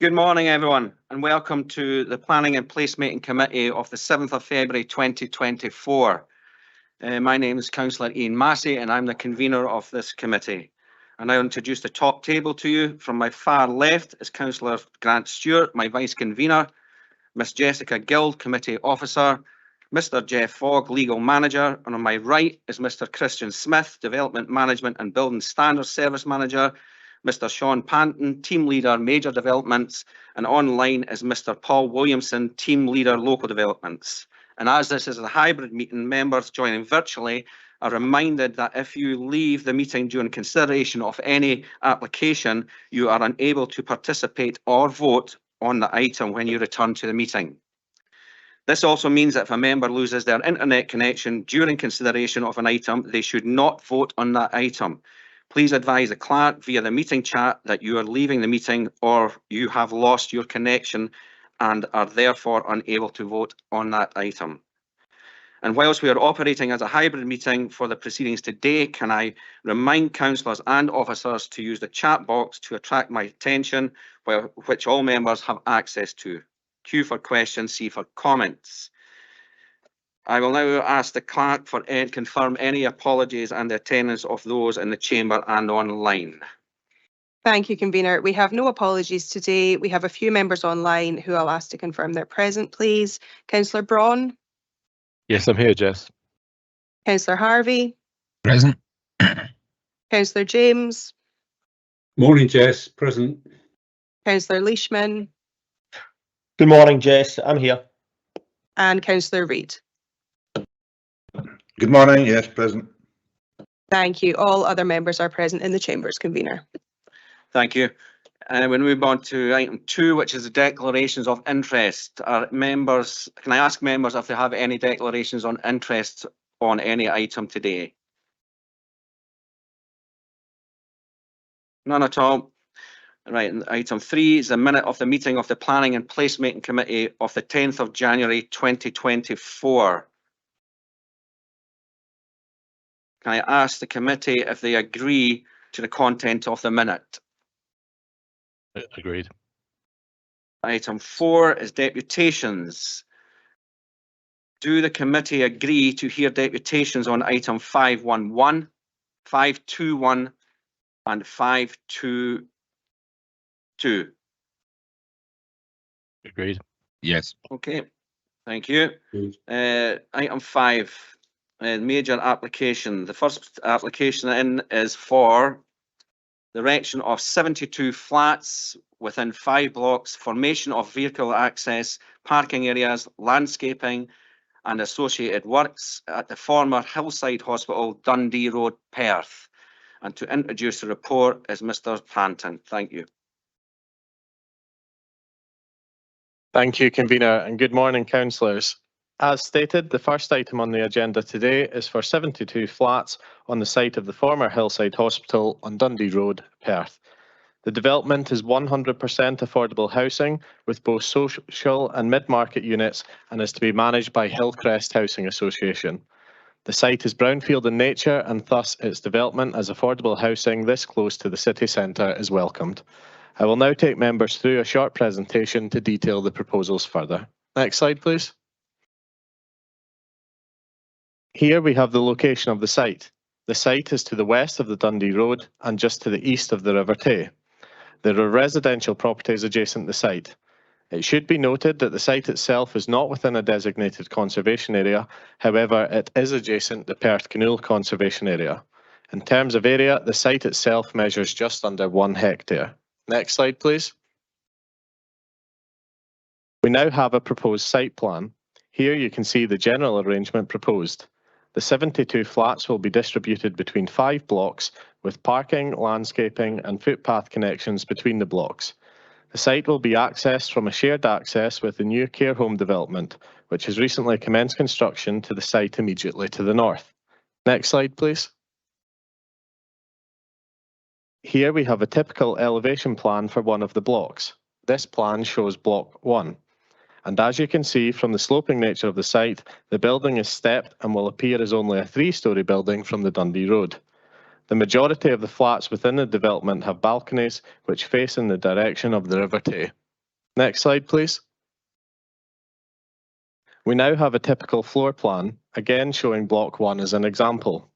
Good morning, everyone, and welcome to the Planning and Placemaking Committee of the 7th of February 2024. My name is Councillor Ian Massey, and I'm the convener of this committee. I now introduce the top table to you. From my far left is Councillor Grant Stewart, my vice convener, Miss Jessica Guild, committee officer, Mr. Jeff Fogg, legal manager, and on my right is Mr. Christian Smith, development management and building standards service manager, Mr. Sean Panton, team leader, major developments, and online is Mr. Paul Williamson, team leader, local developments. And as this is a hybrid meeting, members joining virtually are reminded that if you leave the meeting during consideration of any application, you are unable to participate or vote on the item when you return to the meeting. This also means that if a member loses their internet connection during consideration of an item, they should not vote on that item. Please advise the clerk via the meeting chat that you are leaving the meeting or you have lost your connection and are therefore unable to vote on that item. And whilst we are operating as a hybrid meeting for the proceedings today, can I remind councillors and officers to use the chat box to attract my attention, which all members have access to. Q for questions, C for comments. I will now ask the clerk for confirm any apologies and the attendance of those in the chamber and online. Thank you, convener. We have no apologies today. We have a few members online who I'll ask to confirm they're present, please. Councillor Braun. Yes, I'm here, Jess. Councillor Harvey. Present. Councillor James. Morning, Jess. Present. Councillor Leishman. Good morning, Jess. I'm here. And Councillor Reid. Good morning. Yes, present. Thank you. All other members are present in the chambers, convener. Thank you. And we move on to item 2, which is the declarations of interest. Members, can I ask members if they have any declarations on interest on any item today? None at all. Right, and item 3 is the minute of the meeting of the Planning and Placemaking Committee of the 10th of January 2024. Can I ask the committee if they agree to the content of the minute? Agreed. Item 4 is deputations. Do the committee agree to hear deputations on item 511, 521 and 522? Agreed. Yes. Okay, thank you. Item 5, major application. The first application in is for the erection of 72 flats within 5 blocks, formation of vehicle access, parking areas, landscaping and associated works at the former Hillside Hospital, Dundee Road, Perth. And to introduce the report is Mr. Panton. Thank you. Thank you, convener, and good morning, councillors. As stated, the first item on the agenda today is for 72 flats on the site of the former Hillside Hospital on Dundee Road, Perth. The development is 100% affordable housing with both social and mid-market units and is to be managed by Hillcrest Housing Association. The site is brownfield in nature and thus its development as affordable housing this close to the city centre is welcomed. I will now take members through a short presentation to detail the proposals further. Next slide, please. Here we have the location of the site. The site is to the west of the Dundee Road and just to the east of the River Tay. There are residential properties adjacent the site. It should be noted that the site itself is not within a designated conservation area, however it is adjacent to Perth Canoe Conservation Area. In terms of area, the site itself measures just under 1 hectare. Next slide, please. We now have a proposed site plan. Here you can see the general arrangement proposed. The 72 flats will be distributed between 5 blocks with parking, landscaping and footpath connections between the blocks. The site will be accessed from a shared access with the new care home development, which has recently commenced construction to the site immediately to the north. Next slide, please. Here we have a typical elevation plan for one of the blocks. This plan shows block 1. And as you can see from the sloping nature of the site, the building is stepped and will appear as only a 3-storey building from the Dundee Road. The majority of the flats within the development have balconies which face in the direction of the River Tay. Next slide, please. We now have a typical floor plan, again showing block 1 as an example.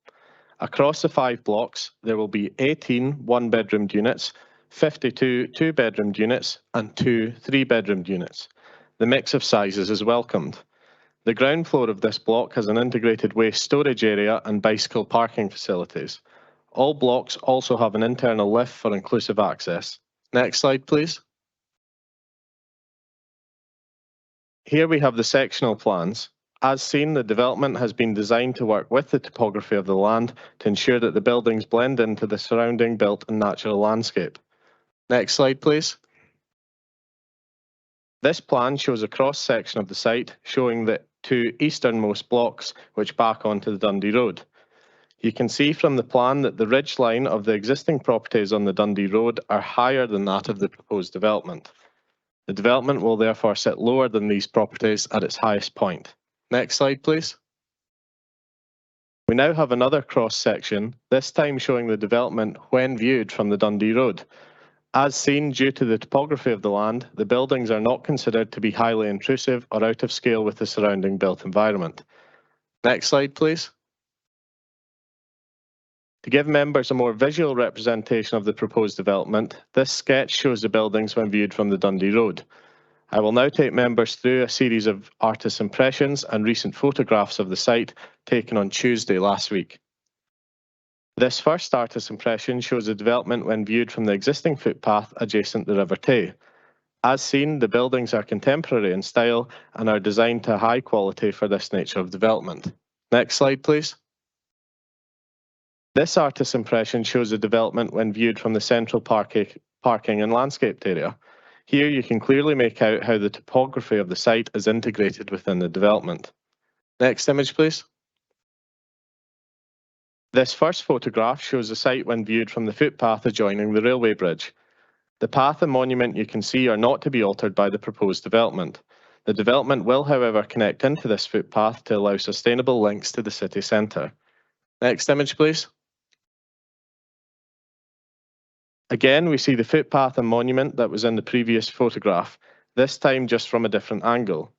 Across the 5 blocks, there will be 18 one-bedroomed units, 52 two-bedroomed units, and 2 three-bedroomed units. The mix of sizes is welcomed. The ground floor of this block has an integrated waste storage area and bicycle parking facilities. All blocks also have an internal lift for inclusive access. Next slide, please. Here we have the sectional plans. As seen, the development has been designed to work with the topography of the land to ensure that the buildings blend into the surrounding built and natural landscape. Next slide, please. This plan shows a cross-section of the site showing the 2 easternmost blocks which back onto the Dundee Road. You can see from the plan that the ridge line of the existing properties on the Dundee Road are higher than that of the proposed development. The development will therefore sit lower than these properties at its highest point. Next slide, please. We now have another cross-section, this time showing the development when viewed from the Dundee Road. As seen, due to the topography of the land, the buildings are not considered to be highly intrusive or out of scale with the surrounding built environment. Next slide, please. To give members a more visual representation of the proposed development, this sketch shows the buildings when viewed from the Dundee Road. I will now take members through a series of artist impressions and recent photographs of the site taken on Tuesday last week. This first artist impression shows the development when viewed from the existing footpath adjacent the River Tay. As seen, the buildings are contemporary in style and are designed to high quality for this nature of development. Next slide, please. This artist impression shows the development when viewed from the central parking and landscaped area. Here you can clearly make out how the topography of the site is integrated within the development. Next image, please. This first photograph shows the site when viewed from the footpath adjoining the railway bridge. The path and monument you can see are not to be altered by the proposed development. The development will, however, connect into this footpath to allow sustainable links to the city centre. Next image, please. Again, we see the footpath and monument that was in the previous photograph, this time just from a different angle.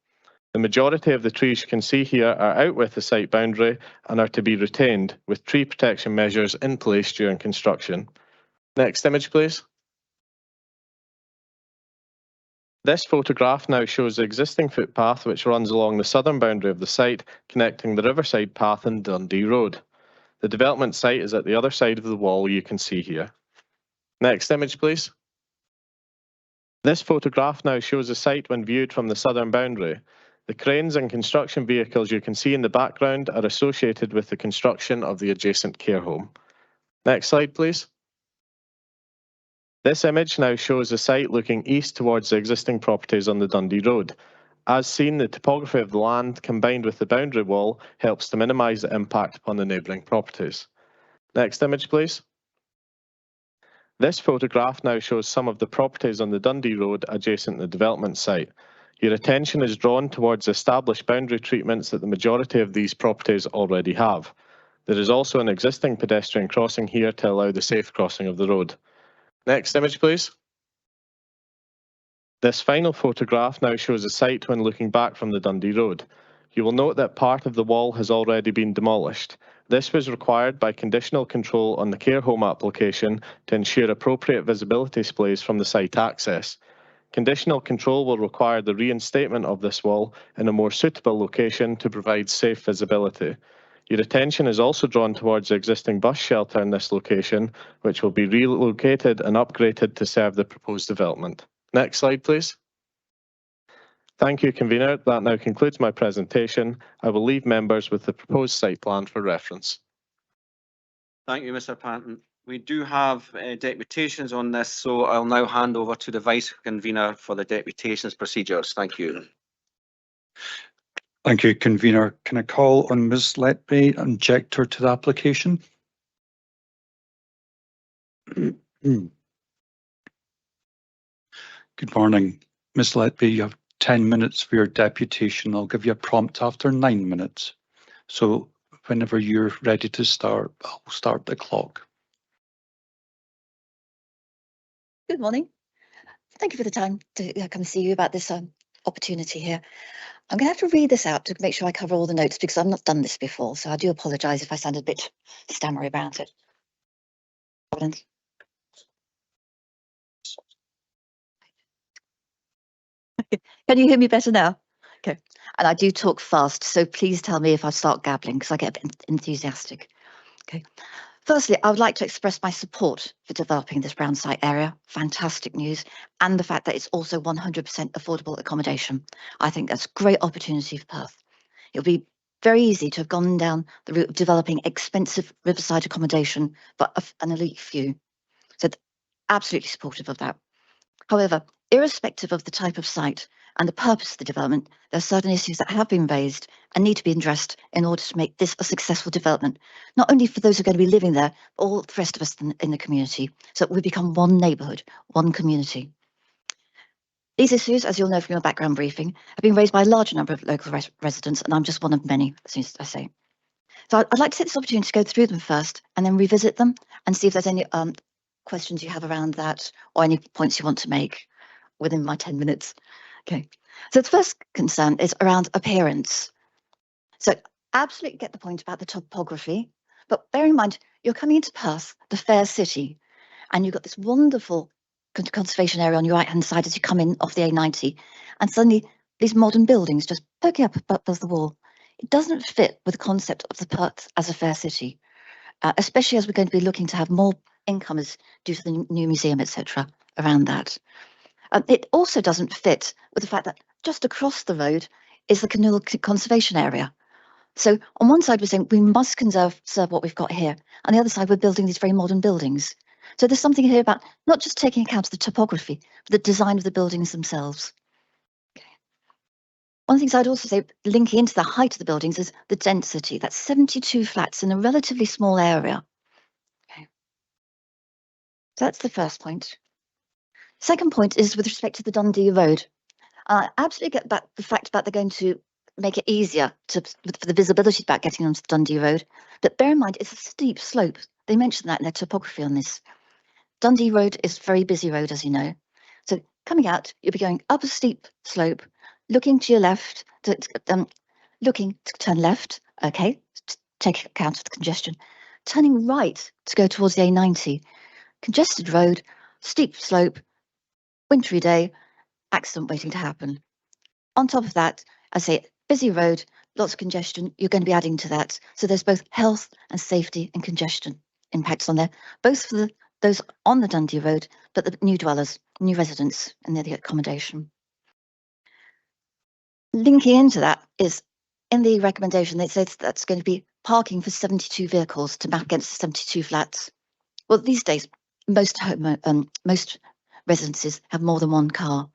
The majority of the trees you can see here are out with the site boundary and are to be retained, with tree protection measures in place during construction. Next image, please. This photograph now shows the existing footpath which runs along the southern boundary of the site, connecting the Riverside Path and Dundee Road. The development site is at the other side of the wall you can see here. Next image, please. This photograph now shows the site when viewed from the southern boundary. The cranes and construction vehicles you can see in the background are associated with the construction of the adjacent care home. Next slide, please. This image now shows the site looking east towards the existing properties on the Dundee Road. As seen, the topography of the land combined with the boundary wall helps to minimise the impact upon the neighbouring properties. Next image, please. This photograph now shows some of the properties on the Dundee Road adjacent to the development site. Your attention is drawn towards established boundary treatments that the majority of these properties already have. There is also an existing pedestrian crossing here to allow the safe crossing of the road. Next image, please. This final photograph now shows the site when looking back from the Dundee Road. You will note that part of the wall has already been demolished. This was required by conditional control on the care home application to ensure appropriate visibility displays from the site access. Conditional control will require the reinstatement of this wall in a more suitable location to provide safe visibility. Your attention is also drawn towards the existing bus shelter in this location, which will be relocated and upgraded to serve the proposed development. Next slide, please. Thank you, Convener. That now concludes my presentation. I will leave members with the proposed site plan for reference. Thank you, Mr. Panton. We do have deputations on this, so I'll now hand over to the Vice Convener for the deputations procedures. Thank you. Thank you, Convener. Can I call on Ms. Letby, objector to the application? Good morning. Ms. Letby, you have 10 minutes for your deputation. I'll give you a prompt after 9 minutes. So whenever you're ready to start, I'll start the clock. Good morning. Thank you for the time to come see you about this opportunity here. I'm going to have to read this out to make sure I cover all the notes because I've not done this before, so I do apologise if I sound a bit stammery about it. Can you hear me better now? Okay. And I do talk fast, so please tell me if I start gabbling because I get a bit enthusiastic. Okay. Firstly, I would like to express my support for developing this brown site area. Fantastic news. And the fact that it's also 100% affordable accommodation. I think that's a great opportunity for Perth. It'll be very easy to have gone down the route of developing expensive riverside accommodation for an elite few. So absolutely supportive of that. However, irrespective of the type of site and the purpose of the development, there are certain issues that have been raised and need to be addressed in order to make this a successful development, not only for those who are going to be living there, but all the rest of us in the community, so that we become one neighbourhood, one community. These issues, as you'll know from your background briefing, have been raised by a large number of local residents, and I'm just one of many, as I say. So I'd like to take this opportunity to go through them first and then revisit them and see if there's any questions you have around that or any points you want to make within my 10 minutes. Okay, so the first concern is around appearance. So absolutely get the point about the topography, but bear in mind, you're coming into Perth, the fair city, and you've got this wonderful conservation area on your right-hand side as you come in off the A90, and suddenly these modern buildings just poking up above the wall. It doesn't fit with the concept of the Perth as a fair city, especially as we're going to be looking to have more incomers due to the new museum, etc., around that. It also doesn't fit with the fact that just across the road is the Canal Conservation Area. So on one side, we're saying we must conserve what we've got here. On the other side, we're building these very modern buildings. So there's something here about not just taking account of the topography, but the design of the buildings themselves. Okay. One of the things I'd also say, linking into the height of the buildings, is the density. That's 72 flats in a relatively small area. Okay. So that's the first point. Second point is with respect to the Dundee Road. I absolutely get the fact about they're going to make it easier for the visibility about getting onto the Dundee Road. But bear in mind, it's a steep slope. They mentioned that in their topography on this. Dundee Road is a very busy road, as you know. So coming out, you'll be going up a steep slope, looking to your left, looking to turn left, okay, to take account of the congestion. Turning right to go towards the A90. Congested road, steep slope, wintry day, accident waiting to happen. On top of that, I say busy road, lots of congestion, you're going to be adding to that. So there's both health and safety and congestion impacts on there, both for those on the Dundee Road, but the new dwellers, new residents and the accommodation. Linking into that is in the recommendation, it says that's going to be parking for 72 vehicles to map against the 72 flats. Well, these days, most residences have more than one car.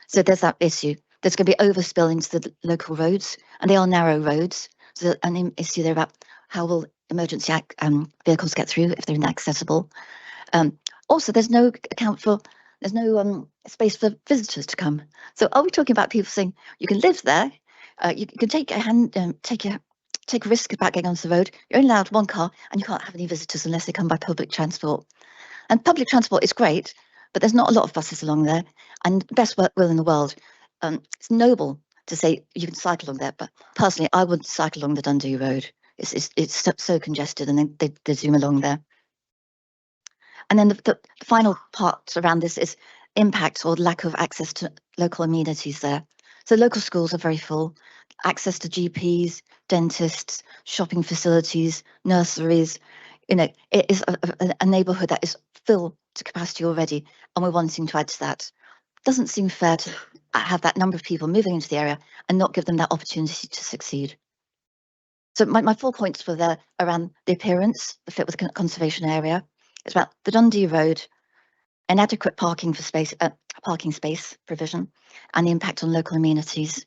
So there's that issue. There's going to be overspill into the local roads, and they are narrow roads. So an issue there about how will emergency vehicles get through if they're inaccessible. Also, there's no space for visitors to come. So are we talking about people saying you can live there, you can take a risk about getting onto the road, you're only allowed one car, and you can't have any visitors unless they come by public transport. And public transport is great, but there's not a lot of buses along there, and best will in the world. It's noble to say you can cycle along there, but personally, I wouldn't cycle along the Dundee Road. It's so congested, and then they zoom along there. And then the final part around this is impact or lack of access to local amenities there. So local schools are very full, access to GPs, dentists, shopping facilities, nurseries. You know, it is a neighbourhood that is filled to capacity already, and we're wanting to add to that. Doesn't seem fair to have that number of people moving into the area and not give them that opportunity to succeed. So my 4 points were there around the appearance, the fit with the conservation area. It's about the Dundee Road, inadequate parking space provision, and the impact on local amenities.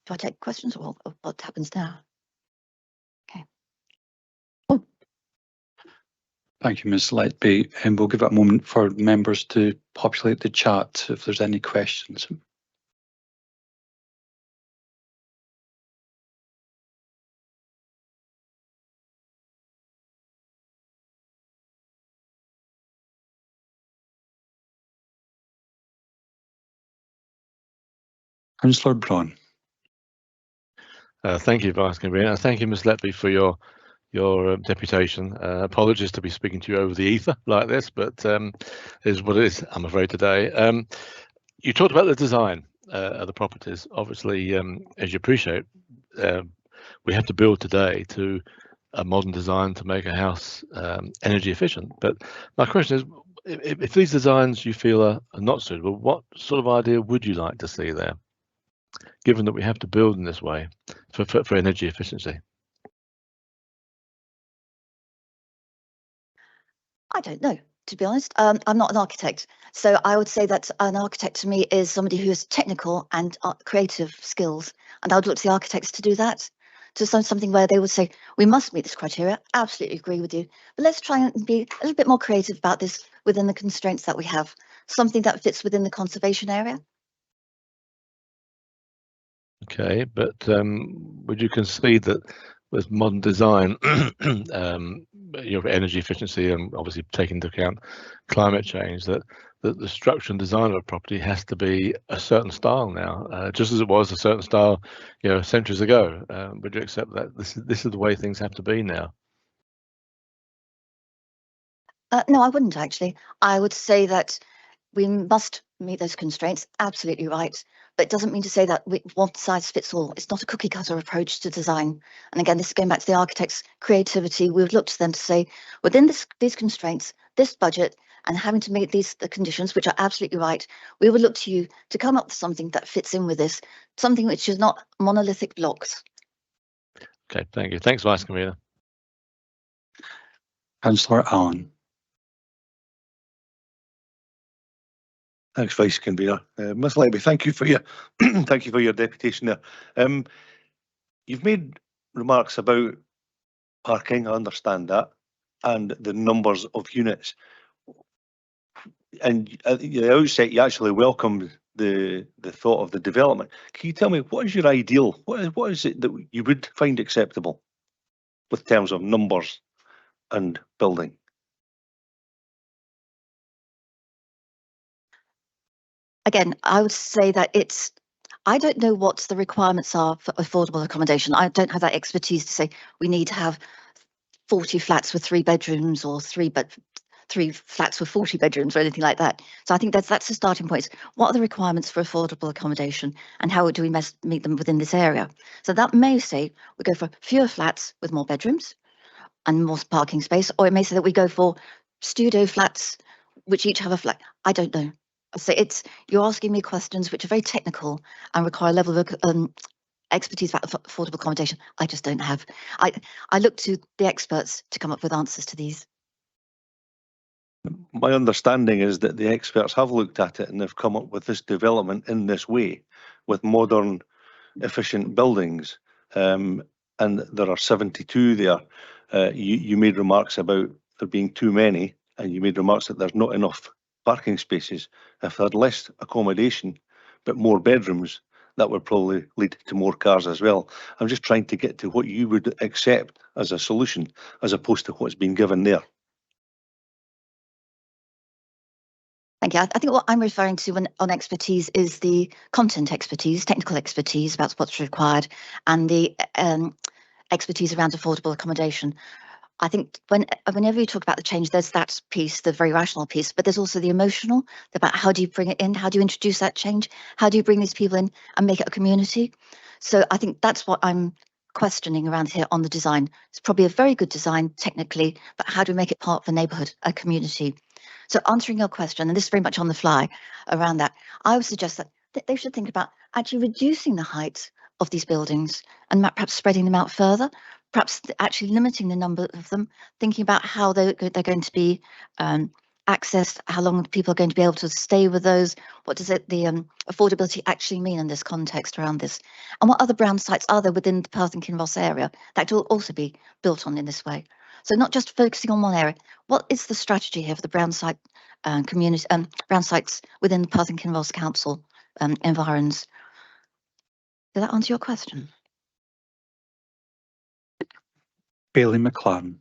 Do I take questions or what happens now? Okay. Thank you, Ms. Letby. And we'll give it a moment for members to populate the chat if there's any questions. Councillor Braun. Thank you, Vice Convener. Thank you, Ms. Letby, for your deputation. Apologies to be speaking to you over the ether like this, but is what it is, I'm afraid, today. You talked about the design of the properties. Obviously, as you appreciate, we have to build today to a modern design to make a house energy efficient. But my question is, if these designs you feel are not suitable, what sort of idea would you like to see there, given that we have to build in this way for energy efficiency? I don't know, to be honest. I'm not an architect, so I would say that an architect to me is somebody who has technical and creative skills, and I would look to the architects to do that, to something where they would say, we must meet this criteria. Absolutely agree with you, but let's try and be a little bit more creative about this within the constraints that we have, something that fits within the conservation area. Okay, but would you concede that with modern design, energy efficiency and obviously taking into account climate change, that the structure and design of a property has to be a certain style now, just as it was a certain style, centuries ago? Would you accept that this is the way things have to be now? No, I wouldn't actually. I would say that we must meet those constraints, absolutely right. But it doesn't mean to say that one size fits all. It's not a cookie cutter approach to design. And again, this is going back to the architect's creativity. We would look to them to say, within these constraints, this budget, and having to meet the conditions, which are absolutely right, we would look to you to come up with something that fits in with this, something which is not monolithic blocks. Okay, thank you. Thanks, Vice Convener. Councillor Allen. Thanks, Vice Convener. Ms. Letby, thank you for your thank you for your deputation there. You've made remarks about parking, I understand that, and the numbers of units. And at the outset, you actually welcomed the thought of the development. Can you tell me what is your ideal? What is it that you would find acceptable with terms of numbers and building? Again, I would say that I don't know what the requirements are for affordable accommodation. I don't have that expertise to say we need to have 40 flats with 3 bedrooms or 3 flats with 40 bedrooms or anything like that. So I think that's the starting point. What are the requirements for affordable accommodation and how do we meet them within this area? So that may say we go for fewer flats with more bedrooms and more parking space, or it may say that we go for studio flats which each have a flat. I don't know. So you're asking me questions which are very technical and require a level of expertise about affordable accommodation I just don't have. I look to the experts to come up with answers to these. My understanding is that the experts have looked at it and they've come up with this development in this way, with modern, efficient buildings. And there are 72 there. You made remarks about there being too many, and you made remarks that there's not enough parking spaces. If they had less accommodation, but more bedrooms, that would probably lead to more cars as well. I'm just trying to get to what you would accept as a solution, as opposed to what's been given there. Thank you. I think what I'm referring to on expertise is the content expertise, technical expertise about what's required, and the expertise around affordable accommodation. I think whenever you talk about the change, there's that piece, the very rational piece, but there's also the emotional, about how do you bring it in? How do you introduce that change? How do you bring these people in and make it a community? So I think that's what I'm questioning around here on the design. It's probably a very good design technically, but how do we make it part of a neighbourhood, a community? So answering your question, and this is very much on the fly around that, I would suggest that they should think about actually reducing the height of these buildings and perhaps spreading them out further, perhaps actually limiting the number of them, thinking about how they're going to be accessed, how long people are going to be able to stay with those, what does the affordability actually mean in this context around this, and what other brown sites are there within the Perth and Kinross area that will also be built on in this way. So not just focusing on one area. What is the strategy here for the brown site community, brown sites within the Perth and Kinross Council environs? Did that answer your question? Bailey McLaren.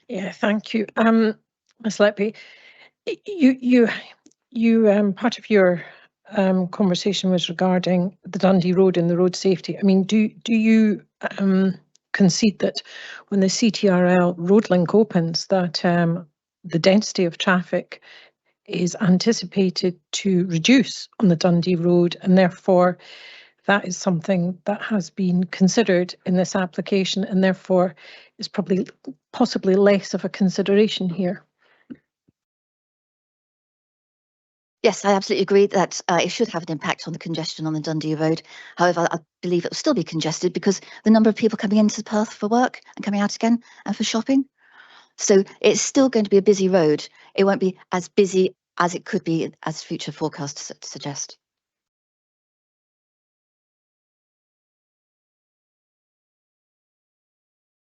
Yeah, thank you. Ms. Letby, you part of your conversation was regarding the Dundee Road and the road safety. I mean, do you concede that when the CTRL road link opens, that the density of traffic is anticipated to reduce on the Dundee Road, and therefore that is something that has been considered in this application and therefore is probably possibly less of a consideration here? Yes, I absolutely agree that it should have an impact on the congestion on the Dundee Road. However, I believe it will still be congested because the number of people coming into Perth for work and coming out again and for shopping. So it's still going to be a busy road. It won't be as busy as it could be as future forecasts suggest.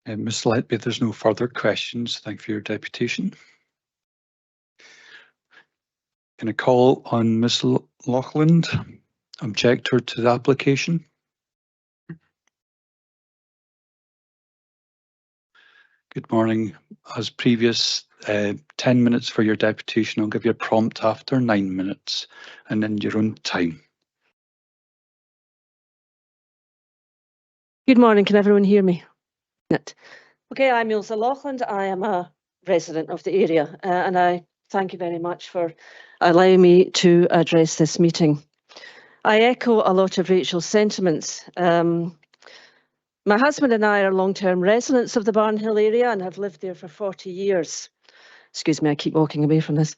Ms Letby, there's no further questions. Thank you for your deputation. Can I call on Ms Loughlin, objector to the application? Good morning. As previous, 10 minutes for your deputation. I'll give you a prompt after 9 minutes and then your own time. Good morning, can everyone hear me? Okay, I'm Ilse Loughlin. I am a resident of the area and I thank you very much for allowing me to address this meeting. I echo a lot of Rachel's sentiments. My husband and I are long-term residents of the Barnhill area and have lived there for 40 years. Excuse me, I keep walking away from this.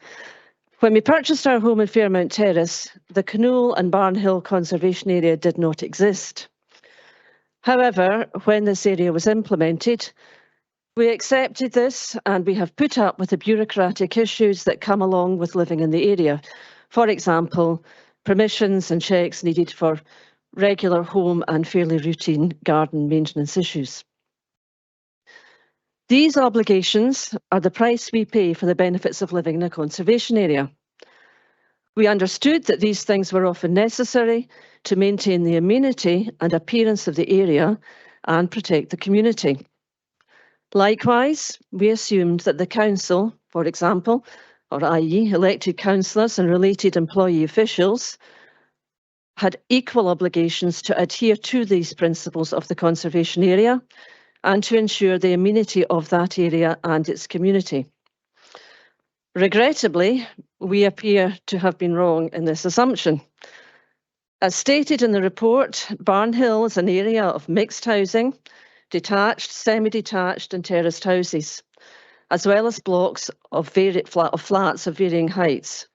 When we purchased our home in Fairmount Terrace, the Knoll and Barnhill Conservation Area did not exist. However, when this area was implemented, we accepted this and we have put up with the bureaucratic issues that come along with living in the area. For example, permissions and checks needed for regular home and fairly routine garden maintenance issues. These obligations are the price we pay for the benefits of living in a conservation area. We understood that these things were often necessary to maintain the amenity and appearance of the area and protect the community. Likewise, we assumed that the council, for example, or i.e. elected councillors and related employee officials, had equal obligations to adhere to these principles of the conservation area and to ensure the amenity of that area and its community. Regrettably, we appear to have been wrong in this assumption. As stated in the report, Barnhill is an area of mixed housing, detached, semi-detached and terraced houses, as well as blocks of flats of varying heights.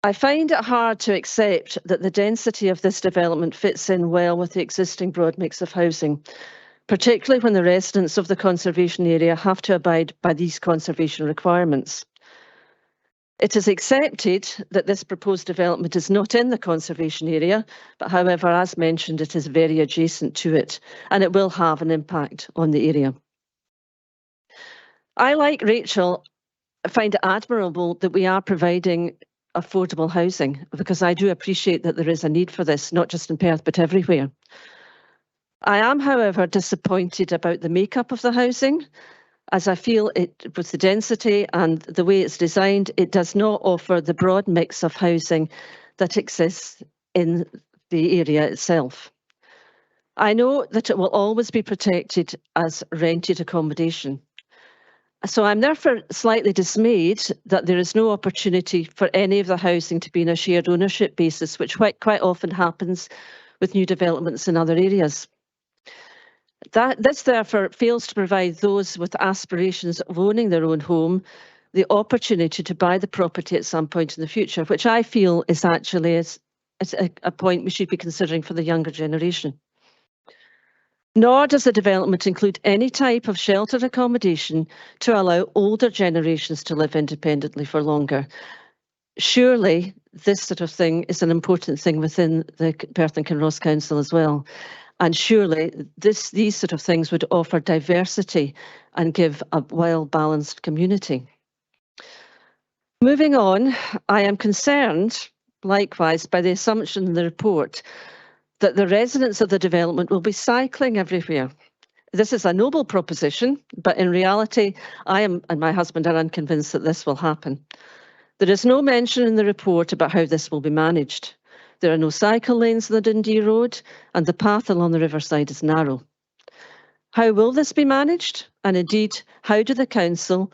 I find it hard to accept that the density of this development fits in well with the existing broad mix of housing, particularly when the residents of the conservation area have to abide by these conservation requirements. It is accepted that this proposed development is not in the conservation area, but however, as mentioned, it is very adjacent to it, and it will have an impact on the area. I, like Rachel, find it admirable that we are providing affordable housing, because I do appreciate that there is a need for this, not just in Perth, but everywhere. I am, however, disappointed about the makeup of the housing, as I feel it, with the density and the way it's designed, it does not offer the broad mix of housing that exists in the area itself. I know that it will always be protected as rented accommodation. So I'm therefore slightly dismayed that there is no opportunity for any of the housing to be in a shared ownership basis, which quite often happens with new developments in other areas. This therefore fails to provide those with aspirations of owning their own home the opportunity to buy the property at some point in the future, which I feel is actually a point we should be considering for the younger generation. Nor does the development include any type of sheltered accommodation to allow older generations to live independently for longer. Surely this sort of thing is an important thing within the Perth and Kinross Council as well. And surely these sort of things would offer diversity and give a well-balanced community. Moving on, I am concerned, likewise, by the assumption in the report that the residents of the development will be cycling everywhere. This is a noble proposition, but in reality, I am and my husband are unconvinced that this will happen. There is no mention in the report about how this will be managed. There are no cycle lanes on the Dundee Road, and the path along the riverside is narrow. How will this be managed? And indeed, how do the council,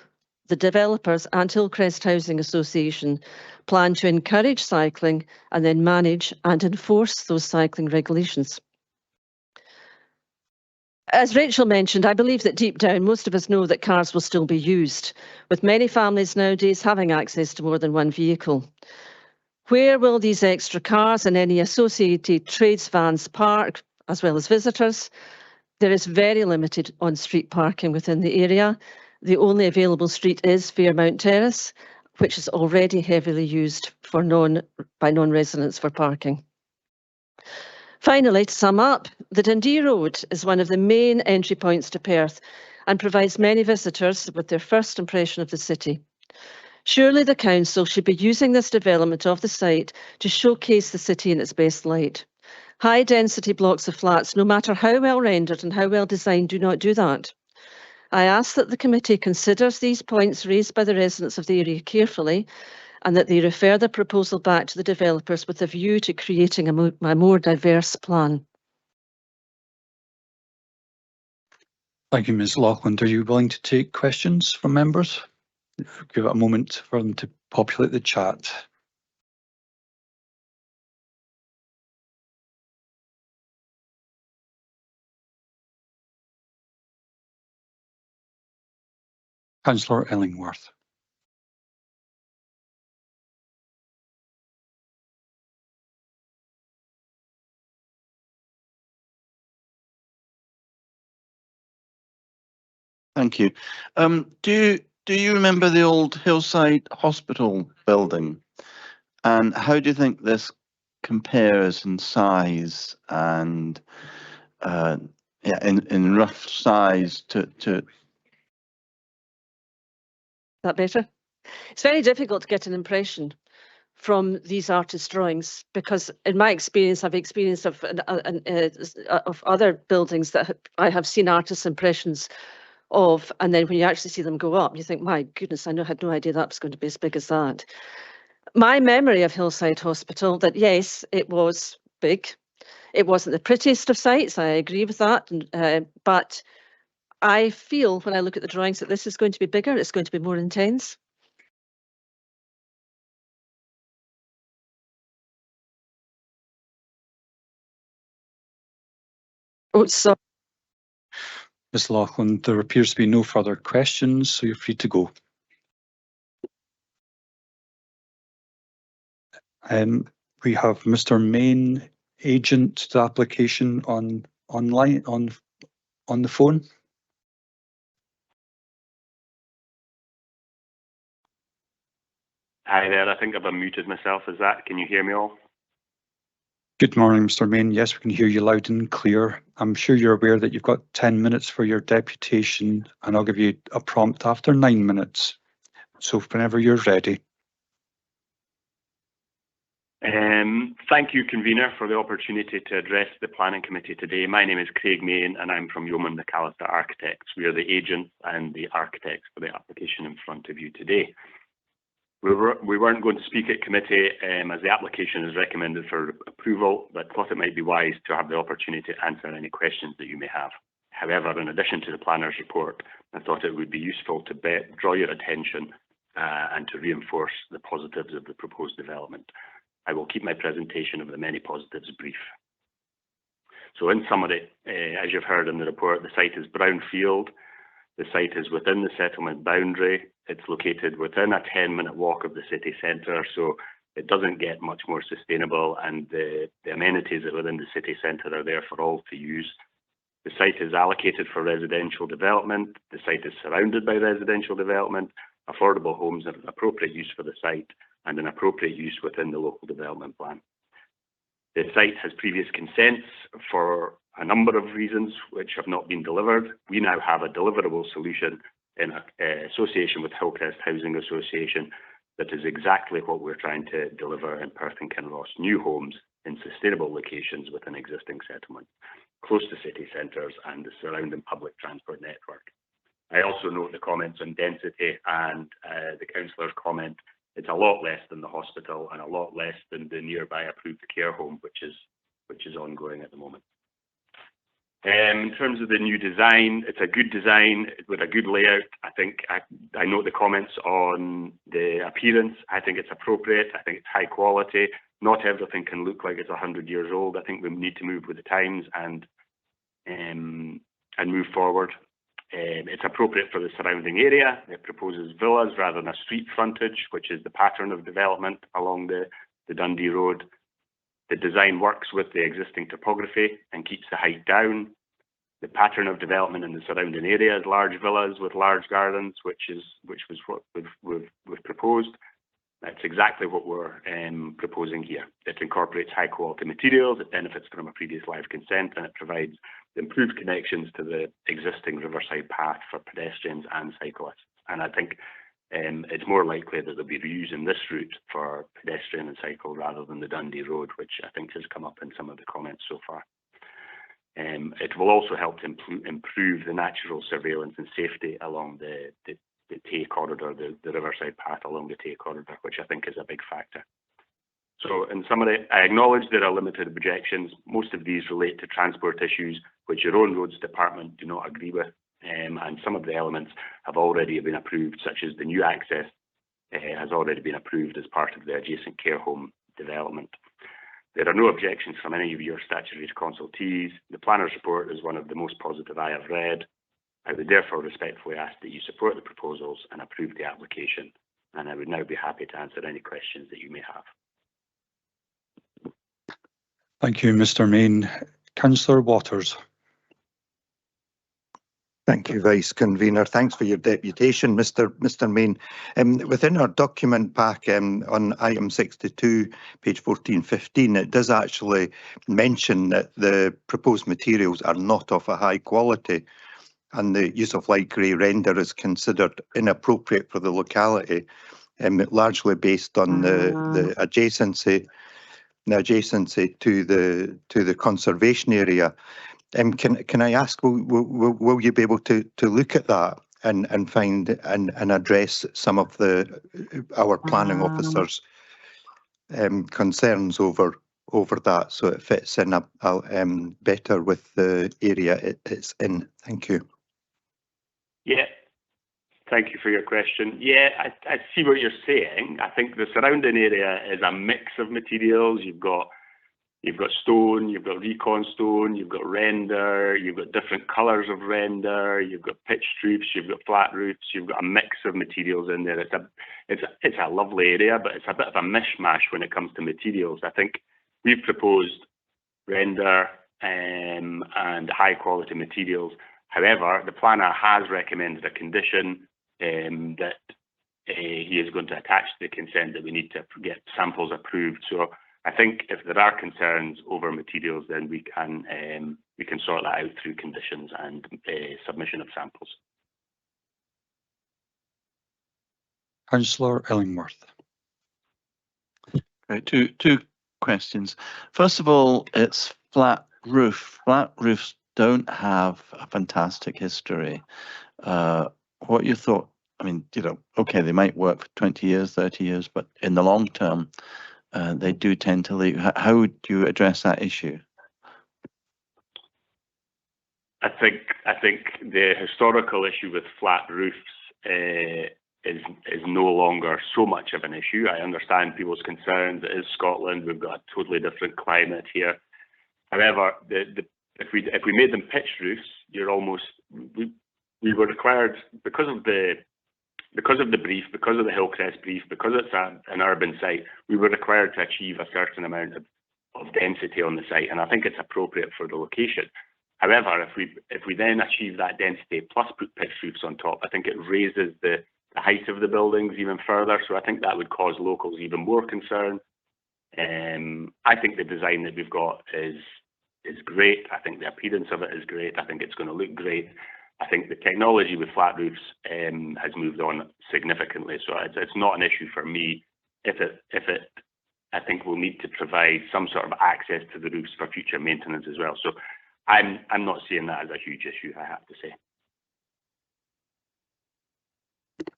the developers and Hillcrest Housing Association plan to encourage cycling and then manage and enforce those cycling regulations? As Rachel mentioned, I believe that deep down, most of us know that cars will still be used, with many families nowadays having access to more than one vehicle. Where will these extra cars and any associated trades vans park, as well as visitors? There is very limited on-street parking within the area. The only available street is Fairmount Terrace, which is already heavily used by non-residents for parking. Finally, to sum up, the Dundee Road is one of the main entry points to Perth and provides many visitors with their first impression of the city. Surely the council should be using this development of the site to showcase the city in its best light. High density blocks of flats, no matter how well rendered and how well designed, do not do that. I ask that the committee considers these points raised by the residents of the area carefully and that they refer the proposal back to the developers with a view to creating a more diverse plan. Thank you, Ms Loughlin. Are you willing to take questions from members? Give it a moment for them to populate the chat. Councillor Illingworth. Thank you. Do you remember the old Hillside Hospital building? And how do you think this compares in size and in rough size to? That better? It's very difficult to get an impression from these artist drawings because in my experience, I've experienced of other buildings that I have seen artist impressions of, and then when you actually see them go up, you think, my goodness, I had no idea that was going to be as big as that. My memory of Hillside Hospital, that yes, it was big. It wasn't the prettiest of sites, I agree with that, but I feel when I look at the drawings that this is going to be bigger, it's going to be more intense. Oh, so Ms Loughlin, there appears to be no further questions, so you're free to go. We have Mr. Main, agent to the application online on the phone. Hi there, I think I've unmuted myself. Can you hear me all? Good morning, Mr. Main. Yes, we can hear you loud and clear. I'm sure you're aware that you've got 10 minutes for your deputation, and I'll give you a prompt after 9 minutes. So whenever you're ready. Thank you, Convener, for the opportunity to address the Planning Committee today. My name is Craig Main and I'm from Yeoman McAllister Architects. We are the agents and the architects for the application in front of you today. We weren't going to speak at committee as the application is recommended for approval, but thought it might be wise to have the opportunity to answer any questions that you may have. However, in addition to the planner's report, I thought it would be useful to draw your attention and to reinforce the positives of the proposed development. I will keep my presentation of the many positives brief. So in summary, as you've heard in the report, the site is brownfield. The site is within the settlement boundary. It's located within a 10-minute walk of the city centre, so it doesn't get much more sustainable, and the amenities within the city centre are there for all to use. The site is allocated for residential development. The site is surrounded by residential development. Affordable homes are an appropriate use for the site and an appropriate use within the local development plan. The site has previous consents for a number of reasons which have not been delivered. We now have a deliverable solution in association with Hillcrest Housing Association that is exactly what we're trying to deliver in Perth and Kinross: new homes in sustainable locations within existing settlements, close to city centres and the surrounding public transport network. I also note the comments on density and the councillor's comment It's a lot less than the hospital and a lot less than the nearby approved care home, which is ongoing at the moment. In terms of the new design, it's a good design with a good layout. I think I note the comments on the appearance. I think it's appropriate. I think it's high quality. Not everything can look like it's 100 years old. I think we need to move with the times and move forward. It's appropriate for the surrounding area. It proposes villas rather than a street frontage, which is the pattern of development along the Dundee Road. The design works with the existing topography and keeps the height down. The pattern of development in the surrounding area is large villas with large gardens, which was what we've proposed. That's exactly what we're proposing here. It incorporates high quality materials, it benefits from a previous live consent, and it provides improved connections to the existing riverside path for pedestrians and cyclists. And I think it's more likely that they'll be reusing this route for pedestrian and cycle rather than the Dundee Road, which I think has come up in some of the comments so far. It will also help to improve the natural surveillance and safety along the Tay corridor, the riverside path along the Tay corridor, which I think is a big factor. So in summary, I acknowledge there are limited objections. Most of these relate to transport issues, which your own roads department do not agree with. And some of the elements have already been approved, such as the new access has already been approved as part of the adjacent care home development. There are no objections from any of your statutory consultees. The planner's report is one of the most positive I have read. I would therefore respectfully ask that you support the proposals and approve the application. And I would now be happy to answer any questions that you may have. Thank you, Mr. Main. Councillor Waters. Thank you, Vice Convener. Thanks for your deputation, Mr. Main. Within our document pack on item 62, page 1415, it does actually mention that the proposed materials are not of a high quality and the use of light grey render is considered inappropriate for the locality, largely based on the adjacency to the conservation area. Can I ask, will you be able to look at that and find and address some of our planning officers' concerns over that, so it fits in better with the area it's in? Thank you. Yeah, thank you for your question. Yeah, I see what you're saying. I think the surrounding area is a mix of materials. You've got stone, you've got recon stone, you've got render, you've got different colours of render, you've got pitched roofs, you've got flat roofs, you've got a mix of materials in there. It's a lovely area, but it's a bit of a mishmash when it comes to materials. I think we've proposed render and high quality materials. However, the planner has recommended a condition that he is going to attach to the consent that we need to get samples approved. So I think if there are concerns over materials, then we can sort that out through conditions and submission of samples. Councillor Illingworth. Right, two questions. First of all, it's flat roof. Flat roofs don't have a fantastic history. What you thought? I mean, okay, they might work for 20 years, 30 years, but in the long term, they do tend to leak. How would you address that issue? I think the historical issue with flat roofs is no longer so much of an issue. I understand people's concerns. It is Scotland. We've got a totally different climate here. However, if we made them pitched roofs, we were required, because of the brief, because of the Hillcrest brief, because it's an urban site, we were required to achieve a certain amount of density on the site, and I think it's appropriate for the location. However, if we then achieve that density plus put pitched roofs on top, I think it raises the height of the buildings even further. So I think that would cause locals even more concern. I think the design that we've got is great. I think the appearance of it is great. I think it's going to look great. I think the technology with flat roofs has moved on significantly, so it's not an issue for me. I think we'll need to provide some sort of access to the roofs for future maintenance as well. So I'm not seeing that as a huge issue, I have to say.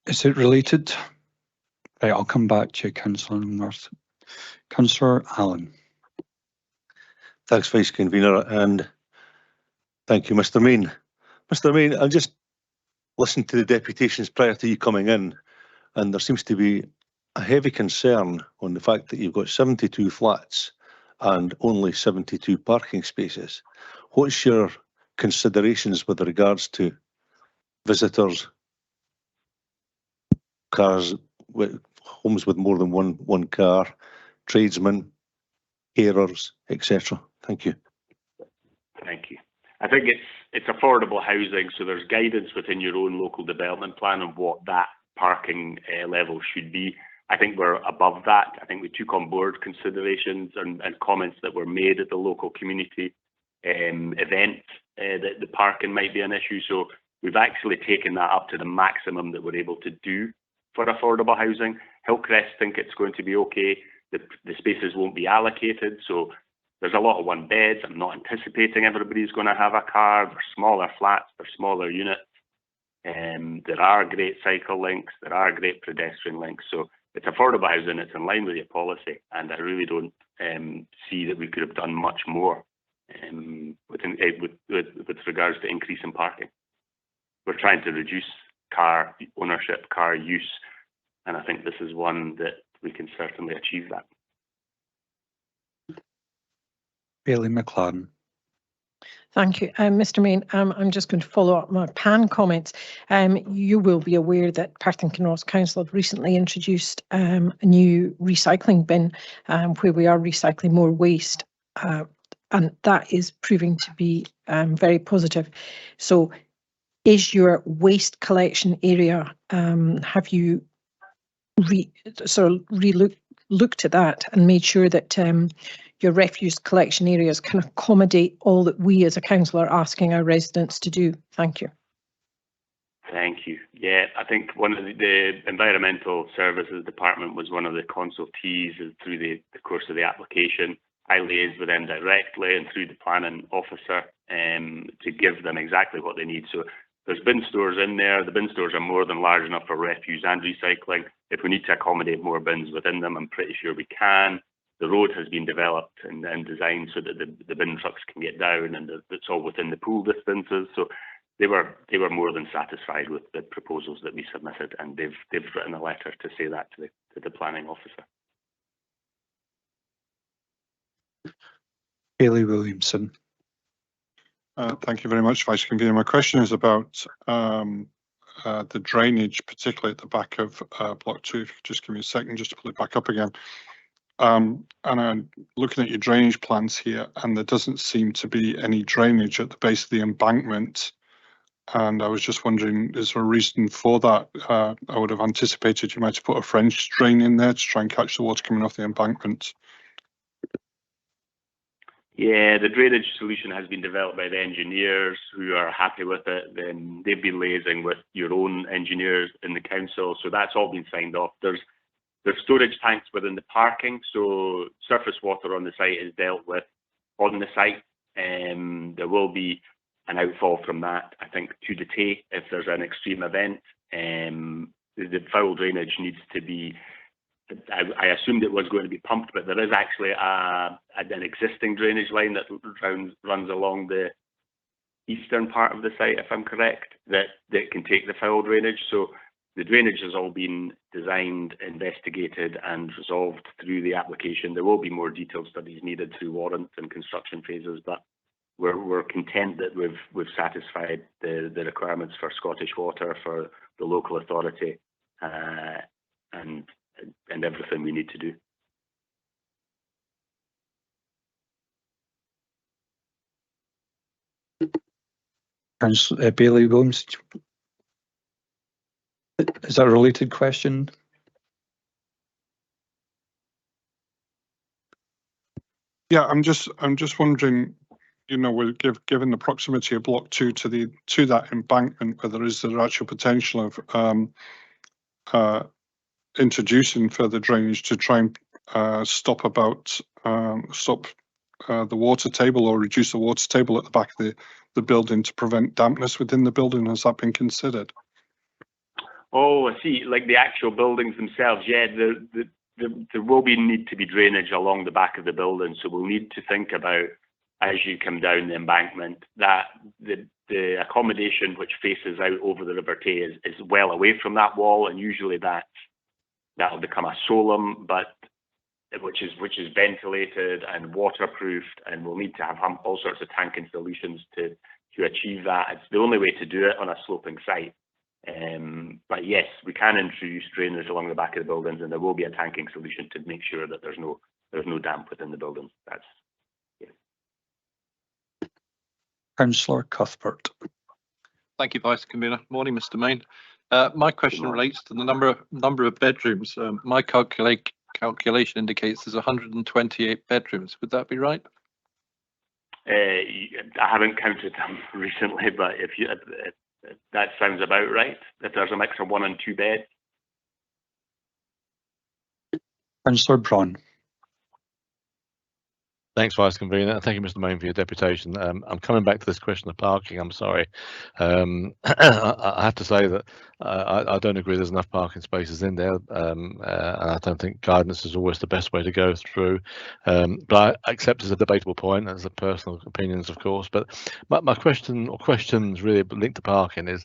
Is it related? Right, I'll come back to you, Councillor North. Councillor Allen. Thanks, Vice Convener, and thank you, Mr. Main. Mr. Main, I just listened to the deputations prior to you coming in, and there seems to be a heavy concern on the fact that you've got 72 flats and only 72 parking spaces. What's your considerations with regards to visitors, cars, homes with more than one car, tradesmen, carers, etc.? Thank you. Thank you. I think it's affordable housing, so there's guidance within your own local development plan on what that parking level should be. I think we're above that. I think we took on board considerations and comments that were made at the local community event that the parking might be an issue. So we've actually taken that up to the maximum that we're able to do for affordable housing. Hillcrest think it's going to be okay. The spaces won't be allocated, so there's a lot of one beds. I'm not anticipating everybody's going to have a car. They're smaller flats, they're smaller units. There are great cycle links, there are great pedestrian links. So it's affordable housing, it's in line with your policy, and I really don't see that we could have done much more with regards to increasing parking. We're trying to reduce car ownership, car use, and I think this is one that we can certainly achieve that. Bailey McLaren. Thank you. Mr. Main, I'm just going to follow up my PAN comments. You will be aware that Perth and Kinross Council have recently introduced a new recycling bin where we are recycling more waste, and that is proving to be very positive. So is your waste collection area, have you looked at that and made sure that your refuse collection areas can accommodate all that we as a council are asking our residents to do? Thank you. Thank you. Yeah, I think one of the Environmental Services Department was one of the consultees through the course of the application. I liaised with them directly and through the planning officer to give them exactly what they need. So there's bin stores in there. The bin stores are more than large enough for refuse and recycling. If we need to accommodate more bins within them, I'm pretty sure we can. The road has been developed and designed so that the bin trucks can get down, and it's all within the pool distances. So they were more than satisfied with the proposals that we submitted, and they've written a letter to say that to the planning officer. Bailey Williamson. Thank you very much, Vice Convener. My question is about the drainage, particularly at the back of Block 2. If you could just give me a second just to pull it back up again. And I'm looking at your drainage plans here, and there doesn't seem to be any drainage at the base of the embankment. And I was just wondering, is there a reason for that? I would have anticipated you might have put a French drain in there to try and catch the water coming off the embankment. Yeah, the drainage solution has been developed by the engineers who are happy with it. Then they've been liaising with your own engineers in the council, so that's all been signed off. There's storage tanks within the parking, so surface water on the site is dealt with on the site. There will be an outfall from that, I think, to the Tay if there's an extreme event. The foul drainage needs to be, I assumed it was going to be pumped, but there is actually an existing drainage line that runs along the eastern part of the site, if I'm correct, that can take the foul drainage. So the drainage has all been designed, investigated, and resolved through the application. There will be more detailed studies needed through warrants and construction phases, but we're content that we've satisfied the requirements for Scottish Water, for the local authority, and everything we need to do. Councillor Bailey Williams. Is that a related question? Yeah, I'm just wondering, you know, given the proximity of Block 2 to that embankment, whether is there actual potential of introducing further drainage to try and stop the water table or reduce the water table at the back of the building to prevent dampness within the building? Has that been considered? Oh, I see. Like the actual buildings themselves, yeah, there will be need to be drainage along the back of the building. So we'll need to think about, as you come down the embankment, that the accommodation which faces out over the River Tay is well away from that wall, and usually that'll become a solum, but which is ventilated and waterproofed, and we'll need to have all sorts of tanking solutions to achieve that. It's the only way to do it on a sloping site. But yes, we can introduce drainage along the back of the buildings, and there will be a tanking solution to make sure that there's no damp within the building. That's Councillor Cuthbert. Thank you, Vice Convener. Morning, Mr. Main. My question relates to the number of bedrooms. My calculation indicates there's 128 bedrooms. Would that be right? I haven't counted them recently, but if that sounds about right. If there's a mix of 1 and 2 beds. Councillor Braun. Thanks, Vice Convener. Thank you, Mr. Main, for your deputation. I'm coming back to this question of parking. I'm sorry. I have to say that I don't agree there's enough parking spaces in there, and I don't think guidance is always the best way to go through. But I accept as a debatable point, as a personal opinions, of course. But my question or questions really linked to parking is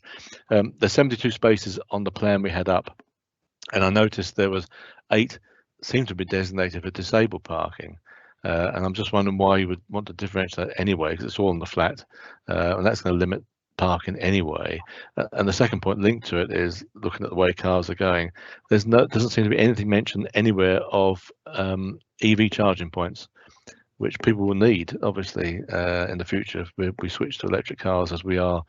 there's 72 spaces on the plan we had up, and I noticed there was 8 seem to be designated for disabled parking. And I'm just wondering why you would want to differentiate that anyway, because it's all on the flat, and that's going to limit parking anyway. And the second point linked to it is looking at the way cars are going. Doesn't seem to be anything mentioned anywhere of EV charging points, which people will need, obviously, in the future if we switch to electric cars as we are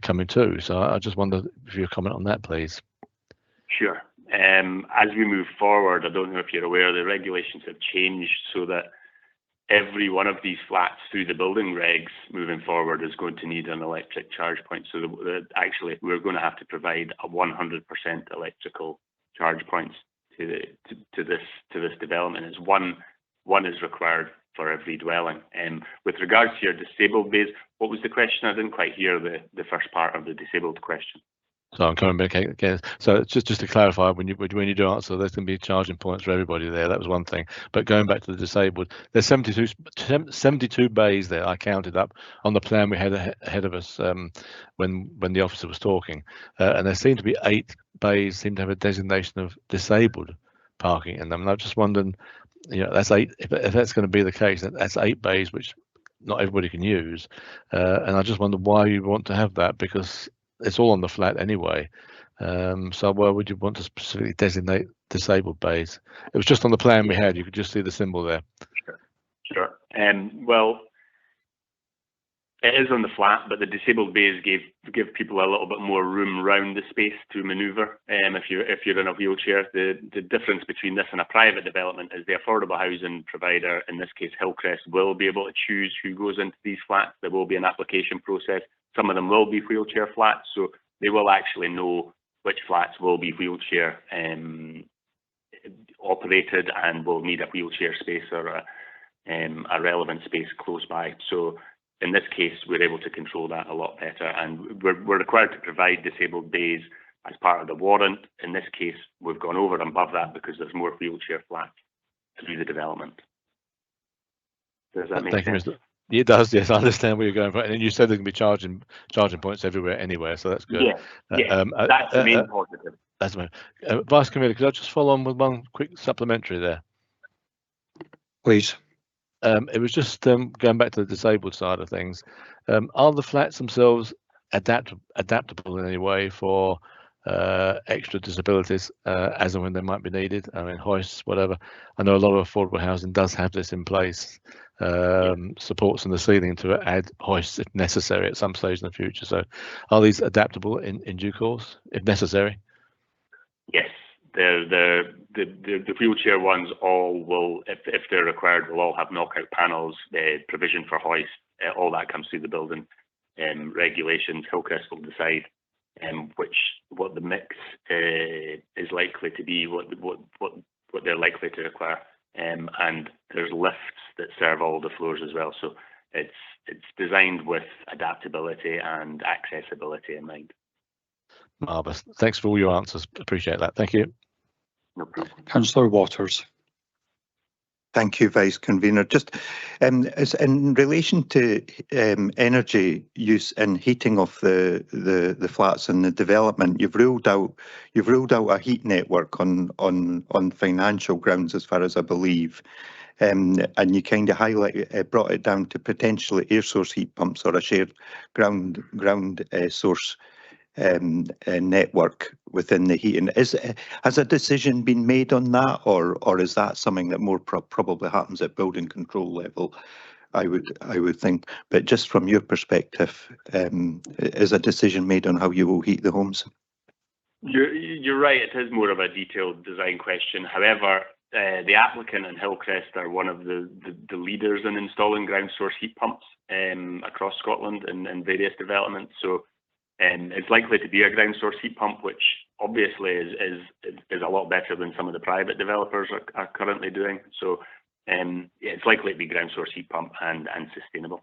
coming to. So I just wonder if you comment on that, please. Sure. As we move forward, I don't know if you're aware, the regulations have changed so that every one of these flats through the building regs moving forward is going to need an electric charge point. So actually, we're going to have to provide a 100% electrical charge points to this development. As one is required for every dwelling. With regards to your disabled bays, what was the question? I didn't quite hear the first part of the disabled question. So I'm coming back again. So just to clarify, when you do answer, there's going to be charging points for everybody there. That was one thing. But going back to the disabled, there's 72 bays there. I counted up on the plan we had ahead of us when the officer was talking, and there seem to be 8 bays seem to have a designation of disabled parking in them. And I'm just wondering, that's 8. If that's going to be the case, that's 8 bays which not everybody can use, and I just wonder why you want to have that, because it's all on the flat anyway. So why would you want to specifically designate disabled bays? It was just on the plan we had. You could just see the symbol there. Sure. Well, it is on the flat, but the disabled bays give people a little bit more room around the space to manoeuvre. If you're in a wheelchair, the difference between this and a private development is the affordable housing provider, in this case Hillcrest, will be able to choose who goes into these flats. There will be an application process. Some of them will be wheelchair flats, so they will actually know which flats will be wheelchair operated and will need a wheelchair space or a relevant space close by. So in this case, we're able to control that a lot better, and we're required to provide disabled bays as part of the warrant. In this case, we've gone over and above that because there's more wheelchair flats through the development. Does that make sense? It does, yes. I understand where you're going from, and you said there can be charging points everywhere, anywhere, so that's good. Yeah, that's the main positive. That's the main. Vice Convener, could I just follow on with one quick supplementary there? Please. It was just going back to the disabled side of things. Are the flats themselves adaptable in any way for extra disabilities as and when they might be needed? I mean, hoists, whatever. I know a lot of affordable housing does have this in place. Supports in the ceiling to add hoists if necessary at some stage in the future. So are these adaptable in due course if necessary? Yes, the wheelchair ones all will, if they're required, will all have knockout panels, provision for hoist, all that comes through the building regulations. Hillcrest will decide what the mix is likely to be, what they're likely to require. And there's lifts that serve all the floors as well. So it's designed with adaptability and accessibility in mind. Marvellous. Thanks for all your answers. Appreciate that. Thank you. No problem. Councillor Waters. Thank you, Vice Convener. Just as in relation to energy use and heating of the flats and the development, you've ruled out a heat network on financial grounds, as far as I believe, and you kind of brought it down to potentially air source heat pumps or a shared ground source network within the heating. Has a decision been made on that, or is that something that more probably happens at building control level? I would think, but just from your perspective, is a decision made on how you will heat the homes? You're right. It is more of a detailed design question. However, the applicant and Hillcrest are one of the leaders in installing ground source heat pumps across Scotland and various developments. So it's likely to be a ground source heat pump, which obviously is a lot better than some of the private developers are currently doing. So it's likely to be ground source heat pump and sustainable.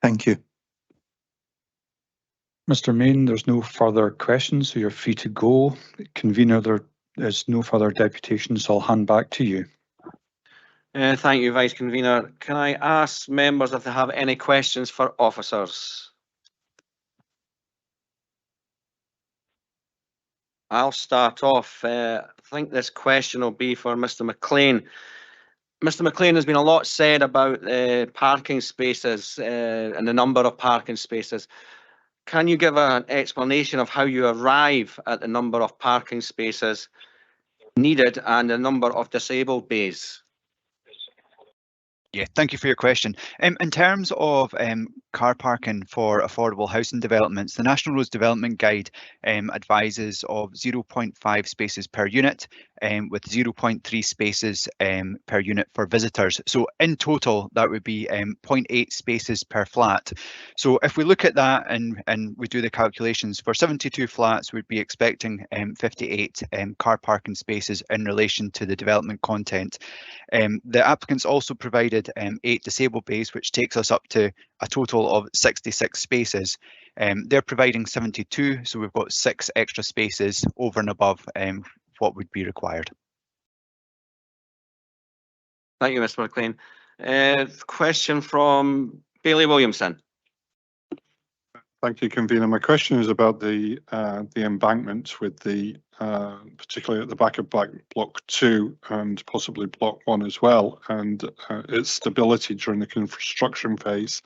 Thank you. Mr. Main, there's no further questions, so you're free to go. Convener, there is no further deputations, so I'll hand back to you. Thank you, Vice Convener. Can I ask members if they have any questions for officers? I'll start off. I think this question will be for Mr. McLean. Mr. McLean, there's been a lot said about parking spaces and the number of parking spaces. Can you give an explanation of how you arrive at the number of parking spaces needed and the number of disabled bays? Yeah, thank you for your question. In terms of car parking for affordable housing developments, the National Roads Development Guide advises of 0.5 spaces per unit with 0.3 spaces per unit for visitors. So in total, that would be 0.8 spaces per flat. So if we look at that and we do the calculations, for 72 flats, we'd be expecting 58 car parking spaces in relation to the development content. The applicants also provided 8 disabled bays, which takes us up to a total of 66 spaces. They're providing 72, so we've got 6 extra spaces over and above what would be required. Thank you, Mr. McLean. Question from Bailey Williamson. Thank you, Convener. My question is about the embankment with the particularly at the back of Block 2 and possibly Block 1 as well, and its stability during the construction phase.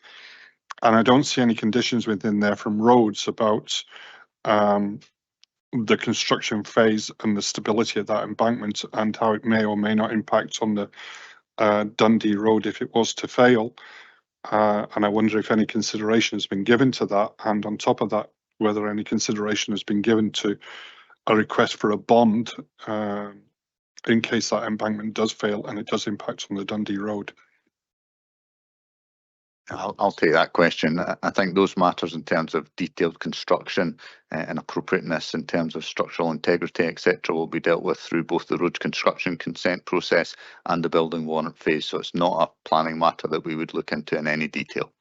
And I don't see any conditions within there from roads about the construction phase and the stability of that embankment and how it may or may not impact on the Dundee Road if it was to fail. And I wonder if any consideration has been given to that, and on top of that, whether any consideration has been given to a request for a bond in case that embankment does fail and it does impact on the Dundee Road. I'll take that question. I think those matters in terms of detailed construction and appropriateness in terms of structural integrity, etc., will be dealt with through both the road construction consent process and the building warrant phase. So it's not a planning matter that we would look into in any detail.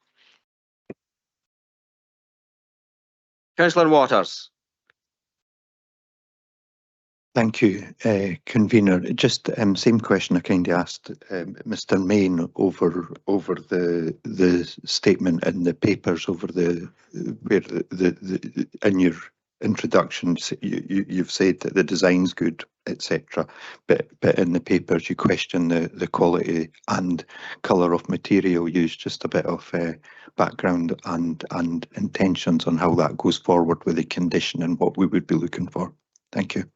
Councillor Waters. Thank you, Convener. Just same question I kind of asked Mr. Main over the statement in the papers over where in your introductions you've said that the design's good, etc. But in the papers you question the quality and colour of material used. Just a bit of background and intentions on how that goes forward with the condition and what we would be looking for. Thank you.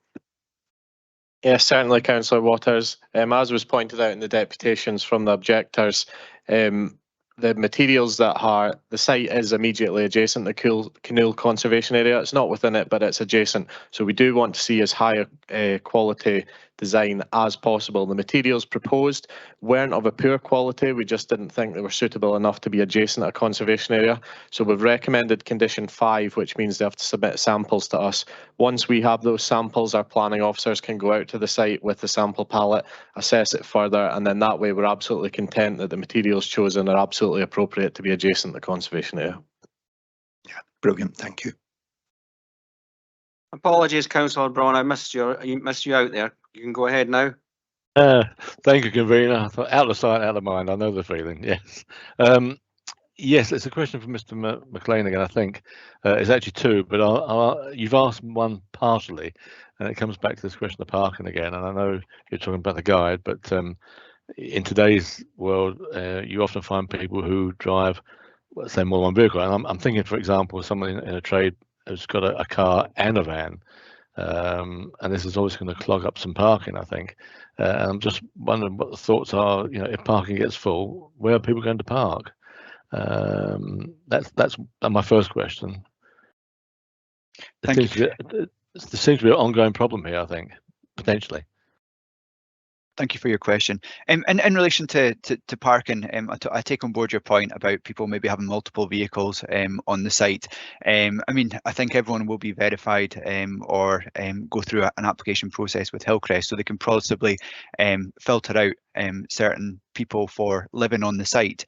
Yes, certainly, Councillor Waters. As was pointed out in the deputations from the objectors, the materials that are, the site is immediately adjacent to the Canoe Conservation Area. It's not within it, but it's adjacent. So we do want to see as high a quality design as possible. The materials proposed weren't of a poor quality. We just didn't think they were suitable enough to be adjacent to a conservation area. So we've recommended condition 5, which means they have to submit samples to us. Once we have those samples, our planning officers can go out to the site with the sample palette, assess it further, and then that way we're absolutely content that the materials chosen are absolutely appropriate to be adjacent to the conservation area. Yeah, Brilliant, thank you. Apologies, Councillor Braun, I missed you out there. You can go ahead now. Thank you, convener. I thought out of sight, out of mind. I know the feeling. Yes. Yes, it's a question for Mr. McLean again, I think. It's actually two, but you've asked one partially, and it comes back to this question of parking again. And I know you're talking about the guide, but in today's world, you often find people who drive, let's say, more than one vehicle. And I'm thinking, for example, someone in a trade who's got a car and a van. And this is always going to clog up some parking, I think. And I'm just wondering what the thoughts are. If parking gets full, where are people going to park? That's my first question. There seems to be an ongoing problem here, I think, potentially. Thank you for your question. In relation to parking, I take on board your point about people maybe having multiple vehicles on the site. I mean, I think everyone will be verified or go through an application process with Hillcrest, so they can possibly filter out certain people for living on the site,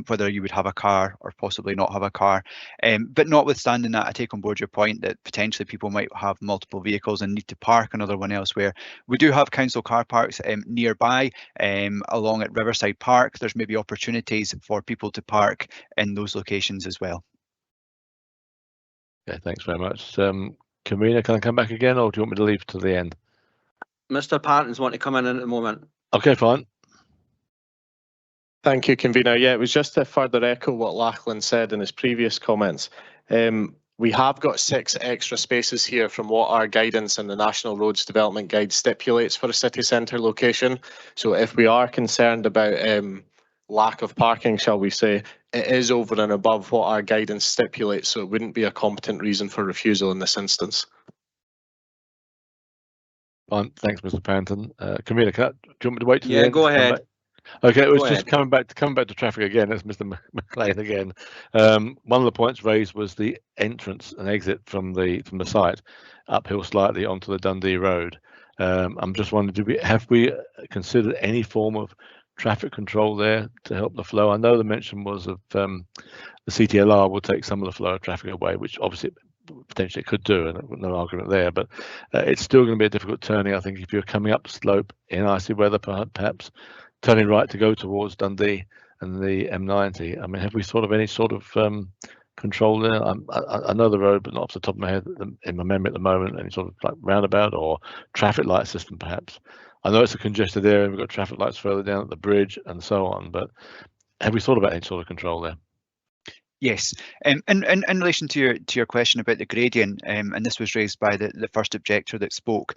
whether you would have a car or possibly not have a car. But notwithstanding that, I take on board your point that potentially people might have multiple vehicles and need to park another one elsewhere. We do have council car parks nearby, along at Riverside Park. There's maybe opportunities for people to park in those locations as well. Okay, thanks very much. Convener, can I come back again, or do you want me to leave to the end? Mr. Parton's want to come in at the moment. Okay, fine. Thank you, convener. Yeah, it was just to further echo what Lachlan said in his previous comments. We have got 6 extra spaces here from what our guidance and the National Roads Development Guide stipulates for a city centre location. So if we are concerned about lack of parking, shall we say, it is over and above what our guidance stipulates, so it wouldn't be a competent reason for refusal in this instance. Fine, thanks, Mr. Panton. Convener, do you want me to wait till the Yeah, end? go ahead. Okay, it was Go just ahead. coming back to traffic again. That's Mr. McLean again. One of the points raised was the entrance and exit from the site, uphill slightly onto the Dundee Road. I'm just wondering, have we considered any form of traffic control there to help the flow? I know the mention was of the CTLR will take some of the flow of traffic away, which obviously potentially it could do, and no argument there. But it's still going to be a difficult turning, I think, if you're coming up slope in icy weather, perhaps. Turning right to go towards Dundee and the M90. I mean, have we thought of any sort of control there? I know the road, but not off the top of my head in my memory at the moment. Any sort of like roundabout or traffic light system, perhaps. I know it's a congested area. We've got traffic lights further down at the bridge and so on. But have we thought about any sort of control there? Yes, in relation to your question about the gradient, and this was raised by the first objector that spoke.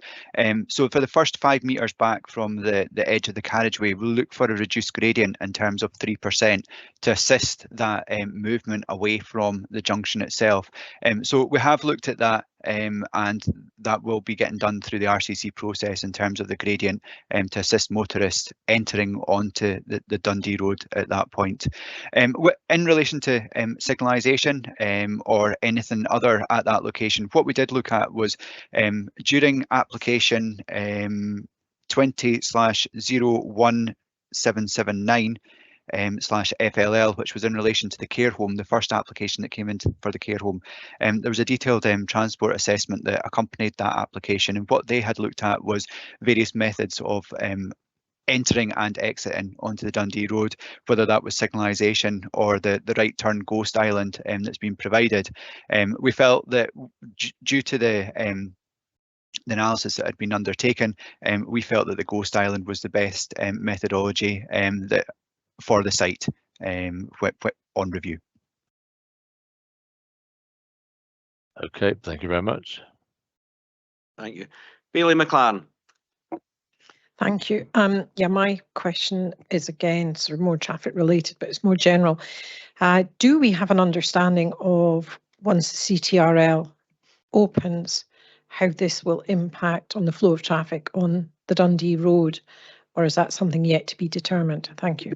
So for the first 5 metres back from the edge of the carriageway, we'll look for a reduced gradient in terms of 3% to assist that movement away from the junction itself. So we have looked at that. And that will be getting done through the RCC process in terms of the gradient to assist motorists entering onto the Dundee Road at that point. In relation to signalisation or anything other at that location, what we did look at was during application 20/01779 /FLL, which was in relation to the care home, the first application that came in for the care home. There was a detailed transport assessment that accompanied that application, and what they had looked at was various methods of entering and exiting onto the Dundee Road, whether that was signalisation or the right turn ghost island that's been provided. We felt that due to the analysis that had been undertaken, we felt that the ghost island was the best methodology for the site on review. Okay, thank you very much. Thank you. Bailey McLaren. Thank you. Yeah, my question is again sort of more traffic related, but it's more general. Do we have an understanding of, once the CTRL opens, how this will impact on the flow of traffic on the Dundee Road, or is that something yet to be determined? Thank you.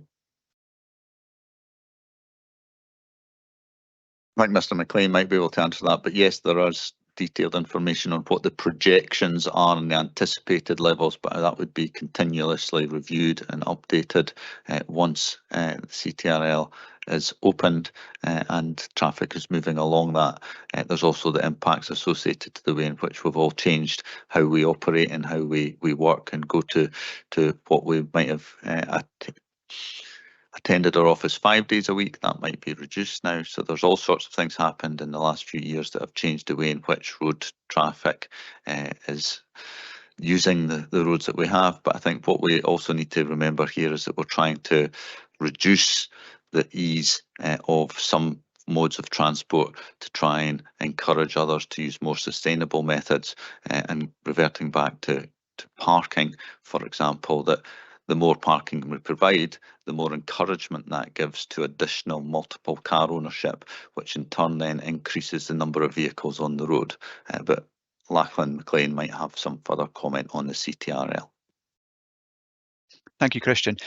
I think Mr. McLean might be able to answer that, but yes, there is detailed information on what the projections are and the anticipated levels, but that would be continuously reviewed and updated once the CTRL is opened and traffic is moving along that. There's also the impacts associated to the way in which we've all changed how we operate and how we work and go to what we might have attended our office 5 days a week. That might be reduced now. So there's all sorts of things happened in the last few years that have changed the way in which road traffic is using the roads that we have. But I think what we also need to remember here is that we're trying to reduce the ease of some modes of transport to try and encourage others to use more sustainable methods, and reverting back to parking, for example, that the more parking we provide, the more encouragement that gives to additional multiple car ownership, which in turn then increases the number of vehicles on the road. But Lachlan McLean might have some further comment on the CTRL. Thank you, Christian.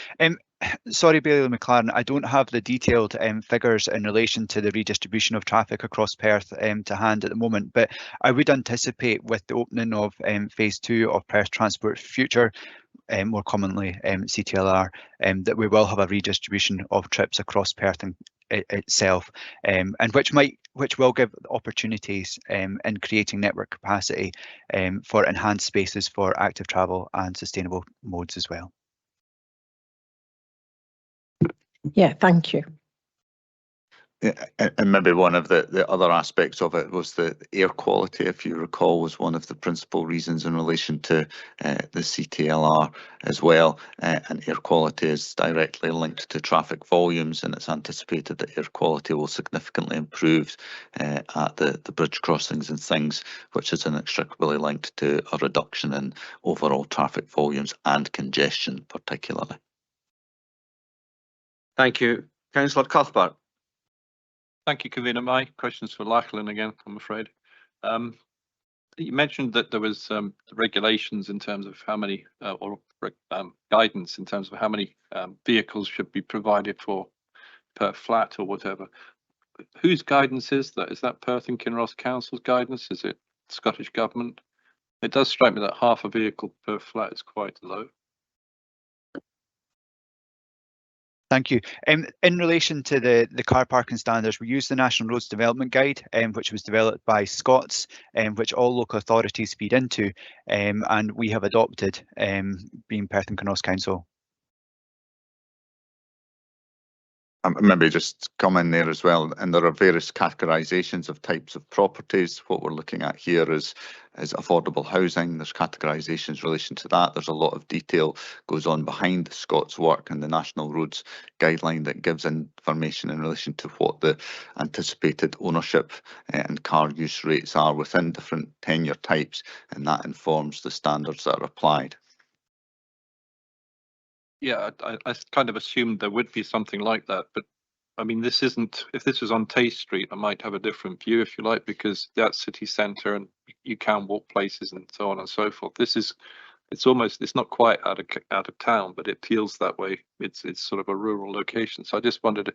Sorry, Bailey McLaren, I don't have the detailed figures in relation to the redistribution of traffic across Perth to hand at the moment, but I would anticipate with the opening of phase 2 of Perth Transport Future, more commonly CTLR, that we will have a redistribution of trips across Perth itself, and which will give opportunities in creating network capacity for enhanced spaces for active travel and sustainable modes as well. Yeah, thank you. And maybe one of the other aspects of it was the air quality, if you recall, was one of the principal reasons in relation to the CTLR as well. And air quality is directly linked to traffic volumes, and it's anticipated that air quality will significantly improve at the bridge crossings and things, which is inextricably linked to a reduction in overall traffic volumes and congestion particularly. Thank you. Councillor Cuthbert. Thank you, Convener. My question's for Lachlan again, I'm afraid. You mentioned that there was regulations in terms of how many, guidance in terms of how many vehicles should be provided for per flat or whatever. Whose guidance is that? Is that Perth and Kinross Council's guidance? Is it Scottish Government? It does strike me that half a vehicle per flat is quite low. Thank you. In relation to the car parking standards, we use the National Roads Development Guide, which was developed by Scots, which all local authorities feed into, and we have adopted, being Perth and Kinross Council. Maybe just come in there as well, and there are various categorizations of types of properties. What we're looking at here is affordable housing. There's categorizations in relation to that. There's a lot of detail goes on behind the Scots work and the National Roads Guideline that gives information in relation to what the anticipated ownership and car use rates are within different tenure types, and that informs the standards that are applied. Yeah, I kind of assumed there would be something like that, but I mean, this isn't, if this was on Tay Street, I might have a different view, if you like, because that's city centre and you can walk places and so on and so forth. This is, it's not quite out of town, but it feels that way. It's sort of a rural location. So I just wondered,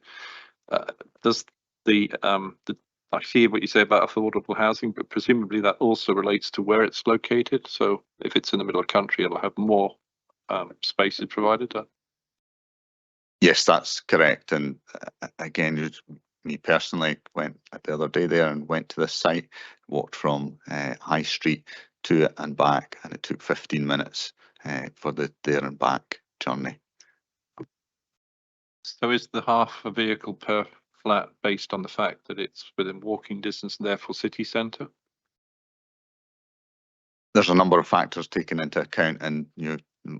does I see what you say about affordable housing, but presumably that also relates to where it's located. So if it's in the middle of the country, it'll have more spaces provided. Yes, that's correct. And again, me personally went the other day there and went to this site, walked from High Street to it and back, and it took 15 minutes for the there and back journey. So is the half a vehicle per flat based on the fact that it's within walking distance and therefore city centre? There's a number of factors taken into account, and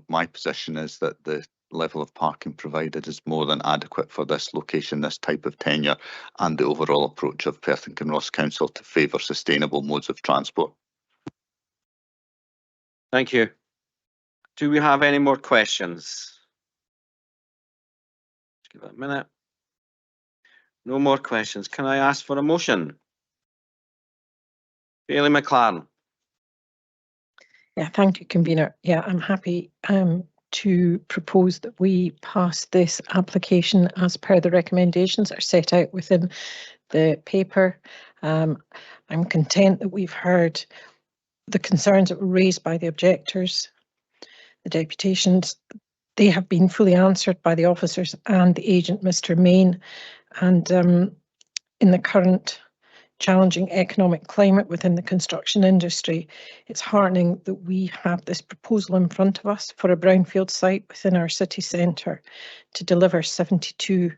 my position is that the level of parking provided is more than adequate for this location, this type of tenure, and the overall approach of Perth and Kinross Council to favour sustainable modes of transport. Thank you. Do we have any more questions? Just give it a minute. No more questions. Can I ask for a motion? Bailey McLaren. Yeah, thank you, Convener. Yeah, I'm happy to propose that we pass this application as per the recommendations that are set out within the paper, I'm content that we've heard the concerns that were raised by the objectors, the deputations. They have been fully answered by the officers and the agent, Mr. Main. And in the current challenging economic climate within the construction industry, it's heartening that we have this proposal in front of us for a brownfield site within our city centre to deliver 72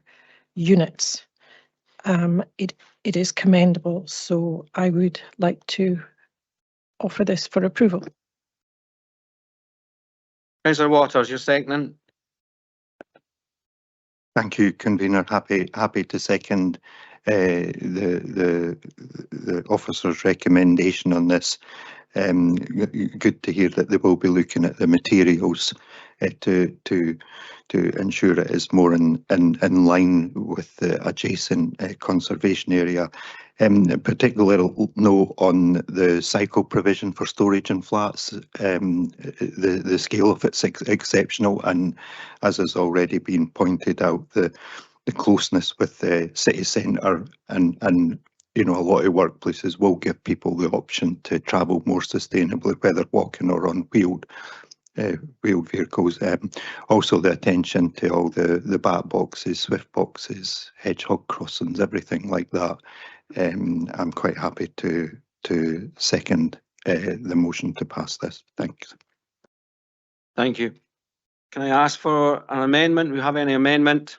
units. It is commendable, so I would like to offer this for approval. Councillor Waters, you're seconding. Thank you, convener. Happy to second the officer's recommendation on this. Good to hear that they will be looking at the materials to ensure it is more in line with the adjacent conservation area. Particularly note on the cycle provision for storage in flats. The scale of it's exceptional, and as has already been pointed out, the closeness with the city centre and you know, a lot of workplaces will give people the option to travel more sustainably, whether walking or on wheeled vehicles. Also the attention to all the bat boxes, swift boxes, hedgehog crossings, everything like that. I'm quite happy to second the motion to pass this. Thanks. Thank you. Can I ask for an amendment? Do we have any amendment?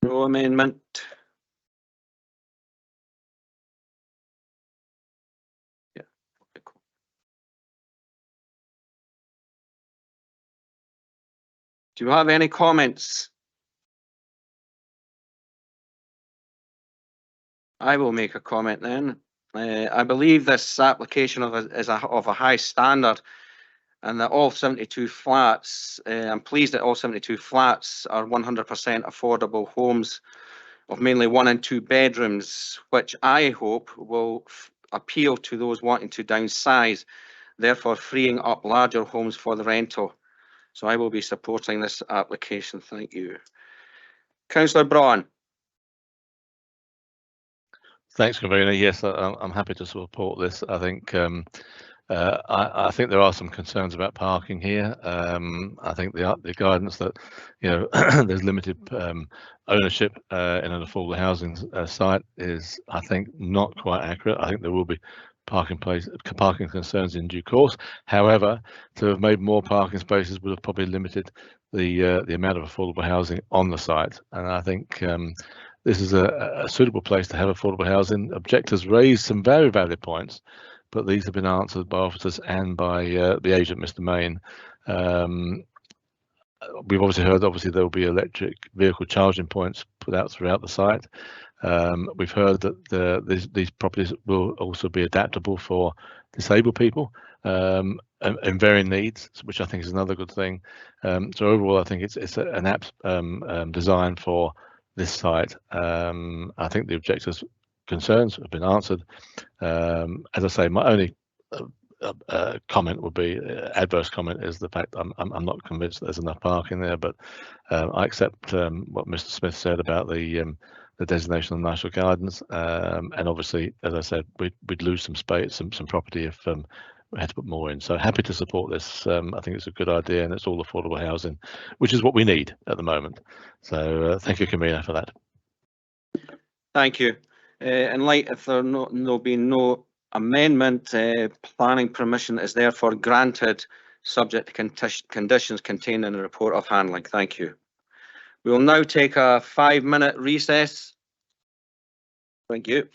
No amendment. Yeah. Okay, cool. Do you have any comments? I will make a comment then. I believe this application is of a high standard, and that all 72 flats, I'm pleased that all 72 flats are 100% affordable homes of mainly 1 and 2 bedrooms, which I hope will appeal to those wanting to downsize, therefore freeing up larger homes for the rental. So I will be supporting this application. Thank you. Councillor Braun. Thanks, Convener. Yes, I'm happy to support this. I think I think there are some concerns about parking here. I think the guidance that, you know, there's limited ownership in an affordable housing site is, I think, not quite accurate. I think there will be parking concerns in due course. However, to have made more parking spaces would have probably limited the amount of affordable housing on the site. And I think this is a suitable place to have affordable housing. Objectors raised some very valid points, but these have been answered by officers and by the agent, Mr. Main. We've obviously heard, there will be electric vehicle charging points put out throughout the site. We've heard that these properties will also be adaptable for disabled people and varying needs, which I think is another good thing. So overall, I think it's an apt design for this site. I think the objectors' concerns have been answered. As I say, my only comment would be, adverse comment, is the fact I'm not convinced that there's enough parking there, but I accept what Mr. Smith said about the designation of national gardens, and obviously, as I said, we'd lose some space, some property if we had to put more in. So happy to support this. I think it's a good idea, and it's all affordable housing, which is what we need at the moment. So thank you, Convener, for that. Thank you. In light of there being no amendment, planning permission is therefore granted, subject to conditions contained in the report of handling. Thank you. We will now take a 5-minute recess. Thank you.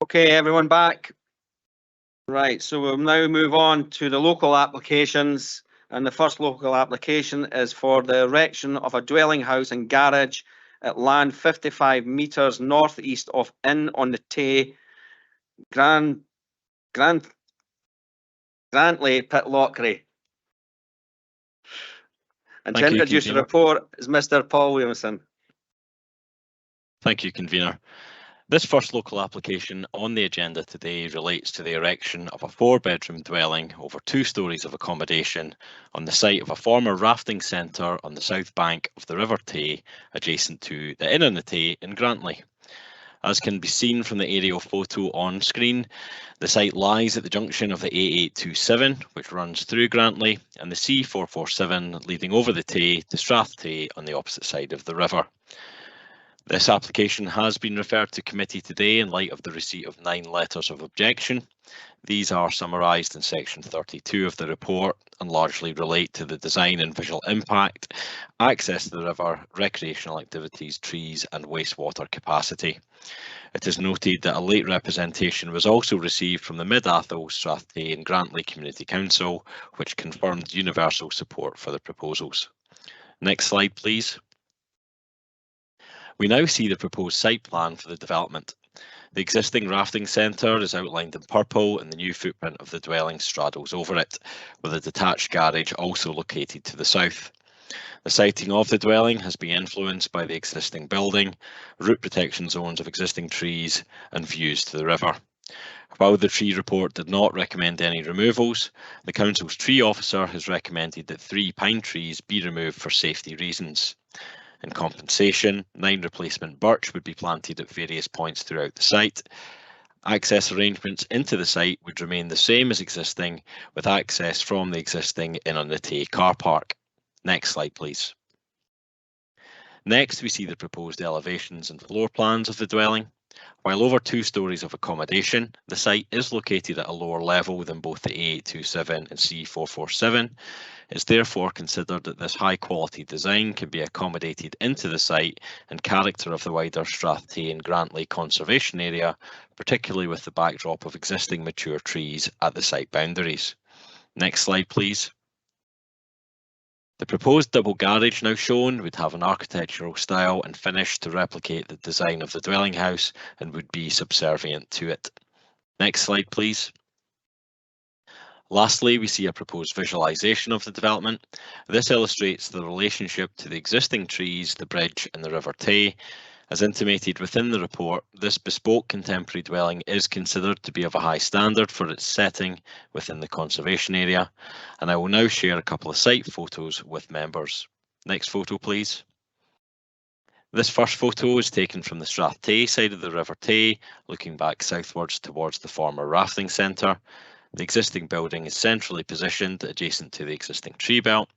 Okay, everyone back. Right, so we'll now move on to the local applications. And the first local application is for the erection of a dwelling house and garage at land 55 metres northeast of Inn on the Tay, Grantley, Pitlochry. And to introduce the report is Mr. Paul Williamson. Thank you, Convener. This first local application on the agenda today relates to the erection of a 4-bedroom dwelling over 2 stories of accommodation on the site of a former rafting centre on the south bank of the River Tay, adjacent to the Inn on the Tay in Grantley. As can be seen from the aerial photo on screen, the site lies at the junction of the A827, which runs through Grantley, and the C447 leading over the Tay to Strath Tay on the opposite side of the river. This application has been referred to committee today in light of the receipt of 9 letters of objection. These are summarised in section 32 of the report and largely relate to the design and visual impact, access to the river, recreational activities, trees and wastewater capacity. It is noted that a late representation was also received from the Mid-Athol, Strathday and Grantley Community Council, which confirmed universal support for the proposals. Next slide, please. We now see the proposed site plan for the development. The existing rafting centre is outlined in purple and the new footprint of the dwelling straddles over it, with a detached garage also located to the south. The siting of the dwelling has been influenced by the existing building, root protection zones of existing trees and views to the river. While the tree report did not recommend any removals, the Council's tree officer has recommended that 3 pine trees be removed for safety reasons. In compensation, 9 replacement birch would be planted at various points throughout the site. Access arrangements into the site would remain the same as existing, with access from the existing Inn on the Tay car park. Next slide, please. Next, we see the proposed elevations and floor plans of the dwelling. While over 2 stories of accommodation, the site is located at a lower level than both the A827 and C447. It's therefore considered that this high quality design can be accommodated into the site and character of the wider Strathday and Grantley conservation area, particularly with the backdrop of existing mature trees at the site boundaries. Next slide, please. The proposed double garage now shown would have an architectural style and finish to replicate the design of the dwelling house and would be subservient to it. Next slide, please. Lastly, we see a proposed visualisation of the development. This illustrates the relationship to the existing trees, the bridge and the River Tay. As intimated within the report, this bespoke contemporary dwelling is considered to be of a high standard for its setting within the conservation area, and I will now share a couple of site photos with members. Next photo, please. This first photo is taken from the Strath Tay side of the River Tay, looking back southwards towards the former rafting centre. The existing building is centrally positioned adjacent to the existing tree belt.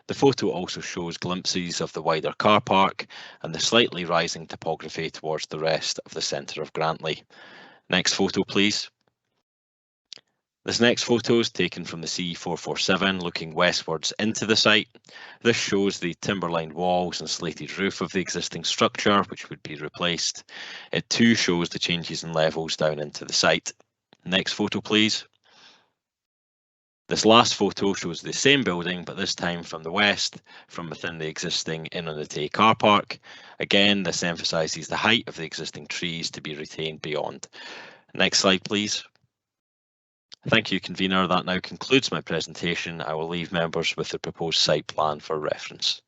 The photo also shows glimpses of the wider car park and the slightly rising topography towards the rest of the centre of Grantley. Next photo, please. This next photo is taken from the C447 looking westwards into the site. This shows the timber-lined walls and slated roof of the existing structure, which would be replaced. It too shows the changes in levels down into the site. Next photo, please. This last photo shows the same building, but this time from the west, from within the existing Inn on the Tay car park. Again, this emphasises the height of the existing trees to be retained beyond. Next slide, please. Thank you, convener. That now concludes my presentation. I will leave members with the proposed site plan for reference.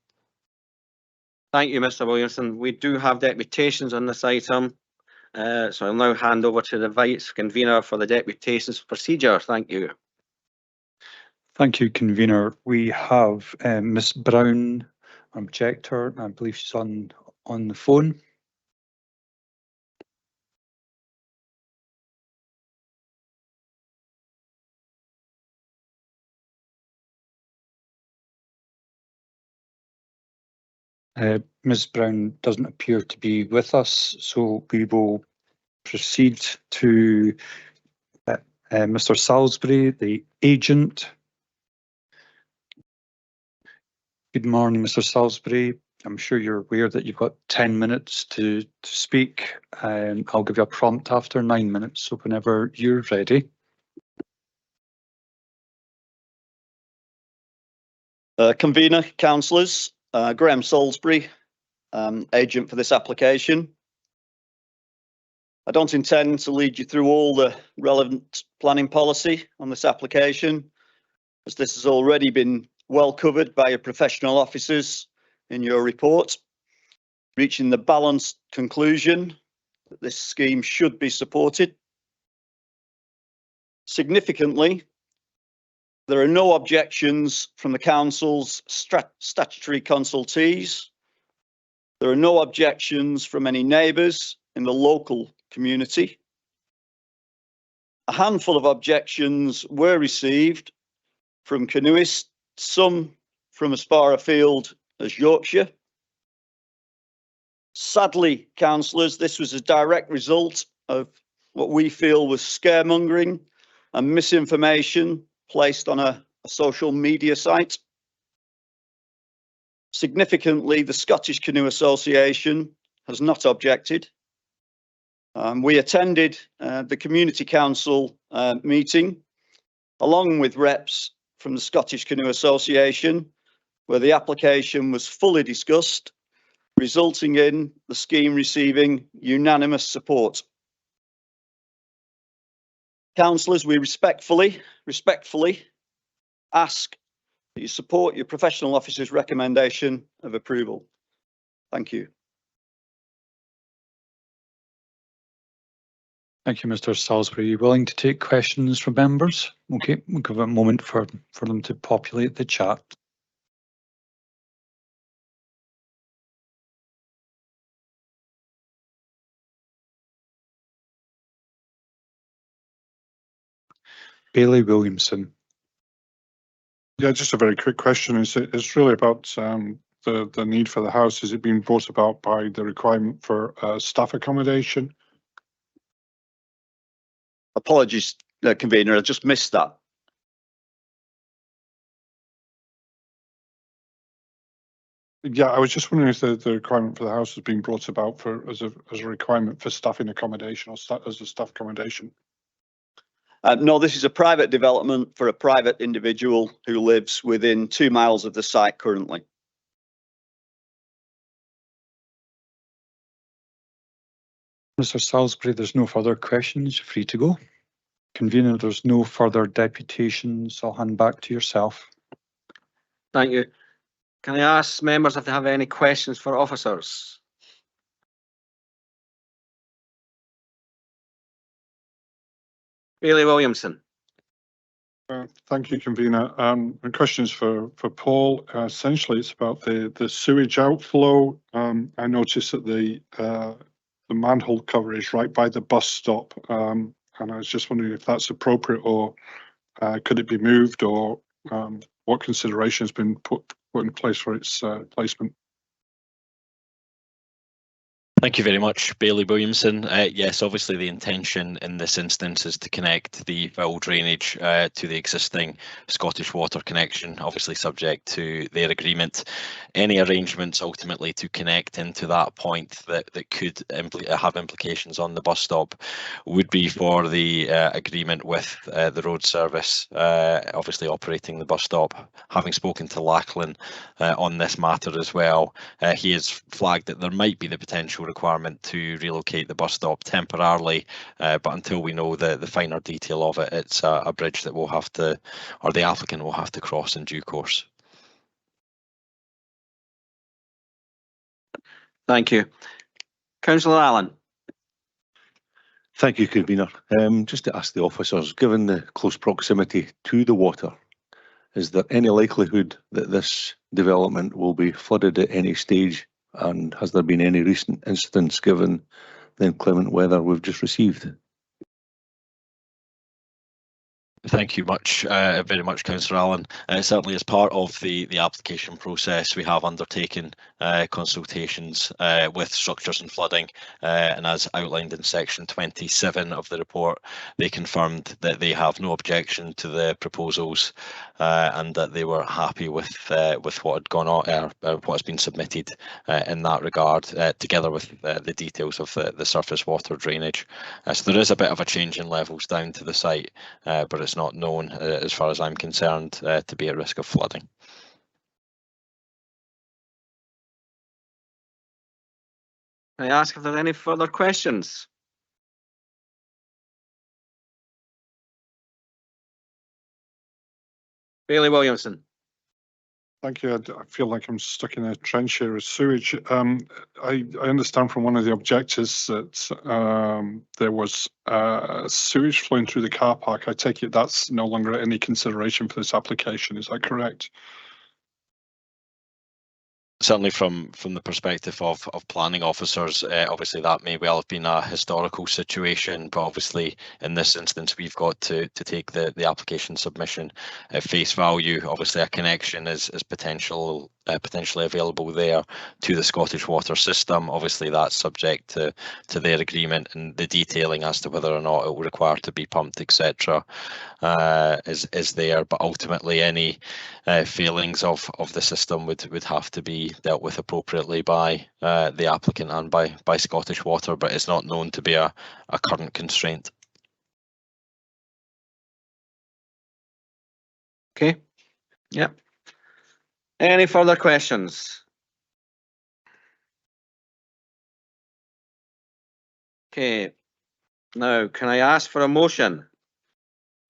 Thank you, Mr. Williamson. We do have deputations on this item, so I'll now hand over to the Vice Convener for the deputations procedure. Thank you. Thank you, convener. We have Ms. Brown, objector. I believe she's on the phone. Ms. Brown doesn't appear to be with us, so we will proceed to Mr. Salisbury, the agent. Good morning, Mr. Salisbury. I'm sure you're aware that you've got 10 minutes to speak. I'll give you a prompt after 9 minutes, so whenever you're ready. Convener, councillors, Graham Salisbury, agent for this application. I don't intend to lead you through all the relevant planning policy on this application, as this has already been well covered by your professional officers in your report, reaching the balanced conclusion that this scheme should be supported. Significantly, there are no objections from the Council's statutory consultees. There are no objections from any neighbours in the local community. A handful of objections were received from canoeists, some from as far afield as Yorkshire. Sadly, councillors, this was a direct result of what we feel was scaremongering and misinformation placed on a social media site. Significantly, the Scottish Canoe Association has not objected. We attended the Community Council meeting along with reps from the Scottish Canoe Association, where the application was fully discussed, resulting in the scheme receiving unanimous support. Councillors, we respectfully ask that you support your professional officer's recommendation of approval. Thank you. Thank you, Mr. Salisbury. Are you willing to take questions from members? Okay, we'll give a moment for them to populate the chat. Bailey Williamson. Yeah, just a very quick question. It's really about the need for the house. Is it being brought about by the requirement for staff accommodation? Apologies, convener, I just missed that. Yeah, I was just wondering if the requirement for the house is being brought about as a requirement for staffing accommodation or as a staff accommodation. No, this is a private development for a private individual who lives within 2 miles of the site currently. Mr. Salisbury, there's no further questions. You're free to go. Convener, there's no further deputations. I'll hand back to yourself. Thank you. Can I ask members if they have any questions for officers? Bailey Williamson. Thank you, convener. My question is for Paul. Essentially, it's about the sewage outflow. I noticed that the manhole cover is right by the bus stop, and I was just wondering if that's appropriate, or could it be moved, or what consideration has been put in place for its placement? Thank you very much, Bailey Williamson. Yes, obviously the intention in this instance is to connect the foul drainage to the existing Scottish Water connection, obviously subject to their agreement. Any arrangements ultimately to connect into that point that could have implications on the bus stop would be for the agreement with the road service, obviously operating the bus stop. Having spoken to Lachlan on this matter as well, he has flagged that there might be the potential requirement to relocate the bus stop temporarily, but until we know the finer detail of it, it's a bridge that we'll have to, or the applicant will have to cross in due course. Thank you. Councillor Allen. Thank you, convener. Just to ask the officers, given the close proximity to the water, is there any likelihood that this development will be flooded at any stage? And has there been any recent incidents given the inclement weather we've just received? Thank you very much, Councillor Allen. Certainly as part of the application process, we have undertaken consultations with structures and flooding, and as outlined in section 27 of the report, they confirmed that they have no objection to the proposals and that they were happy with what had gone on, what has been submitted in that regard, together with the details of the surface water drainage. So there is a bit of a change in levels down to the site, but it's not known, as far as I'm concerned, to be at risk of flooding. Can I ask if there are any further questions? Bailey Williamson. Thank you. I feel like I'm stuck in a trench here with sewage. I understand from one of the objectors that there was sewage flowing through the car park. I take it that's no longer any consideration for this application. Is that correct? Certainly from the perspective of planning officers, obviously that may well have been a historical situation, but obviously in this instance we've got to take the application submission at face value. Obviously a connection is potentially available there to the Scottish water system. Obviously that's subject to their agreement, and the detailing as to whether or not it will require to be pumped, etc. Is there, but ultimately any failings of the system would have to be dealt with appropriately by the applicant and by Scottish Water, but it's not known to be a current constraint. Okay. Yep. Any further questions? Okay. Now, can I ask for a motion?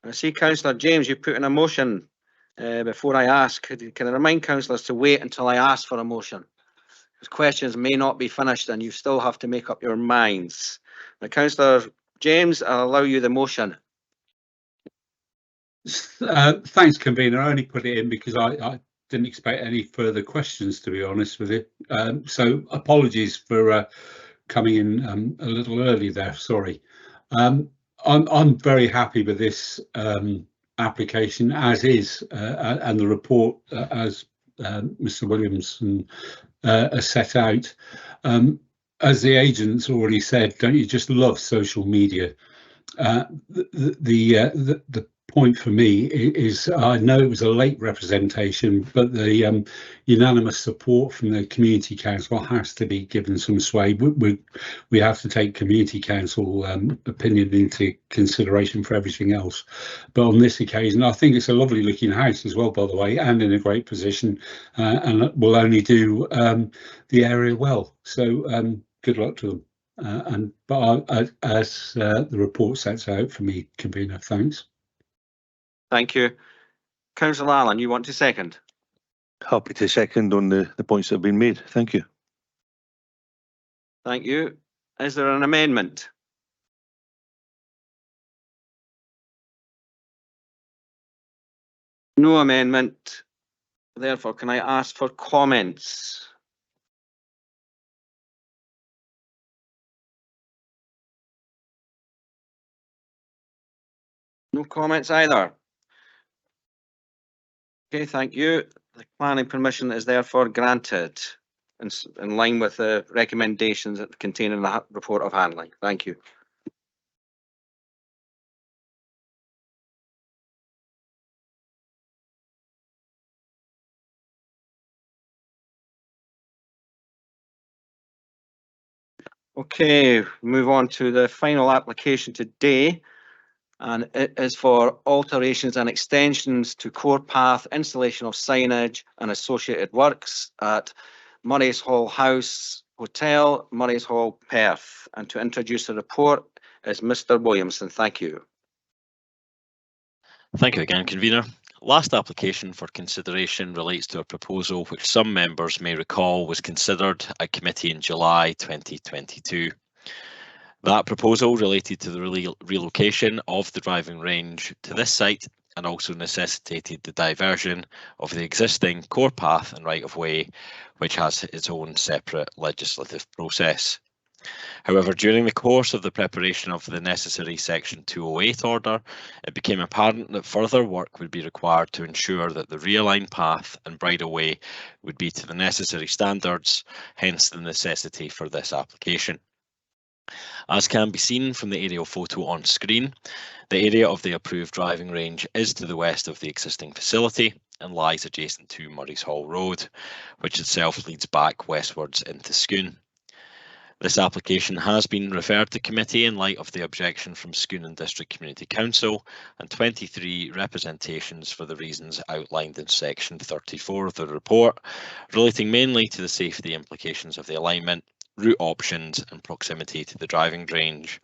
I see Councillor James, you put in a motion before I ask. Can I remind councillors to wait until I ask for a motion? Because questions may not be finished and you still have to make up your minds. Now, Councillor James, I'll allow you the motion. Thanks, convener. I only put it in because I didn't expect any further questions, to be honest with you. So apologies for coming in a little early there. Sorry. I'm very happy with this application as is, and the report as Mr. Williamson has set out. As the agent's already said, don't you just love social media? The point for me is I know it was a late representation, but the unanimous support from the Community Council has to be given some sway. We have to take Community Council opinion into consideration for everything else. But on this occasion, I think it's a lovely looking house as well, by the way, and in a great position, and will only do the area well. So good luck to them. As the report sets out for me, convener, thanks. Thank you. Councillor Allen, you want to second? Happy to second on the points that have been made. Thank you. Thank you. Is there an amendment? No amendment. Therefore, can I ask for comments? No comments either. Okay, thank you. The planning permission is therefore granted in line with the recommendations that contained in the report of handling. Thank you. Okay, move on to the final application today, and it is for alterations and extensions to core path, installation of signage and associated works at Murray's Hall House Hotel, Murray's Hall, Perth. And to introduce the report is Mr. Williamson. Thank you. Thank you again, convener. Last application for consideration relates to a proposal which some members may recall was considered at committee in July 2022. That proposal related to the relocation of the driving range to this site and also necessitated the diversion of the existing core path and right-of-way, which has its own separate legislative process. However, during the course of the preparation of the necessary Section 208 order, it became apparent that further work would be required to ensure that the realigned path and right-of-way would be to the necessary standards, hence the necessity for this application. As can be seen from the aerial photo on screen, the area of the approved driving range is to the west of the existing facility and lies adjacent to Murray's Hall Road, which itself leads back westwards into Scone. This application has been referred to committee in light of the objection from Scone and District Community Council and 23 representations for the reasons outlined in section 34 of the report, relating mainly to the safety implications of the alignment, route options and proximity to the driving range.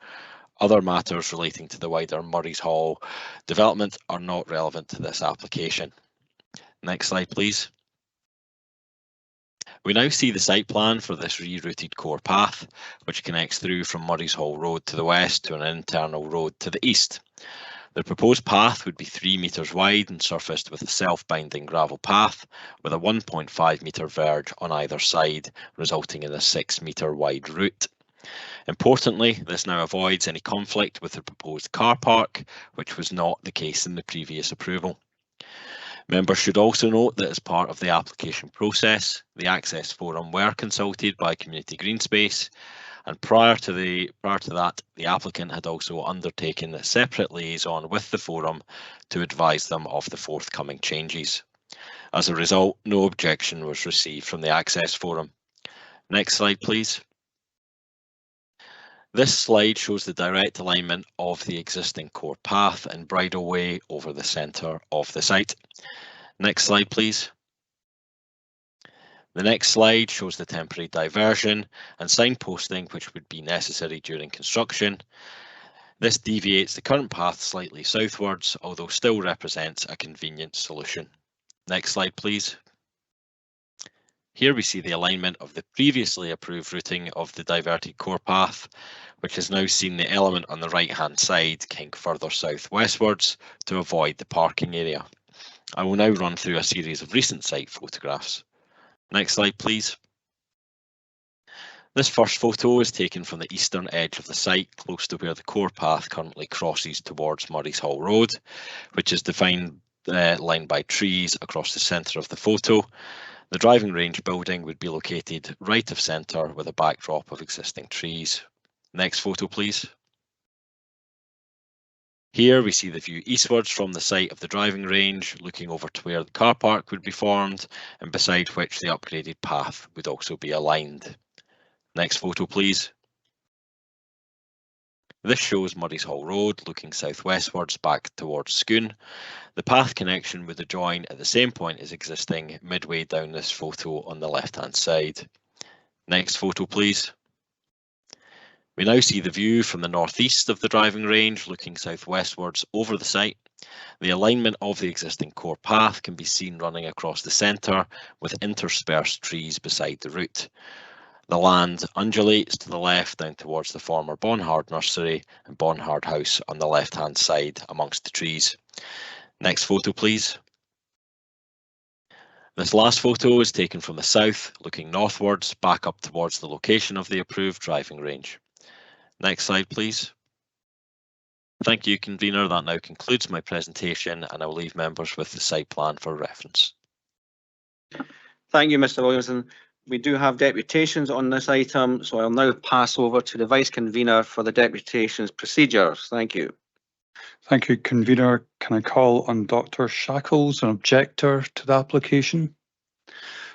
Other matters relating to the wider Murray's Hall development are not relevant to this application. Next slide, please. We now see the site plan for this rerouted core path, which connects through from Murray's Hall Road to the west to an internal road to the east. The proposed path would be 3 metres wide and surfaced with a self-binding gravel path with a 1.5 metre verge on either side, resulting in a 6 metre wide route. Importantly, this now avoids any conflict with the proposed car park, which was not the case in the previous approval. Members should also note that as part of the application process, the Access Forum were consulted by Community Green Space, and prior to that, the applicant had also undertaken a separate liaison with the forum to advise them of the forthcoming changes. As a result, no objection was received from the Access Forum. Next slide, please. This slide shows the direct alignment of the existing core path and bridleway over the centre of the site. Next slide, please. The next slide shows the temporary diversion and signposting which would be necessary during construction. This deviates the current path slightly southwards, although still represents a convenient solution. Next slide, please. Here we see the alignment of the previously approved routing of the diverted core path, which has now seen the element on the right-hand side kink further southwestwards to avoid the parking area. I will now run through a series of recent site photographs. Next slide, please. This first photo is taken from the eastern edge of the site, close to where the core path currently crosses towards Murray's Hall Road, which is defined lined by trees across the centre of the photo. The driving range building would be located right of centre with a backdrop of existing trees. Next photo, please. Here we see the view eastwards from the site of the driving range, looking over to where the car park would be formed, and beside which the upgraded path would also be aligned. Next photo, please. This shows Murray's Hall Road looking southwestwards back towards Scone. The path connection would adjoin at the same point as existing midway down this photo on the left-hand side. Next photo, please. We now see the view from the northeast of the driving range looking southwestwards over the site. The alignment of the existing core path can be seen running across the centre with interspersed trees beside the route. The land undulates to the left down towards the former Bonhard nursery and Bonhard house on the left-hand side amongst the trees. Next photo, please. This last photo is taken from the south, looking northwards, back up towards the location of the approved driving range. Next slide, please. Thank you, convener. That now concludes my presentation, and I will leave members with the site plan for reference. Thank you, Mr. Williamson. We do have deputations on this item, so I'll now pass over to the Vice Convener for the deputations procedures. Thank you. Thank you, Convener. Can I call on Dr. Shackles, an objector to the application?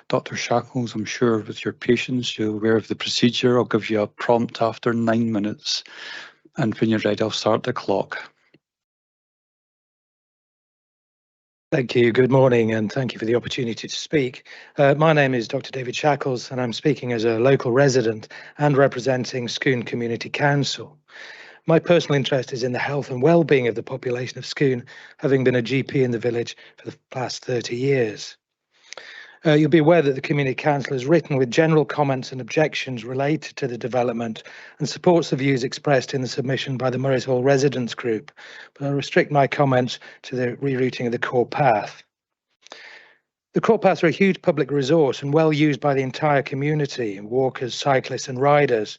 Dr. Shackles, I'm sure with your patience, you're aware of the procedure. I'll give you a prompt after 9 minutes. And when you're ready, I'll start the clock. Thank you. Good morning, and thank you for the opportunity to speak. My name is Dr. David Shackles, and I'm speaking as a local resident and representing Scone Community Council. My personal interest is in the health and well-being of the population of Scone, having been a GP in the village for the past 30 years. You'll be aware that the Community Council has written with general comments and objections related to the development and supports the views expressed in the submission by the Murray's Hall Residents Group, but I'll restrict my comments to the rerouting of the core path. The core paths are a huge public resource and well used by the entire community, walkers, cyclists and riders.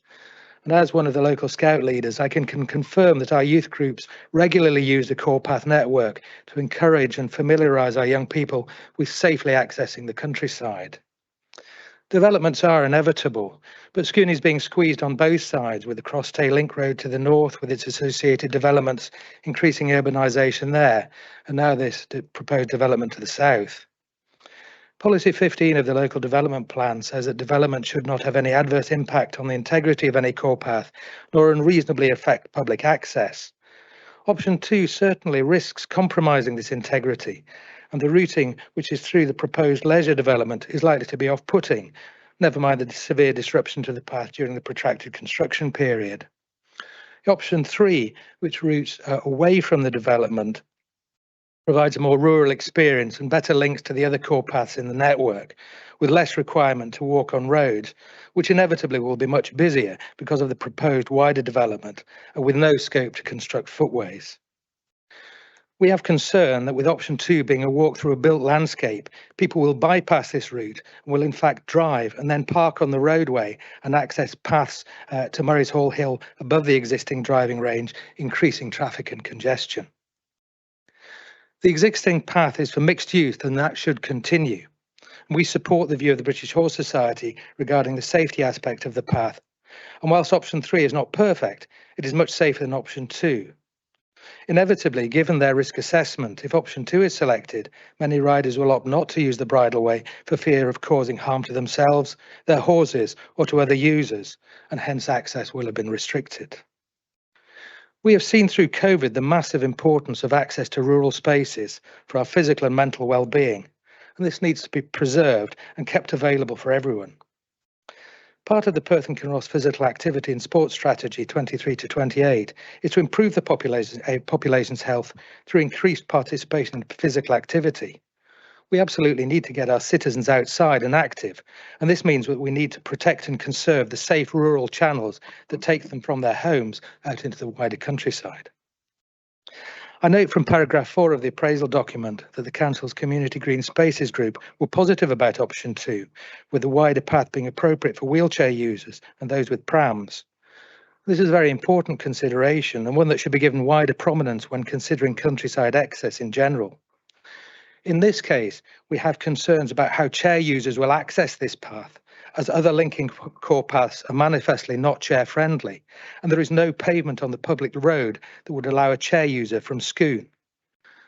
And as one of the local scout leaders, I can confirm that our youth groups regularly use the core path network to encourage and familiarise our young people with safely accessing the countryside. Developments are inevitable, but Scone is being squeezed on both sides, with the Crosstay Link Road to the north with its associated developments increasing urbanisation there, and now this proposed development to the south. Policy 15 of the local development plan says that development should not have any adverse impact on the integrity of any core path, nor unreasonably affect public access. Option 2 certainly risks compromising this integrity, and the routing, which is through the proposed leisure development, is likely to be off-putting, never mind the severe disruption to the path during the protracted construction period. Option 3, which routes away from the development, provides a more rural experience and better links to the other core paths in the network, with less requirement to walk on roads, which inevitably will be much busier because of the proposed wider development and with no scope to construct footways. We have concern that with option 2 being a walk through a built landscape, people will bypass this route and will in fact drive and then park on the roadway and access paths to Murray's Hall Hill above the existing driving range, increasing traffic and congestion. The existing path is for mixed use and that should continue. We support the view of the British Horse Society regarding the safety aspect of the path. And whilst option 3 is not perfect, it is much safer than option 2. Inevitably, given their risk assessment, if option 2 is selected, many riders will opt not to use the bridleway for fear of causing harm to themselves, their horses, or to other users, and hence access will have been restricted. We have seen through COVID the massive importance of access to rural spaces for our physical and mental well-being, and this needs to be preserved and kept available for everyone. Part of the Perth and Kinross Physical Activity and Sports Strategy 23 to 28 is to improve the population's health through increased participation in physical activity. We absolutely need to get our citizens outside and active, and this means that we need to protect and conserve the safe rural channels that take them from their homes out into the wider countryside. I note from paragraph 4 of the appraisal document that the Council's Community Green Spaces Group were positive about option 2, with the wider path being appropriate for wheelchair users and those with prams. This is a very important consideration and one that should be given wider prominence when considering countryside access in general. In this case, we have concerns about how chair users will access this path, as other linking core paths are manifestly not chair friendly, and there is no pavement on the public road that would allow a chair user from Scone.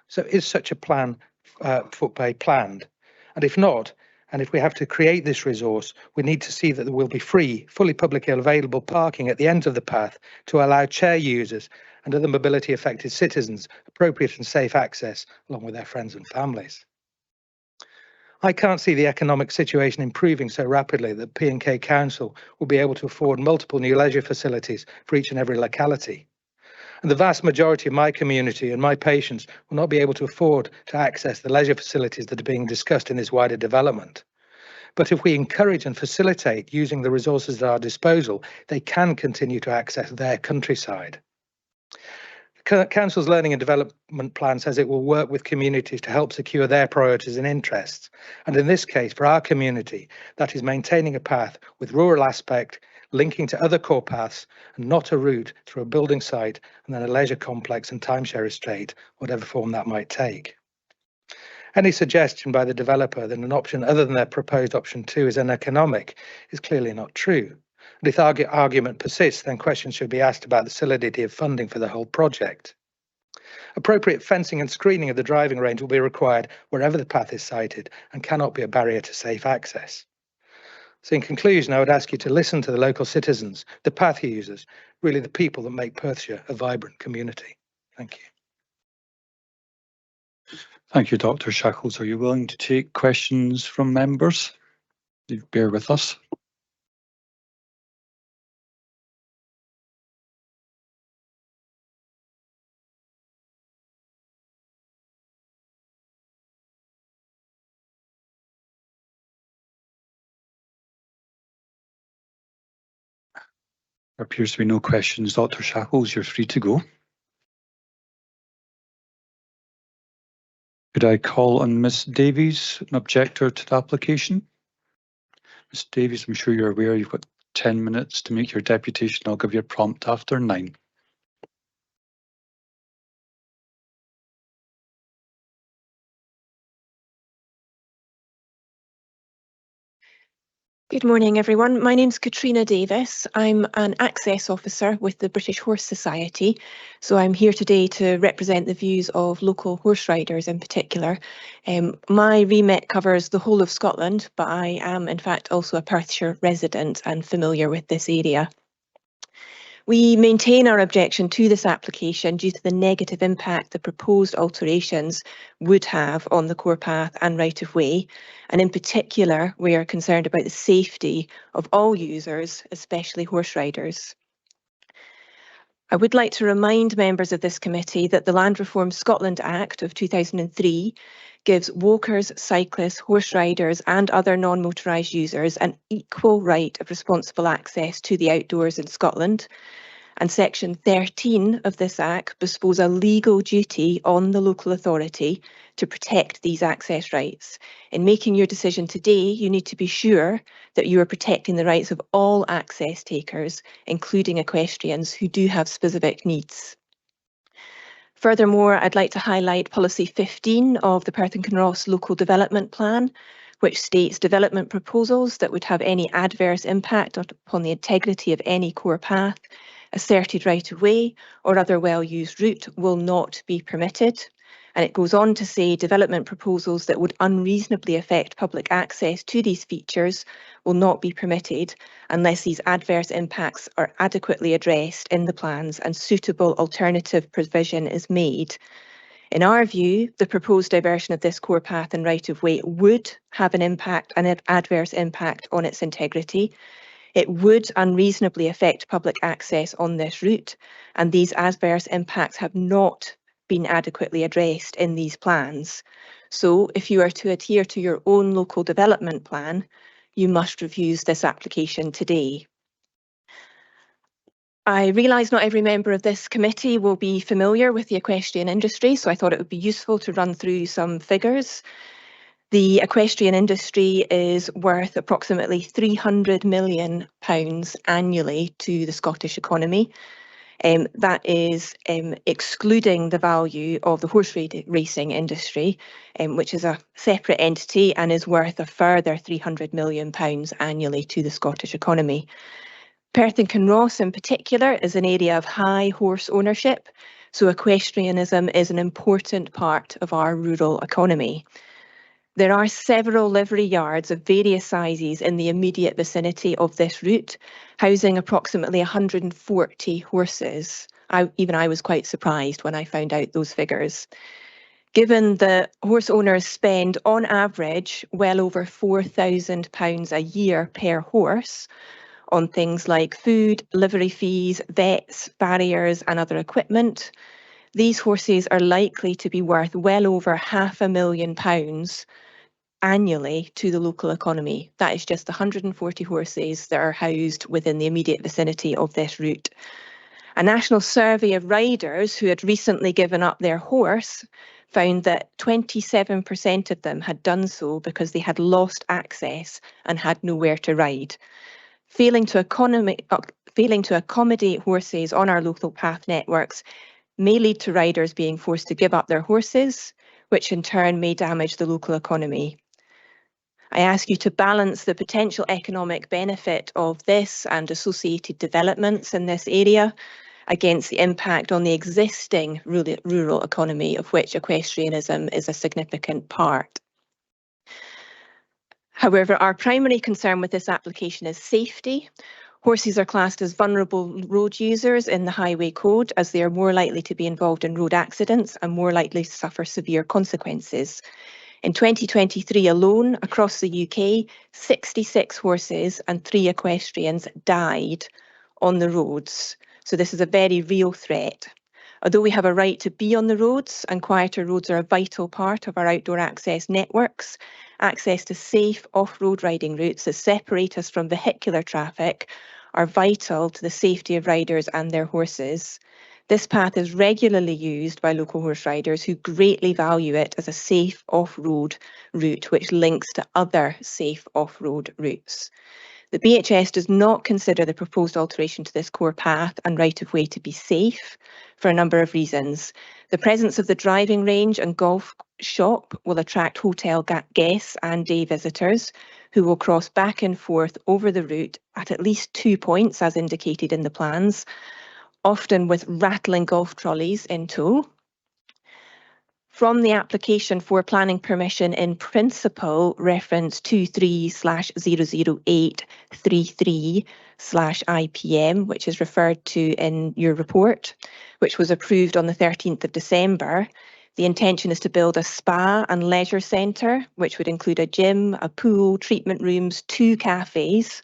So is such a footway planned? And if not, and if we have to create this resource, we need to see that there will be free, fully publicly available parking at the end of the path to allow chair users and other mobility affected citizens appropriate and safe access along with their friends and families. I can't see the economic situation improving so rapidly that P&K Council will be able to afford multiple new leisure facilities for each and every locality. And the vast majority of my community and my patients will not be able to afford to access the leisure facilities that are being discussed in this wider development. But if we encourage and facilitate using the resources at our disposal, they can continue to access their countryside. Council's Learning and Development Plan says it will work with communities to help secure their priorities and interests. And in this case, for our community, that is maintaining a path with rural aspect, linking to other core paths, and not a route through a building site and then a leisure complex and timeshare estate, whatever form that might take. Any suggestion by the developer that an option other than their proposed option 2 is uneconomic is clearly not true. And if the argument persists, then questions should be asked about the solidity of funding for the whole project. Appropriate fencing and screening of the driving range will be required wherever the path is sited and cannot be a barrier to safe access. So in conclusion, I would ask you to listen to the local citizens, the path users, really the people that make Perthshire a vibrant community. Thank you. Thank you, Dr. Shackles. Are you willing to take questions from members? Bear with us. There appears to be no questions. Dr. Shackles, you're free to go. Could I call on Ms. Davies, an objector to the application? Ms. Davies, I'm sure you're aware you've got 10 minutes to make your deputation. I'll give you a prompt after 9. Good morning, everyone. My name's Katrina Davis. I'm an access officer with the British Horse Society. So I'm here today to represent the views of local horse riders in particular. My remit covers the whole of Scotland, but I am in fact also a Perthshire resident and familiar with this area. We maintain our objection to this application due to the negative impact the proposed alterations would have on the core path and right of way. And in particular, we are concerned about the safety of all users, especially horse riders. I would like to remind members of this committee that the Land Reform Scotland Act of 2003 gives walkers, cyclists, horse riders and other non-motorised users an equal right of responsible access to the outdoors in Scotland. And Section 13 of this Act bestows a legal duty on the local authority to protect these access rights. In making your decision today, you need to be sure that you are protecting the rights of all access takers, including equestrians who do have specific needs. Furthermore, I'd like to highlight Policy 15 of the Perth and Kinross Local Development Plan, which states development proposals that would have any adverse impact upon the integrity of any core path, asserted right-of-way or other well-used route will not be permitted. And it goes on to say development proposals that would unreasonably affect public access to these features will not be permitted unless these adverse impacts are adequately addressed in the plans and suitable alternative provision is made. In our view, the proposed diversion of this core path and right-of-way would have an adverse impact on its integrity. It would unreasonably affect public access on this route, and these adverse impacts have not been adequately addressed in these plans. So if you are to adhere to your own local development plan, you must review this application today. I realise not every member of this committee will be familiar with the equestrian industry, so I thought it would be useful to run through some figures. The equestrian industry is worth approximately £300 million annually to the Scottish economy. That is excluding the value of the horse racing industry, which is a separate entity and is worth a further £300 million annually to the Scottish economy. Perth and Kinross in particular is an area of high horse ownership, so equestrianism is an important part of our rural economy. There are several livery yards of various sizes in the immediate vicinity of this route, housing approximately 140 horses. Even I was quite surprised when I found out those figures. Given that horse owners spend on average well over £4,000 a year per horse on things like food, livery fees, vets, farriers and other equipment, these horses are likely to be worth well over £500,000 annually to the local economy. That is just 140 horses that are housed within the immediate vicinity of this route. A national survey of riders who had recently given up their horse found that 27% of them had done so because they had lost access and had nowhere to ride. Failing to accommodate horses on our local path networks may lead to riders being forced to give up their horses, which in turn may damage the local economy. I ask you to balance the potential economic benefit of this and associated developments in this area against the impact on the existing rural economy, of which equestrianism is a significant part. However, our primary concern with this application is safety. Horses are classed as vulnerable road users in the Highway Code, as they are more likely to be involved in road accidents and more likely to suffer severe consequences. In 2023 alone, across the UK, 66 horses and 3 equestrians died on the roads. So this is a very real threat. Although we have a right to be on the roads and quieter roads are a vital part of our outdoor access networks, access to safe off-road riding routes that separate us from vehicular traffic are vital to the safety of riders and their horses. This path is regularly used by local horse riders who greatly value it as a safe off-road route which links to other safe off-road routes. The BHS does not consider the proposed alteration to this core path and right-of-way to be safe for a number of reasons. The presence of the driving range and golf shop will attract hotel guests and day visitors who will cross back and forth over the route at least 2 points as indicated in the plans, often with rattling golf trolleys in tow. From the application for planning permission in principle, reference 23/00833/IPM, which is referred to in your report, which was approved on the 13th of December, the intention is to build a spa and leisure centre, which would include a gym, a pool, treatment rooms, 2 cafes,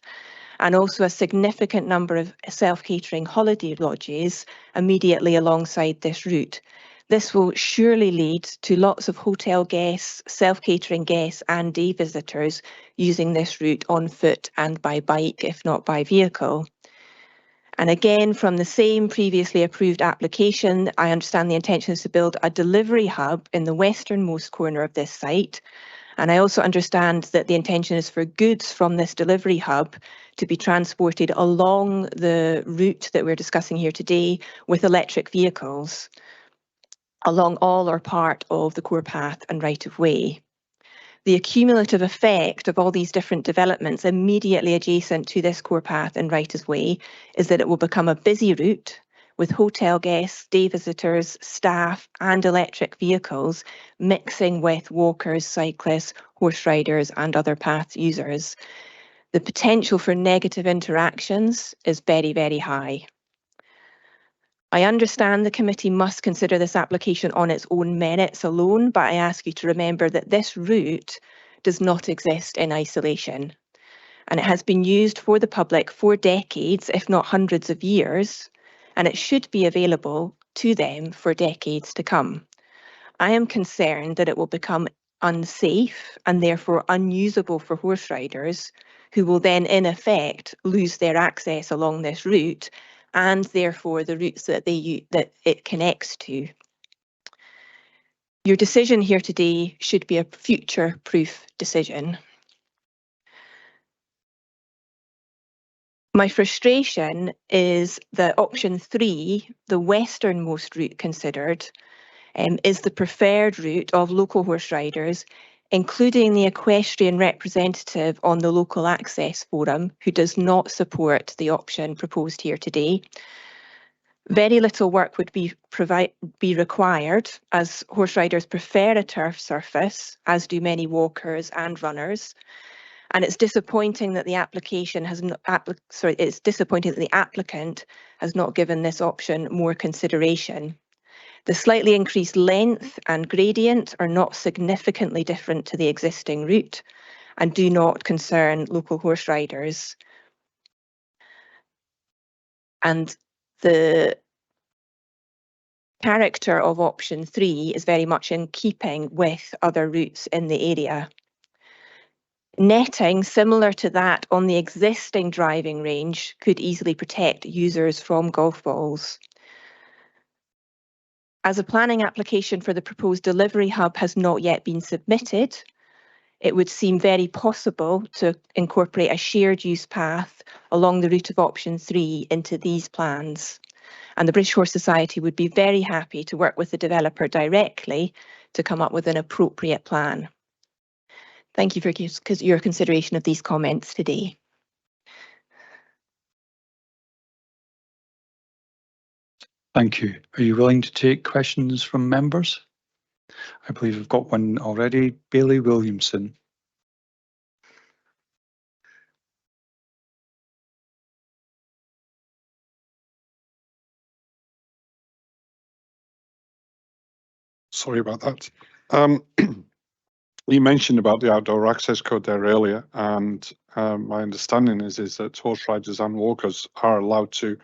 and also a significant number of self-catering holiday lodges immediately alongside this route. This will surely lead to lots of hotel guests, self-catering guests and day visitors using this route on foot and by bike, if not by vehicle. And again, from the same previously approved application, I understand the intention is to build a delivery hub in the westernmost corner of this site. And I also understand that the intention is for goods from this delivery hub to be transported along the route that we're discussing here today with electric vehicles, along all or part of the core path and right of way. The accumulative effect of all these different developments immediately adjacent to this core path and right of way is that it will become a busy route with hotel guests, day visitors, staff and electric vehicles mixing with walkers, cyclists, horse riders and other path users. The potential for negative interactions is very, very high. I understand the committee must consider this application on its own merits alone, but I ask you to remember that this route does not exist in isolation, and it has been used for the public for decades, if not hundreds of years, and it should be available to them for decades to come. I am concerned that it will become unsafe and therefore unusable for horse riders, who will then in effect lose their access along this route and therefore the routes that it connects to. Your decision here today should be a future-proof decision. My frustration is that option 3, the westernmost route considered, is the preferred route of local horse riders, including the equestrian representative on the local access forum, who does not support the option proposed here today. Very little work would be required, as horse riders prefer a turf surface, as do many walkers and runners. And it's disappointing that the applicant has not given this option more consideration. The slightly increased length and gradient are not significantly different to the existing route and do not concern local horse riders. And the character of option 3 is very much in keeping with other routes in the area. Netting similar to that on the existing driving range could easily protect users from golf balls. As a planning application for the proposed delivery hub has not yet been submitted, it would seem very possible to incorporate a shared use path along the route of option 3 into these plans. And the British Horse Society would be very happy to work with the developer directly to come up with an appropriate plan. Thank you for your consideration of these comments today. Thank you. Are you willing to take questions from members? I believe we've got one already. Bailey Williamson. Sorry about that. You mentioned about the outdoor access code there earlier, and my understanding is that horse riders and walkers are allowed to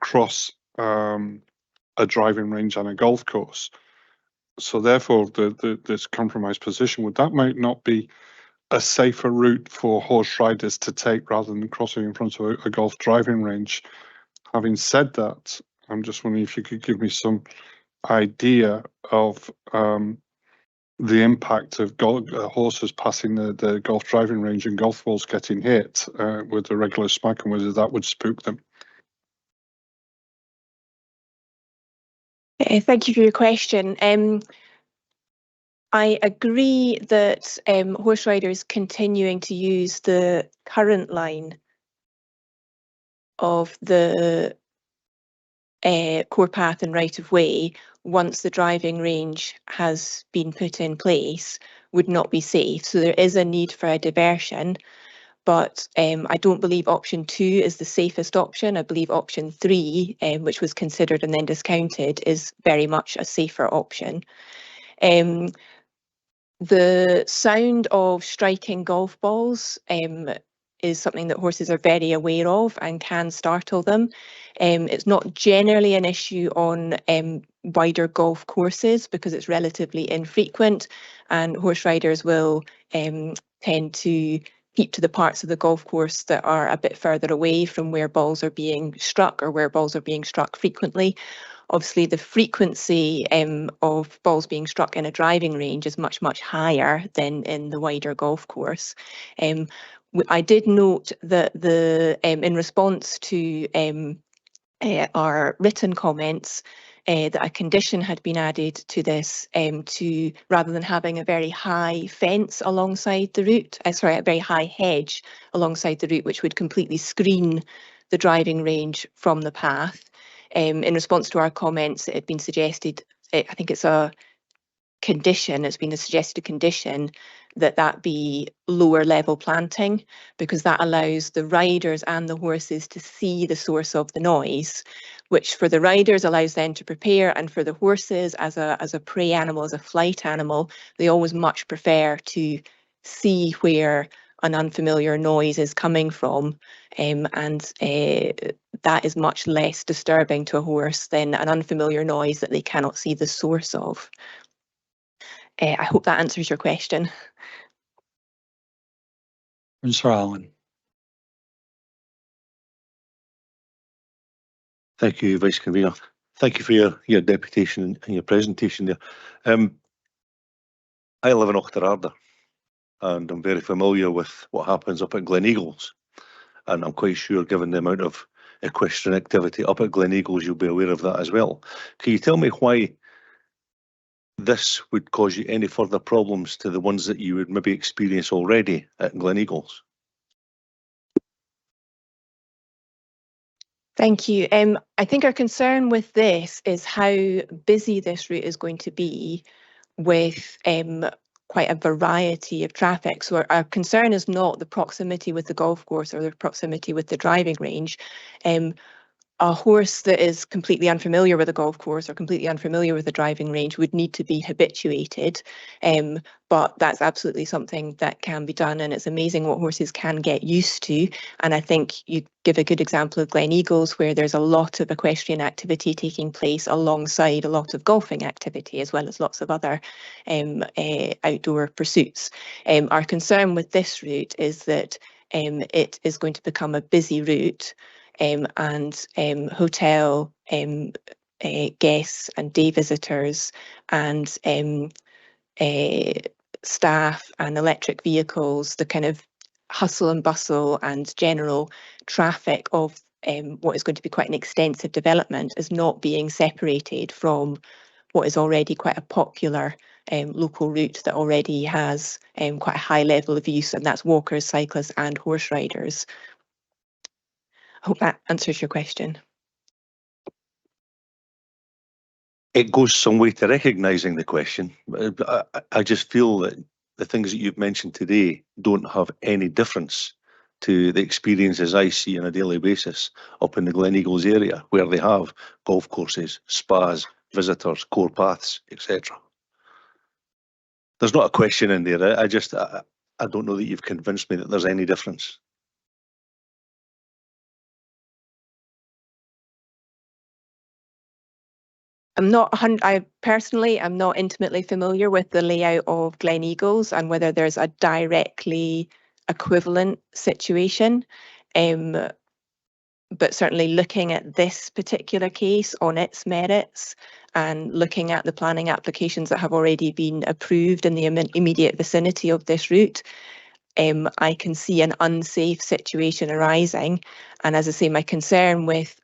cross a driving range and a golf course. So therefore, this compromise position, that might not be a safer route for horse riders to take rather than crossing in front of a golf driving range. Having said that, I'm just wondering if you could give me some idea of the impact of horses passing the golf driving range and golf balls getting hit with a regular smack, and whether that would spook them. Thank you for your question. I agree that horse riders continuing to use the current line of the core path and right of way, once the driving range has been put in place, would not be safe. So there is a need for a diversion, but I don't believe option 2 is the safest option. I believe option 3, which was considered and then discounted, is very much a safer option. The sound of striking golf balls is something that horses are very aware of and can startle them. It's not generally an issue on wider golf courses because it's relatively infrequent, and horse riders will tend to keep to the parts of the golf course that are a bit further away from where balls are being struck or where balls are being struck frequently. Obviously, the frequency of balls being struck in a driving range is much, much higher than in the wider golf course. I did note that in response to our written comments, that a condition had been added to this to, rather than having a very high fence alongside the route, a very high hedge alongside the route, which would completely screen the driving range from the path. In response to our comments, it had been suggested, I think it's a condition, it's been a suggested condition that be lower level planting, because that allows the riders and the horses to see the source of the noise, which for the riders allows them to prepare, and for the horses as a prey animal, as a flight animal, they always much prefer to see where an unfamiliar noise is coming from, and that is much less disturbing to a horse than an unfamiliar noise that they cannot see the source of. I hope that answers your question. Mr. Allen. Thank you, Vice Convener. Thank you for your deputation and your presentation there. I live in Auchterarder, and I'm very familiar with what happens up at Gleneagles. And I'm quite sure, given the amount of equestrian activity up at Gleneagles, you'll be aware of that as well. Can you tell me why this would cause you any further problems to the ones that you would maybe experience already at Gleneagles? Thank you. I think our concern with this is how busy this route is going to be with quite a variety of traffic. So our concern is not the proximity with the golf course or the proximity with the driving range. A horse that is completely unfamiliar with a golf course or completely unfamiliar with a driving range would need to be habituated, but that's absolutely something that can be done, and it's amazing what horses can get used to. And I think you give a good example of Gleneagles, where there's a lot of equestrian activity taking place alongside a lot of golfing activity, as well as lots of other outdoor pursuits. Our concern with this route is that it is going to become a busy route, and hotel guests and day visitors and staff and electric vehicles, the kind of hustle and bustle and general traffic of what is going to be quite an extensive development is not being separated from what is already quite a popular local route that already has quite a high level of use, and that's walkers, cyclists and horse riders. I hope that answers your question. It goes some way to recognising the question. I just feel that the things that you've mentioned today don't have any difference to the experiences I see on a daily basis up in the Gleneagles area, where they have golf courses, spas, visitors, core paths, etc. There's not a question in there. I don't know that you've convinced me that there's any difference. I personally am not intimately familiar with the layout of Gleneagles and whether there's a directly equivalent situation. But certainly looking at this particular case on its merits and looking at the planning applications that have already been approved in the immediate vicinity of this route, I can see an unsafe situation arising. And as I say, my concern with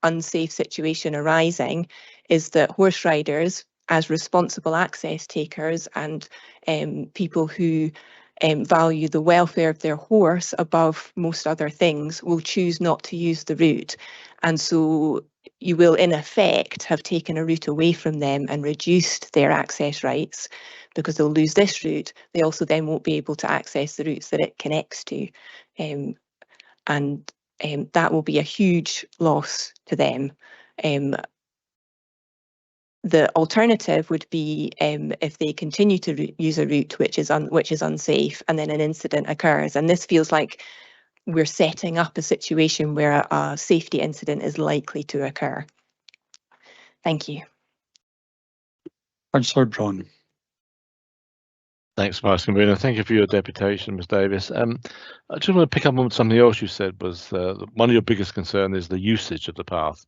unsafe situation arising is that horse riders, as responsible access takers and people who value the welfare of their horse above most other things, will choose not to use the route. And so you will in effect have taken a route away from them and reduced their access rights, because they'll lose this route. They also then won't be able to access the routes that it connects to. And that will be a huge loss to them. The alternative would be if they continue to use a route which is unsafe, and then an incident occurs. And this feels like we're setting up a situation where a safety incident is likely to occur. Thank you. Councillor Braun. Thanks, Vice Convener. Thank you for your deputation, Ms Davis. I just want to pick up on something else you said. Was one of your biggest concern is the usage of the path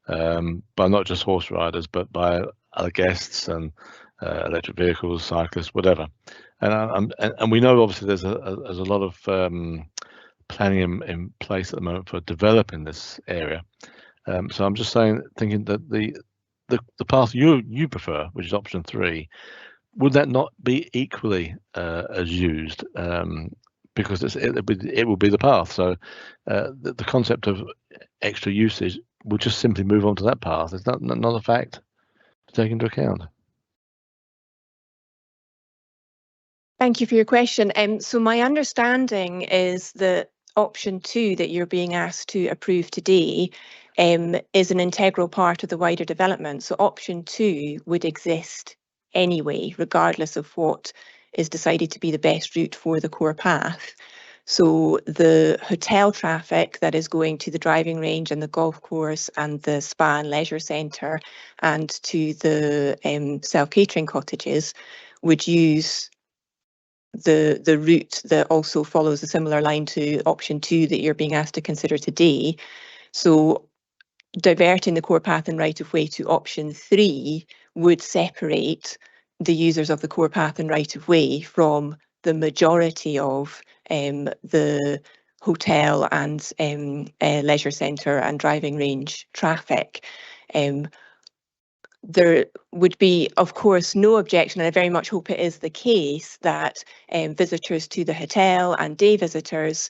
by not just horse riders, but by other guests and electric vehicles, cyclists, whatever. And we know obviously there's a lot of planning in place at the moment for developing this area. So I'm just thinking that the path you prefer, which is option 3, would that not be equally as used? Because it will be the path. So the concept of extra usage will just simply move on to that path. Is that not a fact to take into account? Thank you for your question. So my understanding is that option 2 that you're being asked to approve today is an integral part of the wider development. So option 2 would exist anyway, regardless of what is decided to be the best route for the core path. So the hotel traffic that is going to the driving range and the golf course and the spa and leisure centre and to the self-catering cottages would use the route that also follows a similar line to option 2 that you're being asked to consider today. So diverting the core path and right of way to option 3 would separate the users of the core path and right of way from the majority of the hotel and leisure centre and driving range traffic. There would be, of course, no objection, and I very much hope it is the case, that visitors to the hotel and day visitors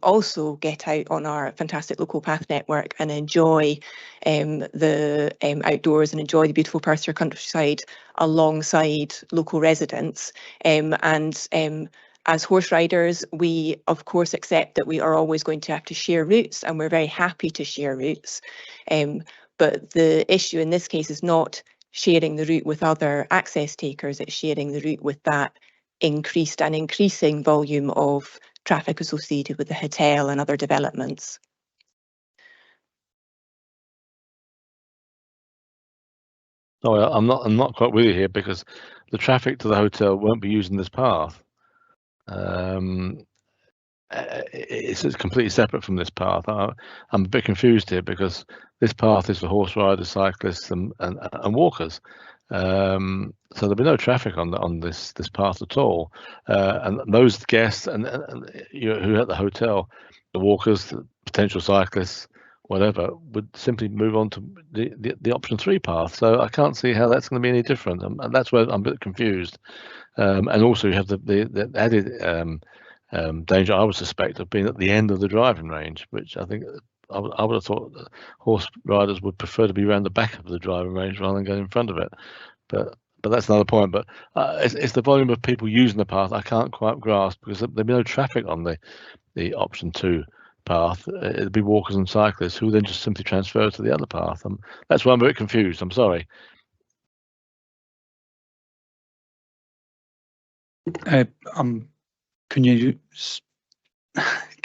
also get out on our fantastic local path network and enjoy the outdoors and enjoy the beautiful Perthshire countryside alongside local residents. As horse riders, we of course accept that we are always going to have to share routes, and we're very happy to share routes. But the issue in this case is not sharing the route with other access takers, it's sharing the route with that increased and increasing volume of traffic associated with the hotel and other developments. No, I'm not quite with you here, because the traffic to the hotel won't be using this path. It's completely separate from this path. I'm a bit confused here, because this path is for horse riders, cyclists, and walkers. So there'll be no traffic on this path at all. And those guests and who are at the hotel, the walkers, the potential cyclists, whatever, would simply move on to the option 3 path. So I can't see how that's going to be any different, and that's where I'm a bit confused. And also you have the added danger, I would suspect, of being at the end of the driving range, which I think I would have thought that horse riders would prefer to be around the back of the driving range rather than going in front of it. But that's another point. But it's the volume of people using the path I can't quite grasp, because there'll be no traffic on the option 2 path. It'll be walkers and cyclists who then just simply transfer to the other path. That's why I'm a bit confused. I'm sorry. Can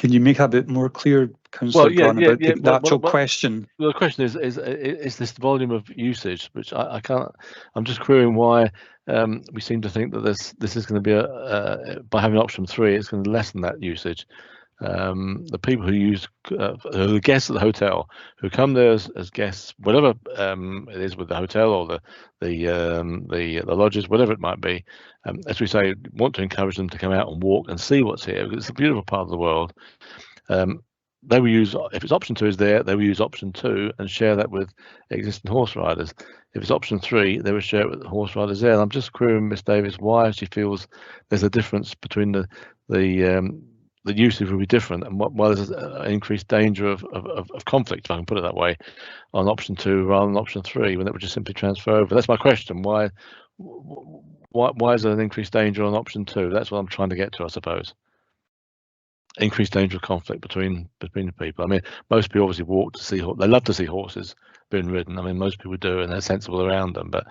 you make that a bit more clear, Councillor Brown, about the actual question? Well, the question is this volume of usage, which I can't. I'm just querying why we seem to think that this is going to be by having option 3, it's going to lessen that usage. The people who use the guests at the hotel, who come there as guests, whatever it is with the hotel or the lodges, whatever it might be, as we say, want to encourage them to come out and walk and see what's here, because it's a beautiful part of the world. They will use, if it's option 2 is there, they will use option 2 and share that with existing horse riders. If it's option 3, they will share it with the horse riders there. And I'm just querying Miss Davis why she feels there's a difference between the usage will be different, and why there's an increased danger of conflict, if I can put it that way, on option 2 rather than option 3, when it would just simply transfer over. That's my question. Why is there an increased danger on option 2? That's what I'm trying to get to, I suppose. Increased danger of conflict between the people. I mean, most people obviously walk to see. They love to see horses being ridden. I mean, most people do, and they're sensible around them. But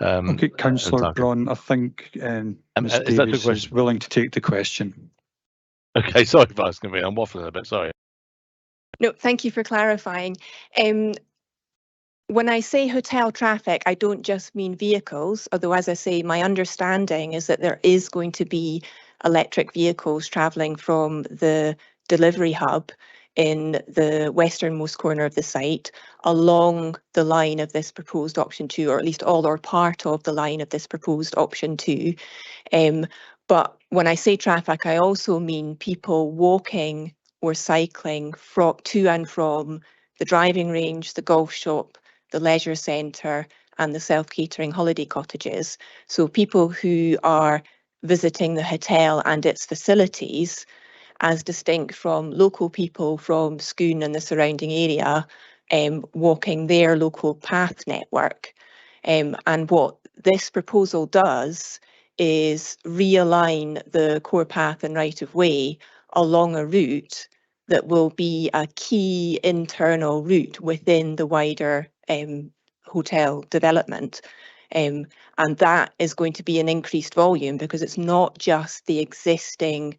okay, Councillor Braun, I think Ms Davis is willing to take the question. Okay, sorry, Vice Convener, I'm waffling a bit. Sorry. No, thank you for clarifying. When I say hotel traffic, I don't just mean vehicles, although, as I say, my understanding is that there is going to be electric vehicles travelling from the delivery hub in the westernmost corner of the site along the line of this proposed option 2, or at least all or part of the line of this proposed option 2. But when I say traffic, I also mean people walking or cycling to and from the driving range, the golf shop, the leisure centre and the self-catering holiday cottages. So people who are visiting the hotel and its facilities, as distinct from local people from Scone and the surrounding area, walking their local path network. And what this proposal does is realign the core path and right of way along a route that will be a key internal route within the wider hotel development. And that is going to be an increased volume because it's not just the existing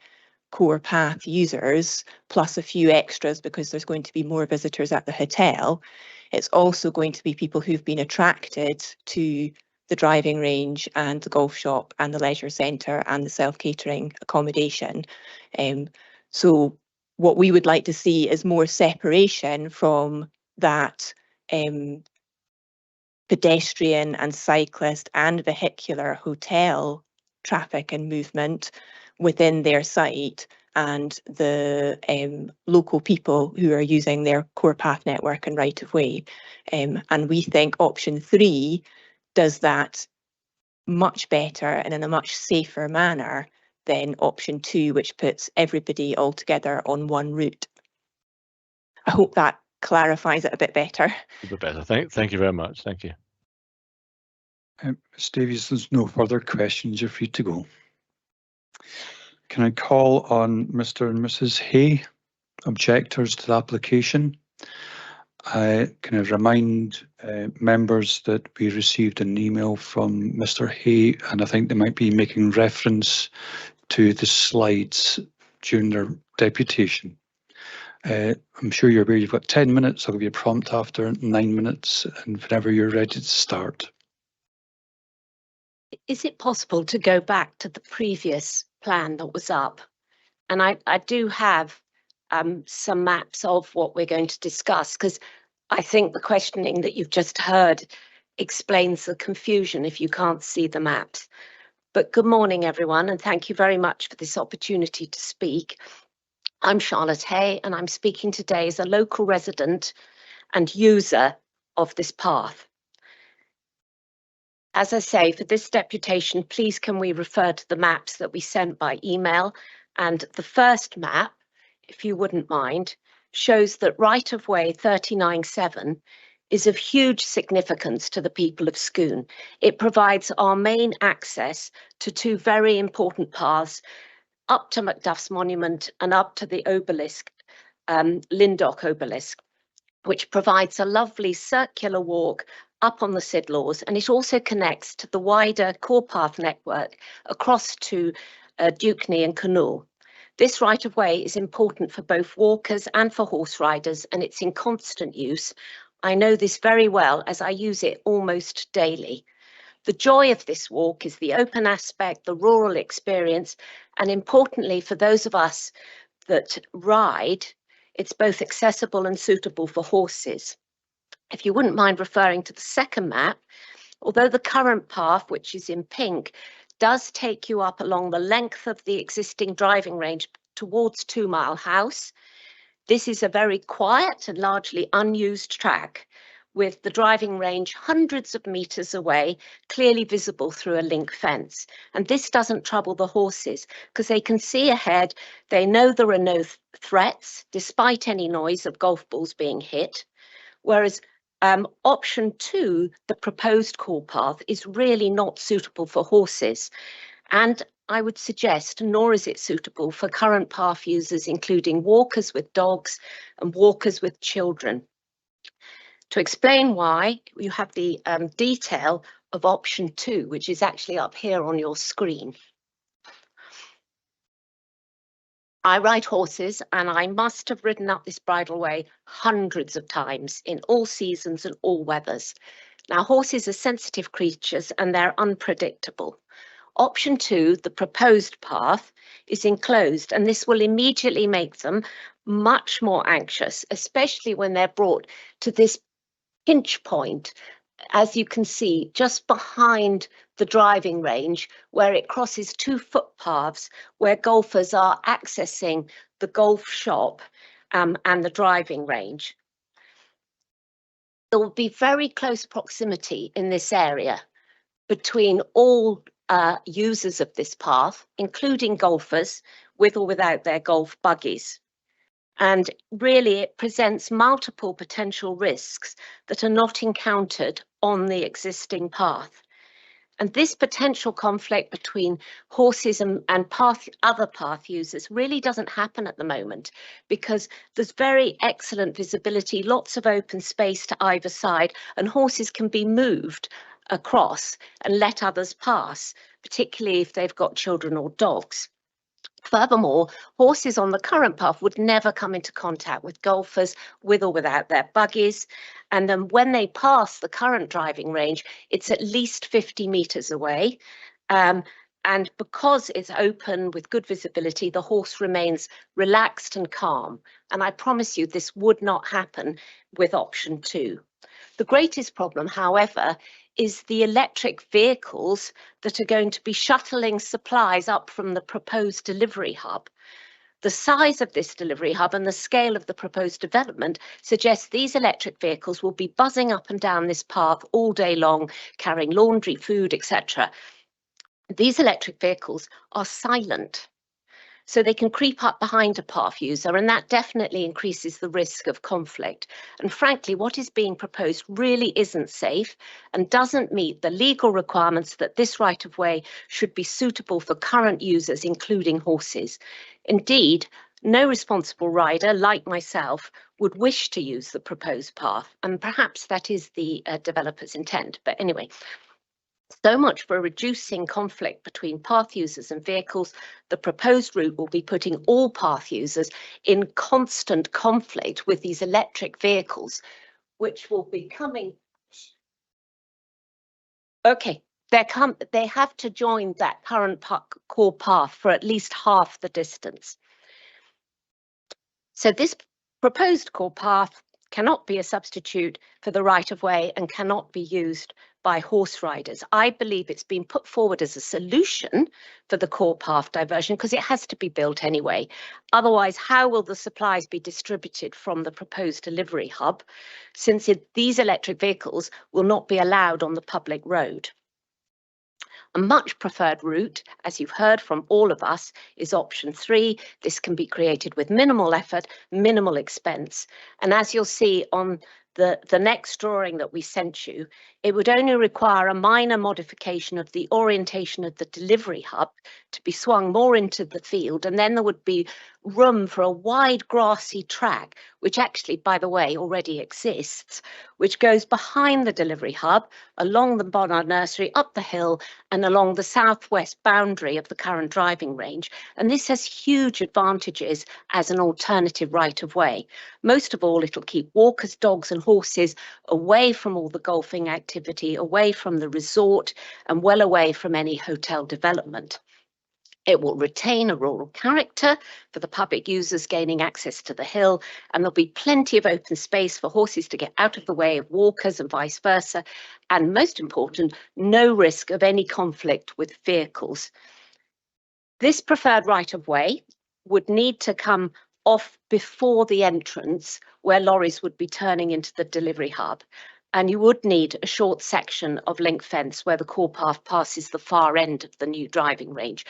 core path users plus a few extras because there's going to be more visitors at the hotel. It's also going to be people who've been attracted to the driving range and the golf shop and the leisure centre and the self-catering accommodation. So what we would like to see is more separation from that pedestrian and cyclist and vehicular hotel traffic and movement within their site and the local people who are using their core path network and right of way. And we think option 3 does that much better and in a much safer manner than option 2, which puts everybody all together on one route. I hope that clarifies it a bit better. A bit better. Thank you very much. Thank you. Ms Davies, there's no further questions. You're free to go. Can I call on Mr. and Mrs. Hay, objectors to the application? Can I remind members that we received an email from Mr. Hay, and I think they might be making reference to the slides during their deputation. I'm sure you're aware you've got 10 minutes. I'll give you a prompt after 9 minutes, and whenever you're ready to start. Is it possible to go back to the previous plan that was up? And I do have some maps of what we're going to discuss, because I think the questioning that you've just heard explains the confusion if you can't see the maps. But good morning, everyone, and thank you very much for this opportunity to speak. I'm Charlotte Hay, and I'm speaking today as a local resident and user of this path. As I say, for this deputation, please can we refer to the maps that we sent by email? And the first map, if you wouldn't mind, shows that right-of-way 39.7 is of huge significance to the people of Scone. It provides our main access to 2 very important paths, up to Macduff's Monument and up to the obelisk, Lyndoch Obelisk, which provides a lovely circular walk up on the Sidlaws, and it also connects to the wider core path network across to Dewkney and Connaught. This right-of-way is important for both walkers and for horse riders, and it's in constant use. I know this very well as I use it almost daily. The joy of this walk is the open aspect, the rural experience, and importantly for those of us that ride, it's both accessible and suitable for horses. If you wouldn't mind referring to the second map, although the current path, which is in pink, does take you up along the length of the existing driving range towards 2 Mile House, this is a very quiet and largely unused track with the driving range hundreds of metres away, clearly visible through a link fence. And this doesn't trouble the horses because they can see ahead, they know there are no threats, despite any noise of golf balls being hit. Whereas option 2, the proposed core path, is really not suitable for horses. And I would suggest, nor is it suitable for current path users, including walkers with dogs and walkers with children. To explain why, you have the detail of option 2, which is actually up here on your screen. I ride horses and I must have ridden up this bridleway hundreds of times in all seasons and all weathers. Now, horses are sensitive creatures and they're unpredictable. Option 2, the proposed path, is enclosed, and this will immediately make them much more anxious, especially when they're brought to this pinch point, as you can see, just behind the driving range, where it crosses 2 footpaths where golfers are accessing the golf shop and the driving range. There will be very close proximity in this area between all users of this path, including golfers with or without their golf buggies. And really, it presents multiple potential risks that are not encountered on the existing path. And this potential conflict between horses and other path users really doesn't happen at the moment, because there's very excellent visibility, lots of open space to either side, and horses can be moved across and let others pass, particularly if they've got children or dogs. Furthermore, horses on the current path would never come into contact with golfers with or without their buggies. And then when they pass the current driving range, it's at least 50 metres away. And because it's open with good visibility, the horse remains relaxed and calm. And I promise you, this would not happen with option 2. The greatest problem, however, is the electric vehicles that are going to be shuttling supplies up from the proposed delivery hub. The size of this delivery hub and the scale of the proposed development suggests these electric vehicles will be buzzing up and down this path all day long, carrying laundry, food, etc. These electric vehicles are silent, so they can creep up behind a path user, and that definitely increases the risk of conflict. And frankly, what is being proposed really isn't safe and doesn't meet the legal requirements that this right-of-way should be suitable for current users, including horses. Indeed, no responsible rider like myself would wish to use the proposed path, and perhaps that is the developer's intent. But anyway, so much for reducing conflict between path users and vehicles. The proposed route will be putting all path users in constant conflict with these electric vehicles, which will be coming. Okay, they have to join that current core path for at least half the distance. So this proposed core path cannot be a substitute for the right-of-way and cannot be used by horse riders. I believe it's been put forward as a solution for the core path diversion because it has to be built anyway. Otherwise, how will the supplies be distributed from the proposed delivery hub, since these electric vehicles will not be allowed on the public road? A much preferred route, as you've heard from all of us, is option 3. This can be created with minimal effort, minimal expense. And as you'll see on the next drawing that we sent you, it would only require a minor modification of the orientation of the delivery hub to be swung more into the field, and then there would be room for a wide grassy track, which actually, by the way, already exists, which goes behind the delivery hub, along the Bonnard Nursery, up the hill, and along the southwest boundary of the current driving range. And this has huge advantages as an alternative right-of-way. Most of all, it'll keep walkers, dogs and horses away from all the golfing activity, away from the resort, and well away from any hotel development. It will retain a rural character for the public users gaining access to the hill, and there'll be plenty of open space for horses to get out of the way of walkers and vice versa. And most important, no risk of any conflict with vehicles. This preferred right-of-way would need to come off before the entrance where lorries would be turning into the delivery hub. And you would need a short section of link fence where the core path passes the far end of the new driving range.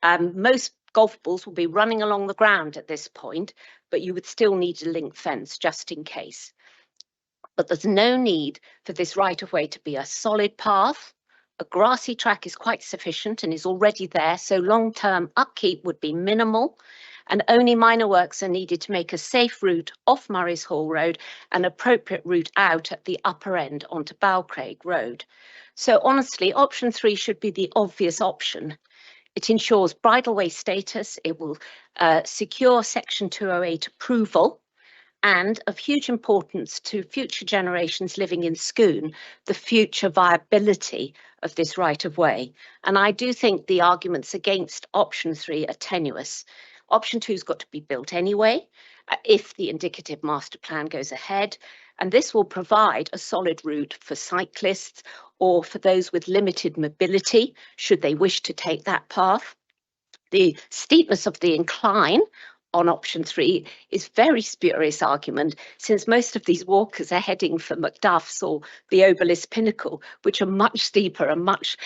Most golf balls will be running along the ground at this point, but you would still need a link fence just in case. But there's no need for this right-of-way to be a solid path. A grassy track is quite sufficient and is already there, so long-term upkeep would be minimal, and only minor works are needed to make a safe route off Murray's Hall Road and appropriate route out at the upper end onto Balcraig Road. So honestly, option 3 should be the obvious option. It ensures bridleway status. It will secure Section 208 approval, and of huge importance to future generations living in Scone, the future viability of this right of way. And I do think the arguments against option 3 are tenuous. Option 2's got to be built anyway, if the indicative master plan goes ahead, and this will provide a solid route for cyclists or for those with limited mobility, should they wish to take that path. The steepness of the incline on option 3 is very spurious argument, since most of these walkers are heading for Macduff's or the Obelisk Pinnacle, which are much steeper and much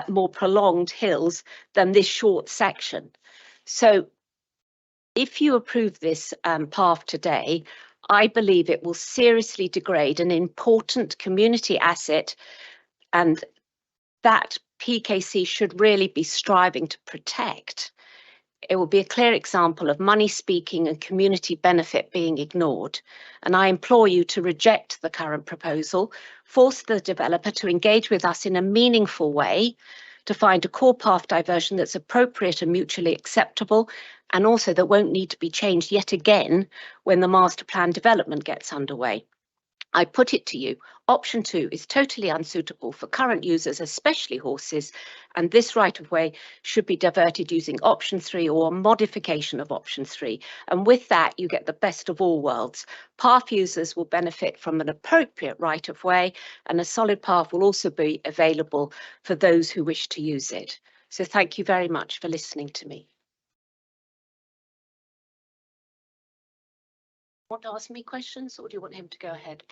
more prolonged hills than this short section. So if you approve this path today, I believe it will seriously degrade an important community asset, and that PKC should really be striving to protect. It will be a clear example of money speaking and community benefit being ignored. And I implore you to reject the current proposal, force the developer to engage with us in a meaningful way, to find a core path diversion that's appropriate and mutually acceptable, and also that won't need to be changed yet again when the master plan development gets underway. I put it to you, option 2 is totally unsuitable for current users, especially horses, and this right of way should be diverted using option 3 or a modification of option 3. And with that, you get the best of all worlds. Path users will benefit from an appropriate right of way, and a solid path will also be available for those who wish to use it. So thank you very much for listening to me. Want to ask me questions, or do you want him to go ahead?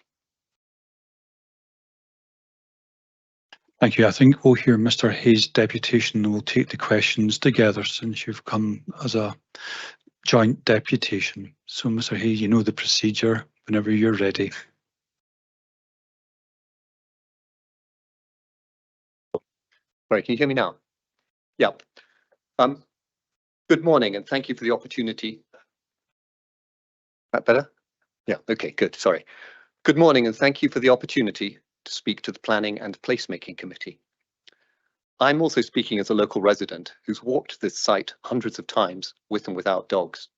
Thank you. I think we'll hear Mr. Hayes' deputation and we'll take the questions together since you've come as a joint deputation. So Mr. Hayes, you know the procedure whenever you're ready. Sorry, can you hear me now? Yeah. Good morning and thank you for the opportunity. That better? Yeah, okay, good, sorry. Good morning and thank you for the opportunity to speak to the Planning and Placemaking Committee. I'm also speaking as a local resident who's walked this site hundreds of times with and without dogs.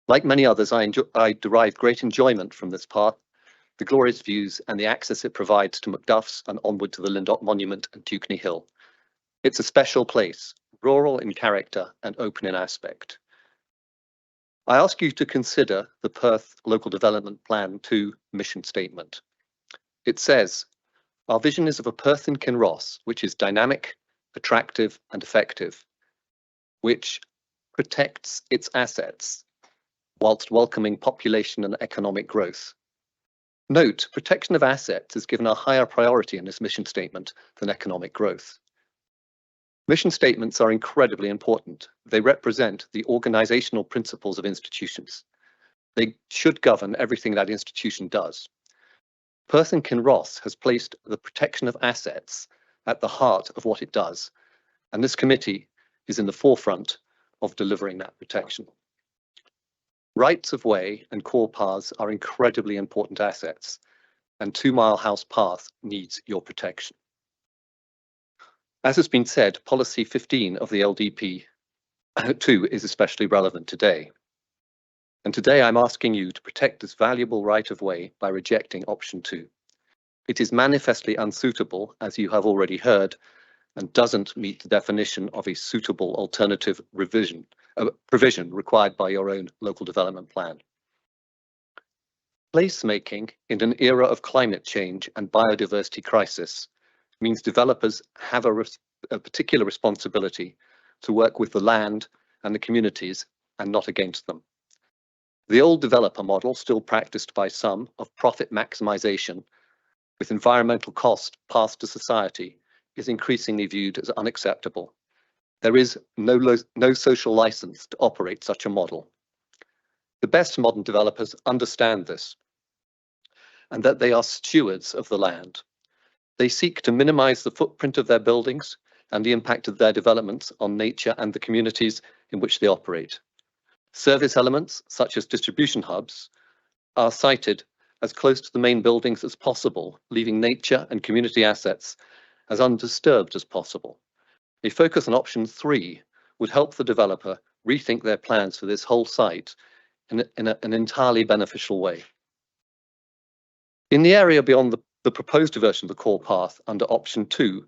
Like many others, I derive great enjoyment from this path, the glorious views and the access it provides to Macduff's and onward to the Lindop Monument and Tukney Hill. It's a special place, rural in character and open in aspect. I ask you to consider the Perth Local Development Plan 2 mission statement. It says, our vision is of a Perth in Kinross, which is dynamic, attractive and effective, which protects its assets whilst welcoming population and economic growth. Note, protection of assets is given a higher priority in this mission statement than economic growth. Mission statements are incredibly important. They represent the organizational principles of institutions. They should govern everything that institution does. Perth and Kinross has placed the protection of assets at the heart of what it does, and this committee is in the forefront of delivering that protection. Rights of way and core paths are incredibly important assets, and 2 Mile House Path needs your protection. As has been said, policy 15 of the LDP 2 is especially relevant today. And today I'm asking you to protect this valuable right of way by rejecting option 2. It is manifestly unsuitable, as you have already heard, and doesn't meet the definition of a suitable alternative provision required by your own local development plan. Placemaking in an era of climate change and biodiversity crisis means developers have a particular responsibility to work with the land and the communities and not against them. The old developer model, still practiced by some, of profit maximization with environmental cost passed to society, is increasingly viewed as unacceptable. There is no social license to operate such a model. The best modern developers understand this and that they are stewards of the land. They seek to minimize the footprint of their buildings and the impact of their developments on nature and the communities in which they operate. Service elements, such as distribution hubs, are sited as close to the main buildings as possible, leaving nature and community assets as undisturbed as possible. A focus on option 3 would help the developer rethink their plans for this whole site in an entirely beneficial way. In the area beyond the proposed diversion of the core path under option 2,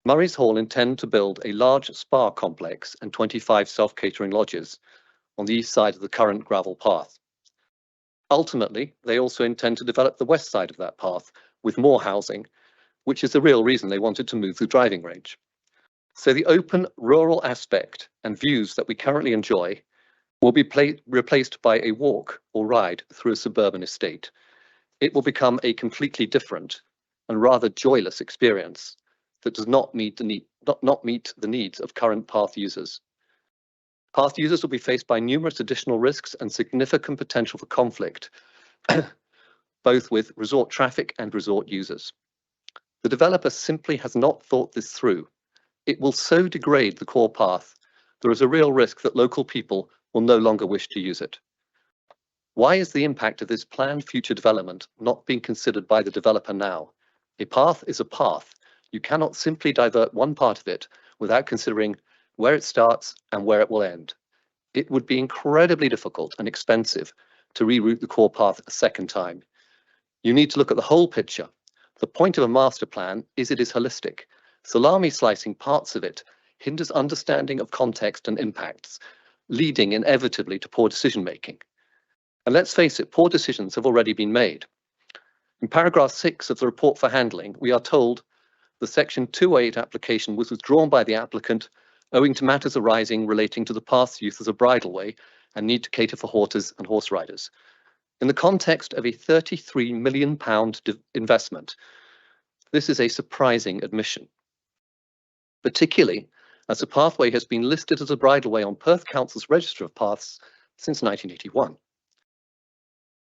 Murray's Hall intend to build a large spa complex and 25 self-catering lodges on the east side of the current gravel path. Ultimately, they also intend to develop the west side of that path with more housing, which is the real reason they wanted to move the driving range. So the open rural aspect and views that we currently enjoy will be replaced by a walk or ride through a suburban estate. It will become a completely different and rather joyless experience that does not meet the needs of current path users. Path users will be faced by numerous additional risks and significant potential for conflict, both with resort traffic and resort users. The developer simply has not thought this through. It will so degrade the core path, there is a real risk that local people will no longer wish to use it. Why is the impact of this planned future development not being considered by the developer now? A path is a path. You cannot simply divert one part of it without considering where it starts and where it will end. It would be incredibly difficult and expensive to reroute the core path a second time. You need to look at the whole picture. The point of a master plan is it is holistic. Salami slicing parts of it hinders understanding of context and impacts, leading inevitably to poor decision making. And let's face it, poor decisions have already been made. In paragraph 6 of the report for handling, we are told the section 208 application was withdrawn by the applicant owing to matters arising relating to the path's use as a bridleway and need to cater for horses and horse riders. In the context of a £33 million investment, this is a surprising admission, particularly as the pathway has been listed as a bridleway on Perth Council's Register of Paths since 1981.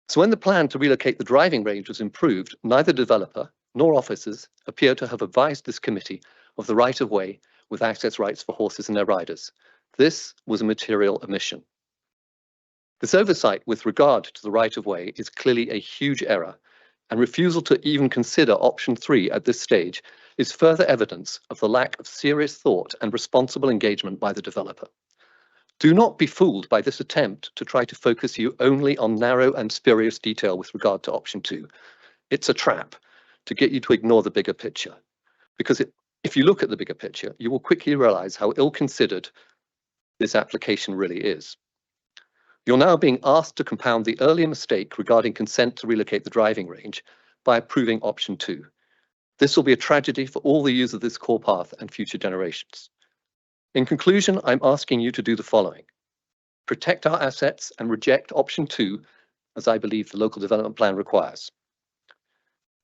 So when the plan to relocate the driving range was improved, neither developer nor officers appear to have advised this committee of the right-of-way with access rights for horses and their riders. This was a material omission. This oversight with regard to the right-of-way is clearly a huge error, and refusal to even consider option 3 at this stage is further evidence of the lack of serious thought and responsible engagement by the developer. Do not be fooled by this attempt to try to focus you only on narrow and spurious detail with regard to option 2. It's a trap to get you to ignore the bigger picture, because if you look at the bigger picture, you will quickly realize how ill-considered this application really is. You're now being asked to compound the earlier mistake regarding consent to relocate the driving range by approving option 2. This will be a tragedy for all the users of this core path and future generations. In conclusion, I'm asking you to do the following. Protect our assets and reject option 2, as I believe the local development plan requires.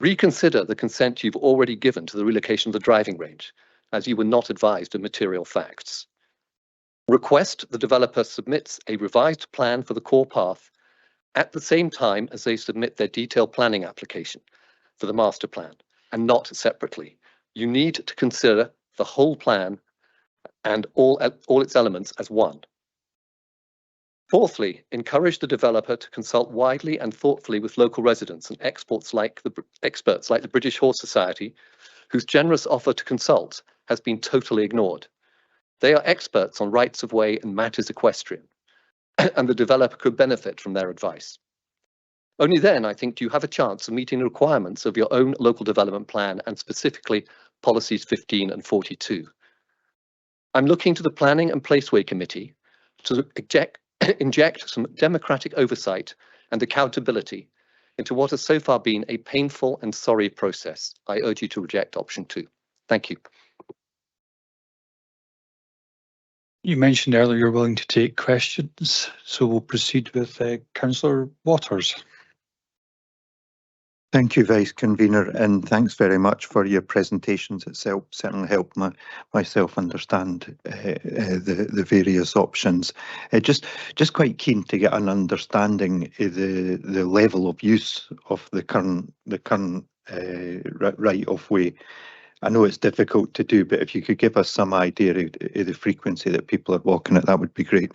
Reconsider the consent you've already given to the relocation of the driving range, as you were not advised of material facts. Request the developer submits a revised plan for the core path at the same time as they submit their detailed planning application for the master plan, and not separately. You need to consider the whole plan and all its elements as one. Fourthly, encourage the developer to consult widely and thoughtfully with local residents and experts like the British Horse Society, whose generous offer to consult has been totally ignored. They are experts on rights of way and matters equestrian, and the developer could benefit from their advice. Only then, I think, do you have a chance of meeting the requirements of your own local development plan, and specifically policies 15 and 42. I'm looking to the Planning and Placeway Committee to inject some democratic oversight and accountability into what has so far been a painful and sorry process. I urge you to reject option 2. Thank you. You mentioned earlier you're willing to take questions, so we'll proceed with Councillor Waters. Thank you, Vice Convener, and thanks very much for your presentations. It's certainly helped myself understand the various options. Just quite keen to get an understanding of the level of use of the current right of way. I know it's difficult to do, but if you could give us some idea of the frequency that people are walking it, that would be great.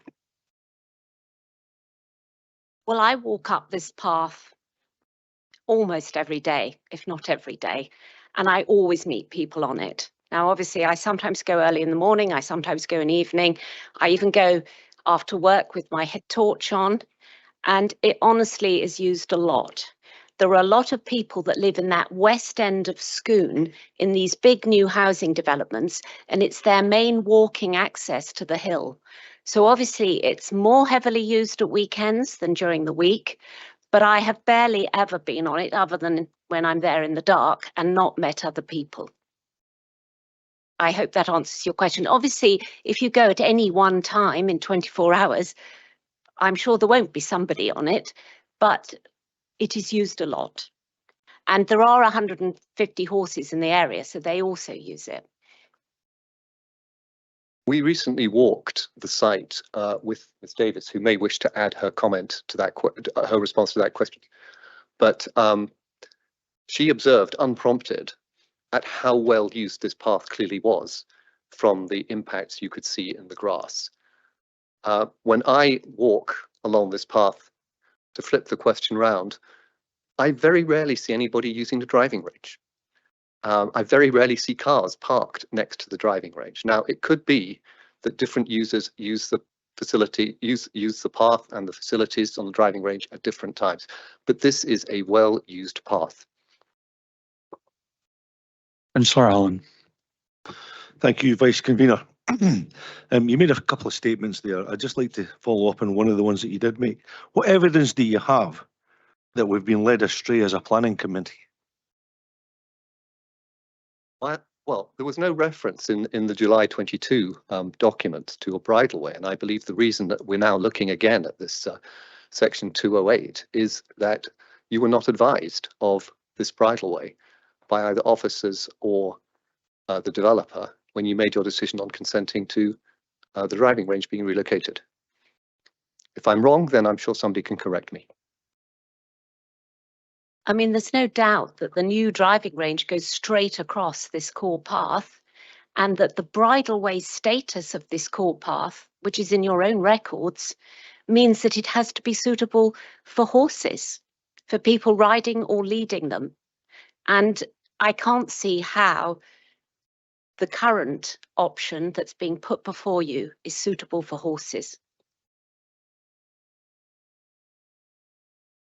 Well, I walk up this path almost every day, if not every day, and I always meet people on it. Now, obviously, I sometimes go early in the morning, I sometimes go in the evening, I even go after work with my head torch on, and it honestly is used a lot. There are a lot of people that live in that west end of Scone in these big new housing developments, and it's their main walking access to the hill. So obviously it's more heavily used at weekends than during the week, but I have barely ever been on it other than when I'm there in the dark and not met other people. I hope that answers your question. Obviously, if you go at any one time in 24 hours, I'm sure there won't be somebody on it, but it is used a lot. And there are 150 horses in the area, so they also use it. We recently walked the site with Ms. Davis, who may wish to add her comment to that, her response to that question. But she observed, unprompted, at how well used this path clearly was from the impacts you could see in the grass. When I walk along this path, to flip the question round, I very rarely see anybody using the driving range. I very rarely see cars parked next to the driving range. Now, it could be that different users use the facility, use the path and the facilities on the driving range at different times, but this is a well-used path. Councillor Allen. Thank you, Vice Convener. You made a couple of statements there. I'd just like to follow up on one of the ones that you did make. What evidence do you have that we've been led astray as a planning committee? Well, there was no reference in the July 22 document to a bridleway, and I believe the reason that we're now looking again at this section 208 is that you were not advised of this bridleway by either officers or the developer when you made your decision on consenting to the driving range being relocated. If I'm wrong, then I'm sure somebody can correct me. I mean, there's no doubt that the new driving range goes straight across this core path, and that the bridleway status of this core path, which is in your own records, means that it has to be suitable for horses, for people riding or leading them. And I can't see how the current option that's being put before you is suitable for horses.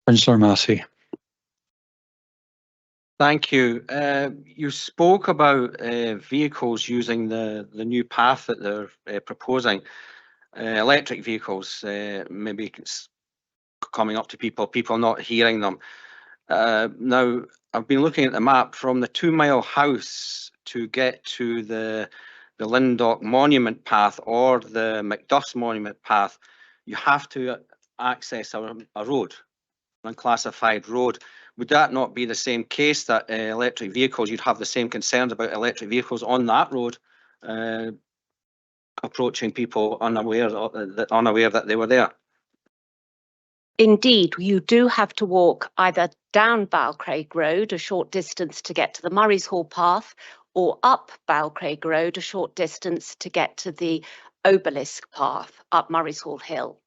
Councillor Massey. Thank you. You spoke about vehicles using the new path that they're proposing. Electric vehicles, maybe it's coming up to people not hearing them. Now, I've been looking at the map from the 2 Mile House to get to the Lindock Monument Path or the Macduff's Monument Path. You have to access a road, unclassified road. Would that not be the same case that electric vehicles, you'd have the same concerns about electric vehicles on that road approaching people unaware that they were there? Indeed, you do have to walk either down Balcraig Road a short distance to get to the Murray's Hall path, or up Balcraig Road a short distance to get to the Obelisk path up Murray's Hall Hill.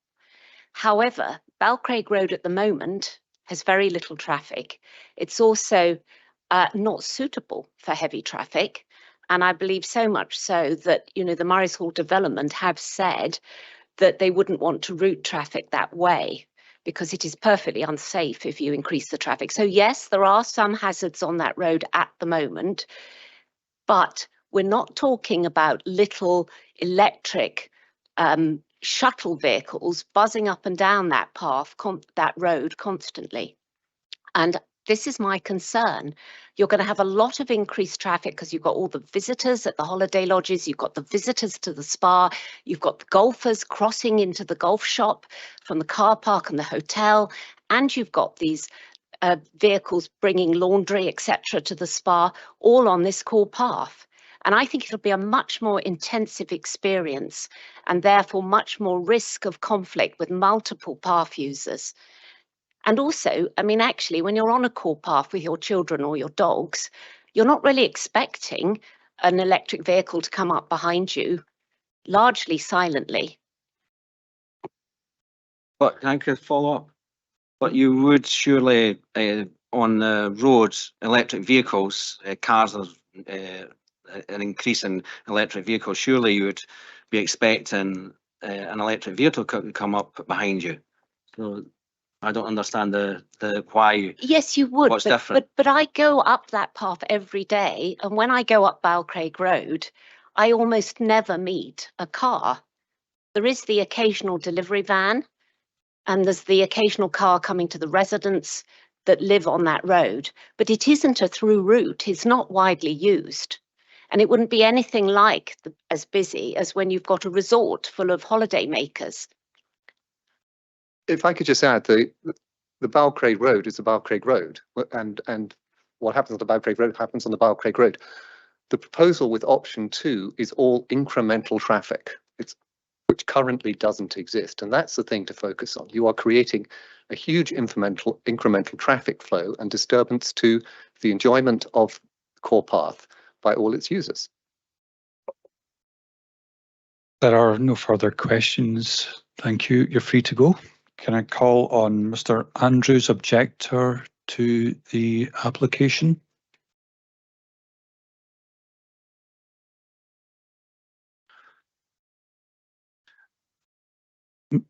However, Balcraig Road at the moment has very little traffic. It's also not suitable for heavy traffic. And I believe so much so that, you know, the Murray's Hall development have said that they wouldn't want to route traffic that way, because it is perfectly unsafe if you increase the traffic. So yes, there are some hazards on that road at the moment, but we're not talking about little electric shuttle vehicles buzzing up and down that path, that road constantly. And this is my concern. You're going to have a lot of increased traffic because you've got all the visitors at the holiday lodges, you've got the visitors to the spa, you've got the golfers crossing into the golf shop from the car park and the hotel, and you've got these vehicles bringing laundry, etc., to the spa, all on this core path. And I think it'll be a much more intensive experience and therefore much more risk of conflict with multiple path users. And also, I mean, actually, when you're on a core path with your children or your dogs, you're not really expecting an electric vehicle to come up behind you, largely silently. But I could follow up. But you would surely, on the roads, electric vehicles, cars are an increase in electric vehicles, surely you would be expecting an electric vehicle to come up behind you. So I don't understand the why. Yes, you would. What's but, different? but I go up that path every day, and when I go up Balcraig Road, I almost never meet a car. There is the occasional delivery van, and there's the occasional car coming to the residents that live on that road, but it isn't a through route. It's not widely used. And it wouldn't be anything like as busy as when you've got a resort full of holiday makers. If I could just add, the Balcraig Road is the Balcraig Road, and what happens on the Balcraig Road happens on the Balcraig Road. The proposal with option 2 is all incremental traffic, which currently doesn't exist, and that's the thing to focus on. You are creating a huge incremental traffic flow and disturbance to the enjoyment of the core path by all its users. There are no further questions. Thank you. You're free to go. Can I call on Mr. Andrews, objector to the application?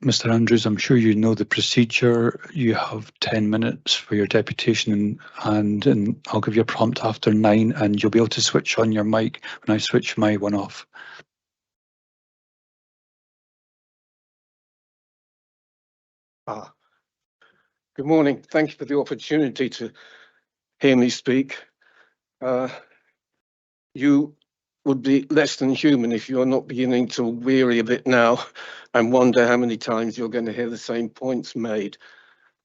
Mr. Andrews, I'm sure you know the procedure. You have 10 minutes for your deputation, and I'll give you a prompt after 9, and you'll be able to switch on your mic when I switch my one off. Good morning. Thank you for the opportunity to hear me speak. You would be less than human if you're not beginning to weary a bit now and wonder how many times you're going to hear the same points made.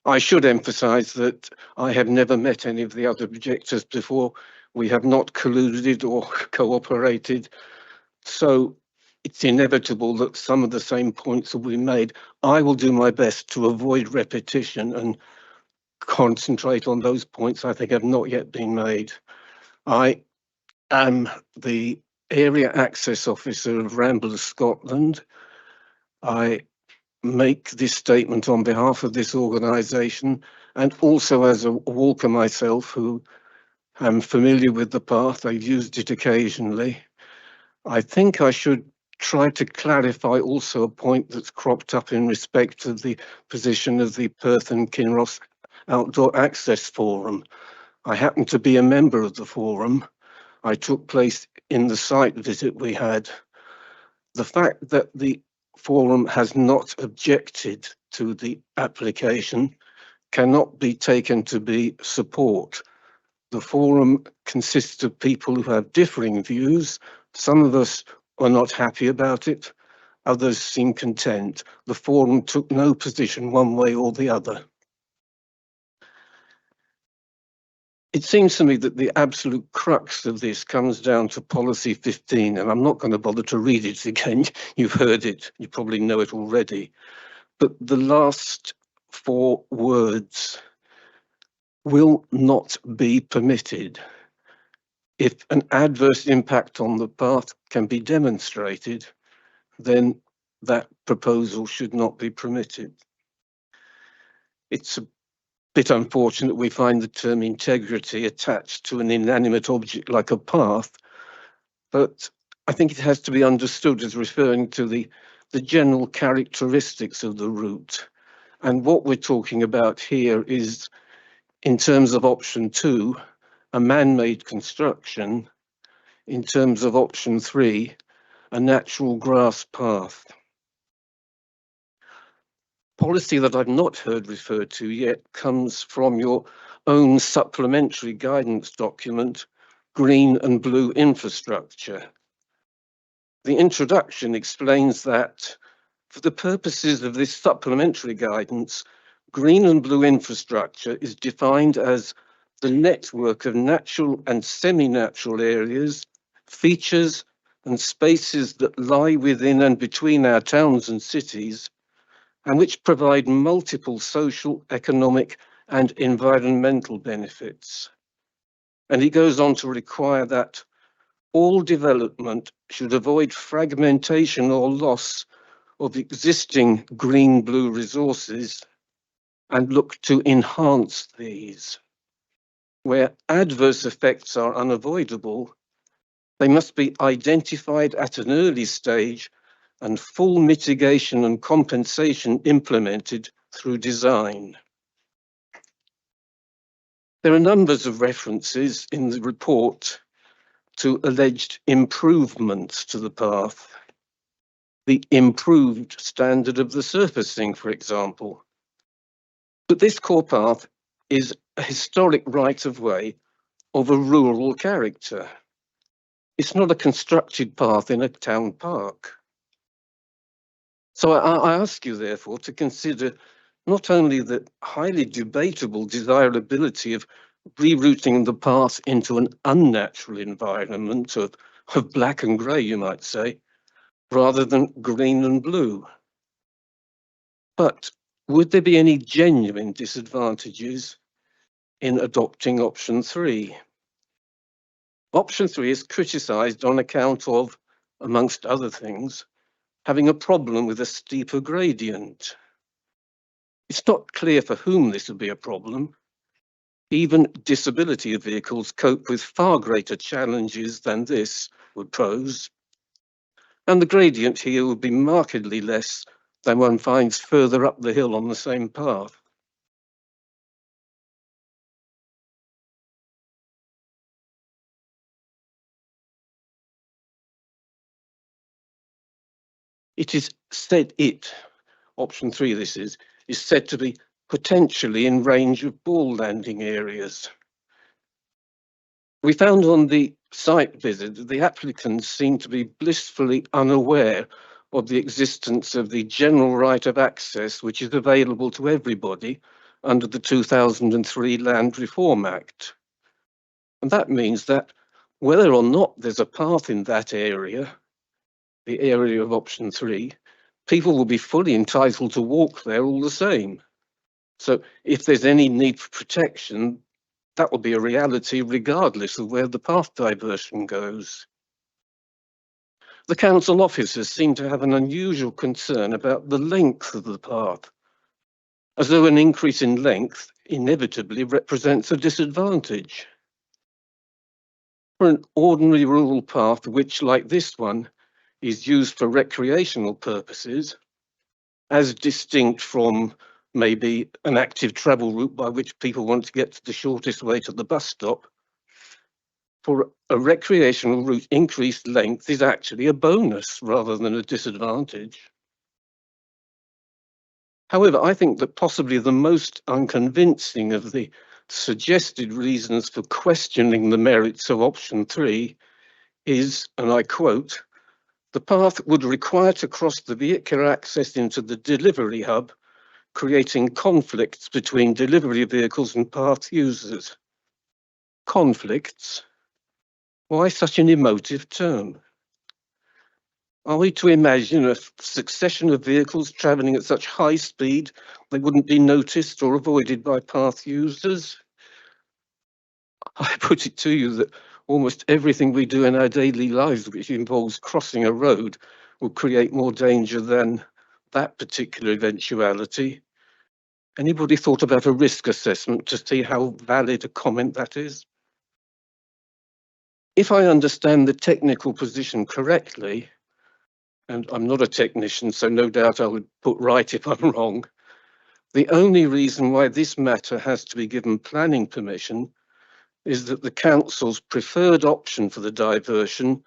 I should emphasise that I have never met any of the other objectors before. We have not colluded or cooperated. So it's inevitable that some of the same points will be made. I will do my best to avoid repetition and concentrate on those points I think have not yet been made. I am the Area Access Officer of Ramblers Scotland. I make this statement on behalf of this organisation and also as a walker myself who am familiar with the path. I've used it occasionally. I think I should try to clarify also a point that's cropped up in respect of the position of the Perth and Kinross Outdoor Access Forum. I happen to be a member of the forum. I took place in the site visit we had. The fact that the forum has not objected to the application cannot be taken to be support. The forum consists of people who have differing views. Some of us are not happy about it. Others seem content. The forum took no position one way or the other. It seems to me that the absolute crux of this comes down to policy 15, and I'm not going to bother to read it again. You've heard it, you probably know it already. But the last 4 words, will not be permitted. If an adverse impact on the path can be demonstrated, then that proposal should not be permitted. It's a bit unfortunate we find the term integrity attached to an inanimate object like a path, but I think it has to be understood as referring to the general characteristics of the route. And what we're talking about here is, in terms of option 2, a man-made construction. In terms of option 3, a natural grass path. Policy that I've not heard referred to yet comes from your own supplementary guidance document, Green and Blue Infrastructure. The introduction explains that for the purposes of this supplementary guidance, green and blue infrastructure is defined as the network of natural and semi-natural areas, features and spaces that lie within and between our towns and cities, and which provide multiple social, economic and environmental benefits. And he goes on to require that all development should avoid fragmentation or loss of existing green-blue resources and look to enhance these. Where adverse effects are unavoidable, They must be identified at an early stage and full mitigation and compensation implemented through design. There are numbers of references in the report to alleged improvements to the path. The improved standard of the surfacing, for example. But this core path is a historic right-of-way of a rural character. It's not a constructed path in a town park. So I ask you, therefore, to consider not only the highly debatable desirability of rerouting the path into an unnatural environment of black and grey, you might say, rather than green and blue, but would there be any genuine disadvantages in adopting option 3? Option 3 is criticised on account of, amongst other things, having a problem with a steeper gradient. It's not clear for whom this would be a problem. Even disability vehicles cope with far greater challenges than this would pose. And the gradient here would be markedly less than one finds further up the hill on the same path. It is said option 3 this is said to be potentially in range of ball landing areas. We found on the site visit that the applicants seem to be blissfully unaware of the existence of the general right of access which is available to everybody under the 2003 Land Reform Act. And that means that whether or not there's a path in that area, the area of option 3, people will be fully entitled to walk there all the same. So if there's any need for protection, that will be a reality regardless of where the path diversion goes. The council officers seem to have an unusual concern about the length of the path, as though an increase in length inevitably represents a disadvantage. For an ordinary rural path, which, like this one, is used for recreational purposes, as distinct from maybe an active travel route by which people want to get to the shortest way to the bus stop, for a recreational route, increased length is actually a bonus rather than a disadvantage. However, I think that possibly the most unconvincing of the suggested reasons for questioning the merits of option 3 is, and I quote, "The path would require to cross the vehicular access into the delivery hub, creating conflicts between delivery vehicles and path users." Conflicts? Why such an emotive term? Are we to imagine a succession of vehicles travelling at such high speed they wouldn't be noticed or avoided by path users? I put it to you that almost everything we do in our daily lives which involves crossing a road will create more danger than that particular eventuality. Anybody thought about a risk assessment to see how valid a comment that is? If I understand the technical position correctly, and I'm not a technician, so no doubt I would put right if I'm wrong, the only reason why this matter has to be given planning permission is that the council's preferred option for the diversion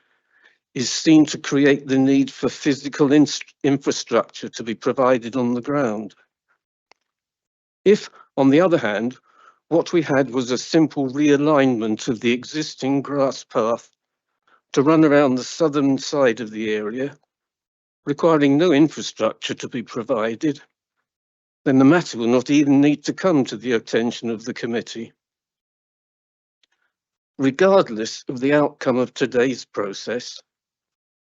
is seen to create the need for physical infrastructure to be provided on the ground. If, on the other hand, what we had was a simple realignment of the existing grass path to run around the southern side of the area, requiring no infrastructure to be provided, then the matter will not even need to come to the attention of the committee. Regardless of the outcome of today's process,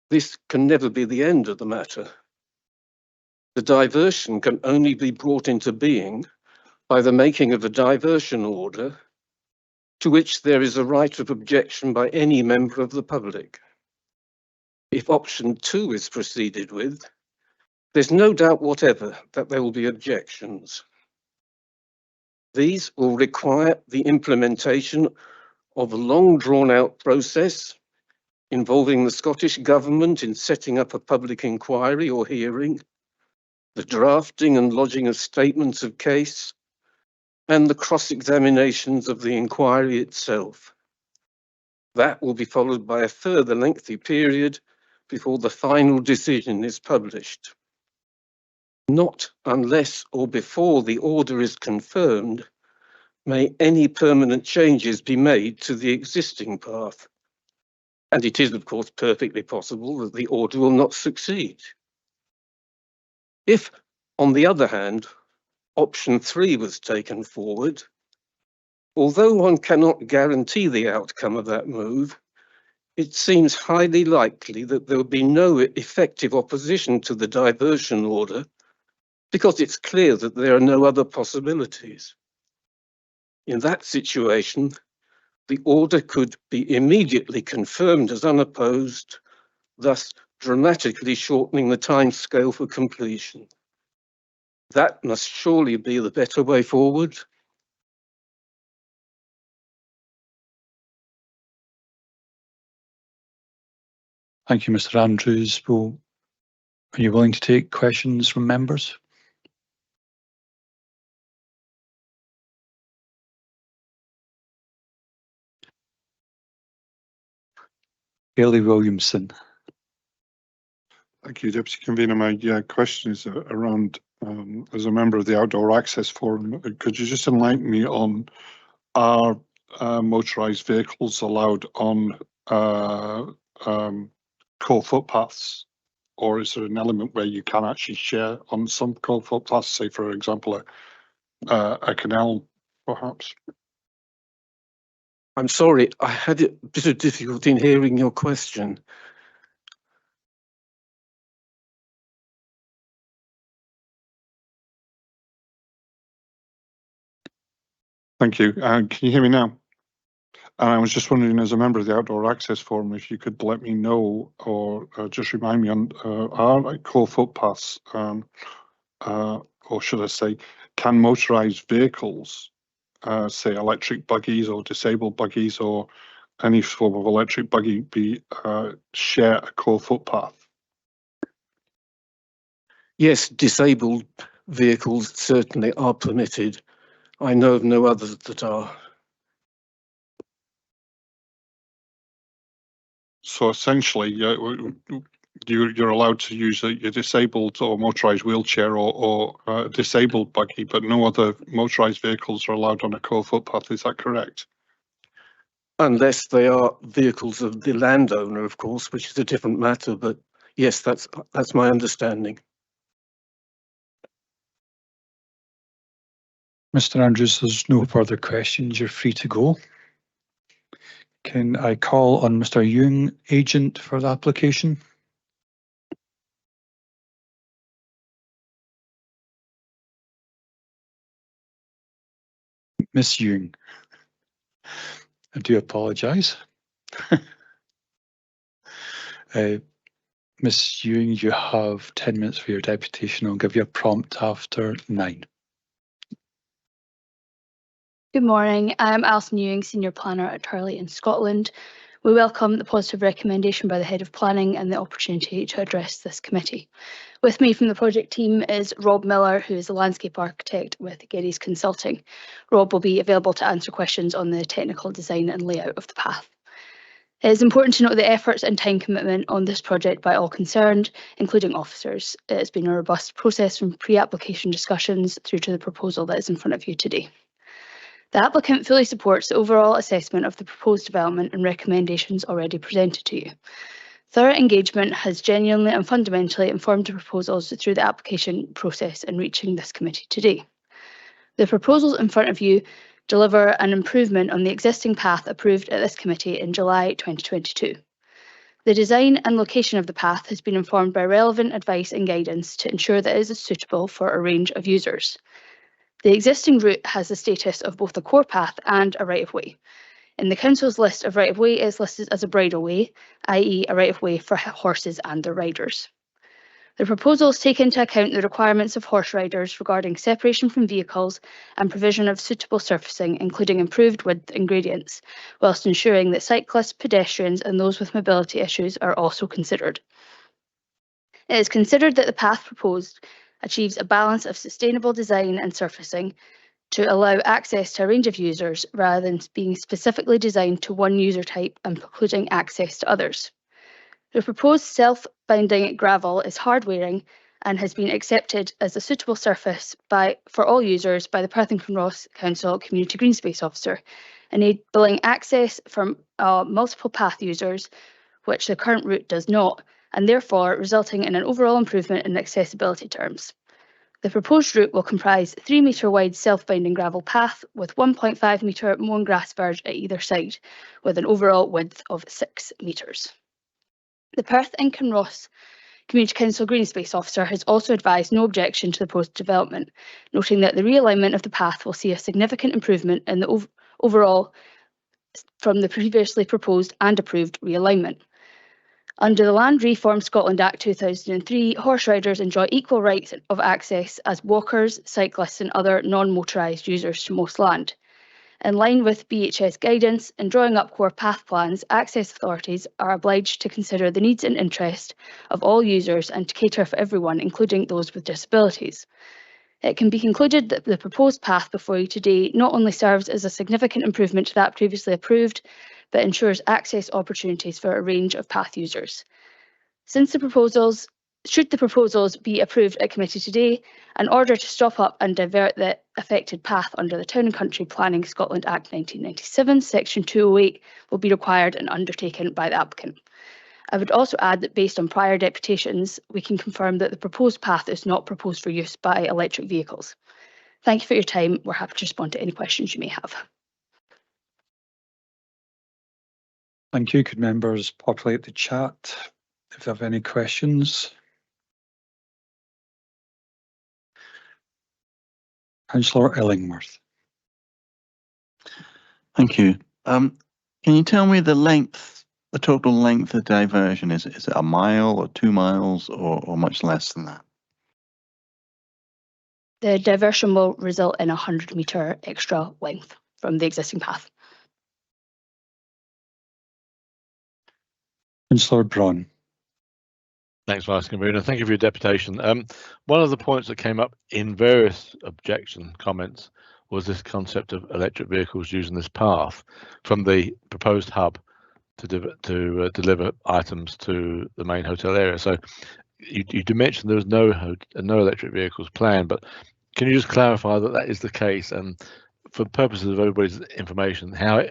this can never be the end of the matter. The diversion can only be brought into being by the making of a diversion order to which there is a right of objection by any member of the public. If option 2 is proceeded with, there's no doubt whatever that there will be objections. These will require the implementation of a long drawn out process involving the Scottish Government in setting up a public inquiry or hearing, the drafting and lodging of statements of case, and the cross-examinations of the inquiry itself. That will be followed by a further lengthy period before the final decision is published. Not unless or before the order is confirmed may any permanent changes be made to the existing path. And it is, of course, perfectly possible that the order will not succeed. If, on the other hand, option 3 was taken forward, although one cannot guarantee the outcome of that move, it seems highly likely that there will be no effective opposition to the diversion order because it's clear that there are no other possibilities. In that situation, the order could be immediately confirmed as unopposed, thus dramatically shortening the timescale for completion. That must surely be the better way forward. Thank you, Mr. Andrews. Are you willing to take questions from members? Bailey Williamson. Thank you, Deputy Convener. My question is around, as a member of the Outdoor Access Forum, could you just enlighten me on, are motorised vehicles allowed on core footpaths, or is there an element where you can actually share on some core footpaths, say for example a canal perhaps? I'm sorry, I had a bit of difficulty in hearing your question. Thank you. Can you hear me now? And I was just wondering, as a member of the Outdoor Access Forum, if you could let me know or just remind me on are core footpaths, or should I say, can motorised vehicles, say electric buggies or disabled buggies or any form of electric buggy, be share a core footpath? Yes, disabled vehicles certainly are permitted. I know of no others that are. So essentially, you're allowed to use your disabled or motorised wheelchair or disabled buggy, but no other motorised vehicles are allowed on a core footpath. Is that correct? Unless they are vehicles of the landowner, of course, which is a different matter. But yes, that's my understanding. Mr. Andrews, there's no further questions. You're free to go. Can I call on Mr. Ewing, agent for the application? Miss Ewing. I do apologise. Miss Ewing, you have 10 minutes for your deputation. I'll give you a prompt after 9. Good morning. I'm Alison Ewing, Senior Planner at Turley in Scotland. We welcome the positive recommendation by the Head of Planning and the opportunity to address this committee. With me from the project team is Rob Miller, who is a landscape architect with Geddes Consulting. Rob will be available to answer questions on the technical design and layout of the path. It is important to note the efforts and time commitment on this project by all concerned, including officers. It has been a robust process from pre-application discussions through to the proposal that is in front of you today. The applicant fully supports the overall assessment of the proposed development and recommendations already presented to you. Thorough engagement has genuinely and fundamentally informed the proposals through the application process in reaching this committee today. The proposals in front of you deliver an improvement on the existing path approved at this committee in July 2022. The design and location of the path has been informed by relevant advice and guidance to ensure that it is suitable for a range of users. The existing route has the status of both a core path and a right-of-way. In the Council's list of right-of-way, it is listed as a bridleway, i.e. a right-of-way for horses and their riders. The proposals take into account the requirements of horse riders regarding separation from vehicles and provision of suitable surfacing, including improved width and gradients, whilst ensuring that cyclists, pedestrians and those with mobility issues are also considered. It is considered that the path proposed achieves a balance of sustainable design and surfacing to allow access to a range of users rather than being specifically designed to one user type and precluding access to others. The proposed self-binding gravel is hard-wearing and has been accepted as a suitable surface for all users by the Perth and Kinross Council Community Green Space Officer, enabling access from multiple path users, which the current route does not, and therefore resulting in an overall improvement in accessibility terms. The proposed route will comprise 3 metre wide self-binding gravel path with 1.5 metre mown grass verge at either side, with an overall width of 6 metres. The Perth and Kinross Community Council Green Space Officer has also advised no objection to the proposed development, noting that the realignment of the path will see a significant improvement in the overall from the previously proposed and approved realignment. Under the Land Reform Scotland Act 2003, horse riders enjoy equal rights of access as walkers, cyclists and other non-motorised users to most land. In line with BHS guidance, in drawing up core path plans, access authorities are obliged to consider the needs and interest of all users and to cater for everyone, including those with disabilities. It can be concluded that the proposed path before you today not only serves as a significant improvement to that previously approved, but ensures access opportunities for a range of path users. Should the proposals be approved at committee today, an order to stop up and divert the affected path under the Town and Country Planning Scotland Act 1997, Section 208, will be required and undertaken by the applicant. I would also add that based on prior deputations, we can confirm that the proposed path is not proposed for use by electric vehicles. Thank you for your time. We're happy to respond to any questions you may have. Thank you. Could members populate the chat if they have any questions? Councillor Illingworth. Thank you. Can you tell me the total length of diversion? Is it a mile or 2 miles or much less than that? The diversion will result in a 100 metre extra length from the existing path. Councillor Braun. Thanks, Vice Convener. Thank you for your deputation. One of the points that came up in various objection comments was this concept of electric vehicles using this path from the proposed hub to deliver items to the main hotel area. So you mentioned there was no electric vehicles planned, but can you just clarify that that is the case? And for the purposes of everybody's information, how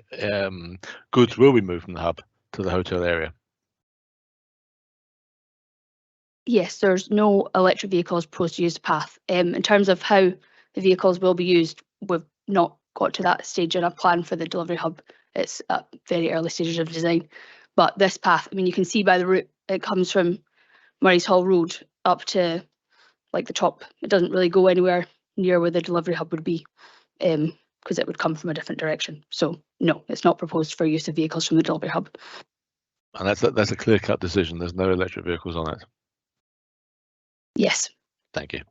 goods will be moved from the hub to the hotel area? Yes, there's no electric vehicles proposed to use the path. In terms of how the vehicles will be used, we've not got to that stage in a plan for the delivery hub. It's at very early stages of design. But this path, I mean, you can see by the route, it comes from Murray's Hall Road up to like the top. It doesn't really go anywhere near where the delivery hub would be, because it would come from a different direction. So no, it's not proposed for use of vehicles from the delivery hub. And that's a clear-cut decision. There's no electric vehicles on it. Yes. Thank you.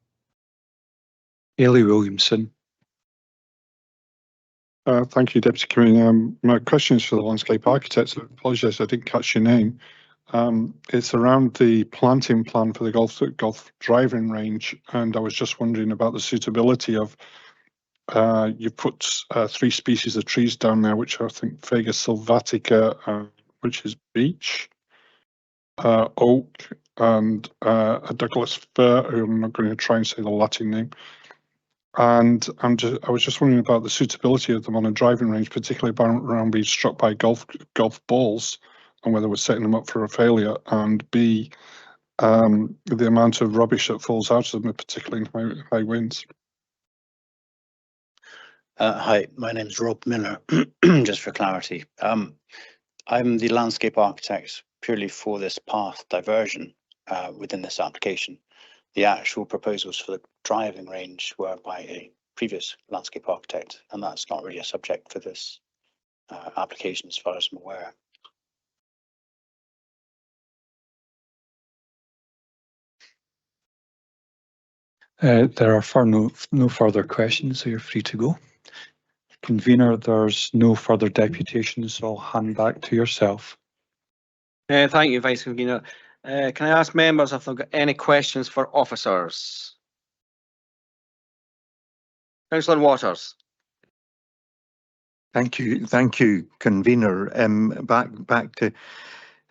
Ailey Williamson. Thank you, Deputy Convener. My question is for the landscape architect. I apologise, I didn't catch your name. It's around the planting plan for the golf driving range, and I was just wondering about the suitability of. You put 3 species of trees down there, which I think Fagus sylvatica, which is beech, oak, and a Douglas fir, who I'm not going to try and say the Latin name. And I was just wondering about the suitability of them on a driving range, particularly around being struck by golf balls, and whether we're setting them up for a failure, and B, the amount of rubbish that falls out of them, particularly in high winds. Hi, my name is Rob Miller. Just for clarity, I'm the landscape architect purely for this path diversion within this application. The actual proposals for the driving range were by a previous landscape architect, and that's not really a subject for this application as far as I'm aware. There are no further questions, so you're free to go. Convener, there's no further deputations, so I'll hand back to yourself. Thank you, Vice Convener. Can I ask members if they've got any questions for officers? Councillor Waters. Thank you, convener. Back to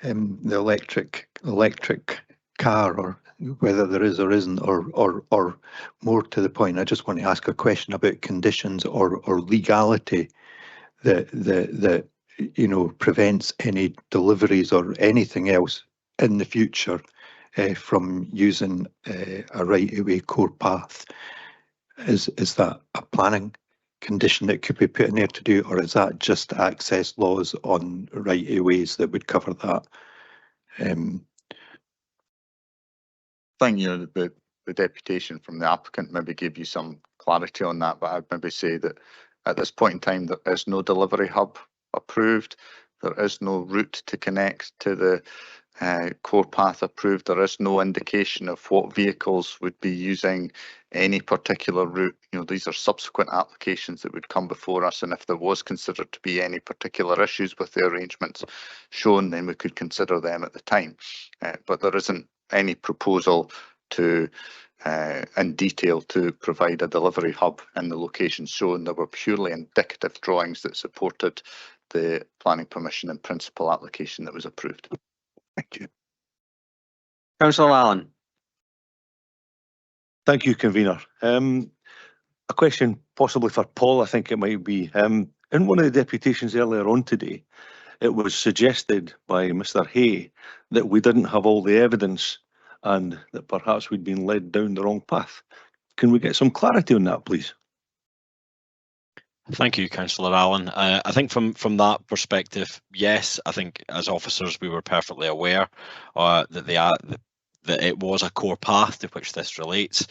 the electric car, or whether there is or isn't, or more to the point, I just want to ask a question about conditions or legality that prevents any deliveries or anything else in the future from using a right-of-way core path. Is that a planning condition that could be put in there to do, or is that just access laws on right-of-ways that would cover that? I think the deputation from the applicant maybe give you some clarity on that, but I'd maybe say that at this point in time there is no delivery hub approved, there is no route to connect to the core path approved, there is no indication of what vehicles would be using any particular route. These are subsequent applications that would come before us, and if there was considered to be any particular issues with the arrangements shown, then we could consider them at the time. But there isn't any proposal to in detail to provide a delivery hub in the location shown. There were purely indicative drawings that supported the planning permission in principle application that was approved. Thank you. Councillor Allen. Thank you, convener. A question possibly for Paul, I think it might be. In one of the deputations earlier on today, it was suggested by Mr. Hay that we didn't have all the evidence and that perhaps we'd been led down the wrong path. Can we get some clarity on that, please? Thank you, Councillor Allen. I think from that perspective, yes, I think as officers we were perfectly aware that it was a core path to which this relates.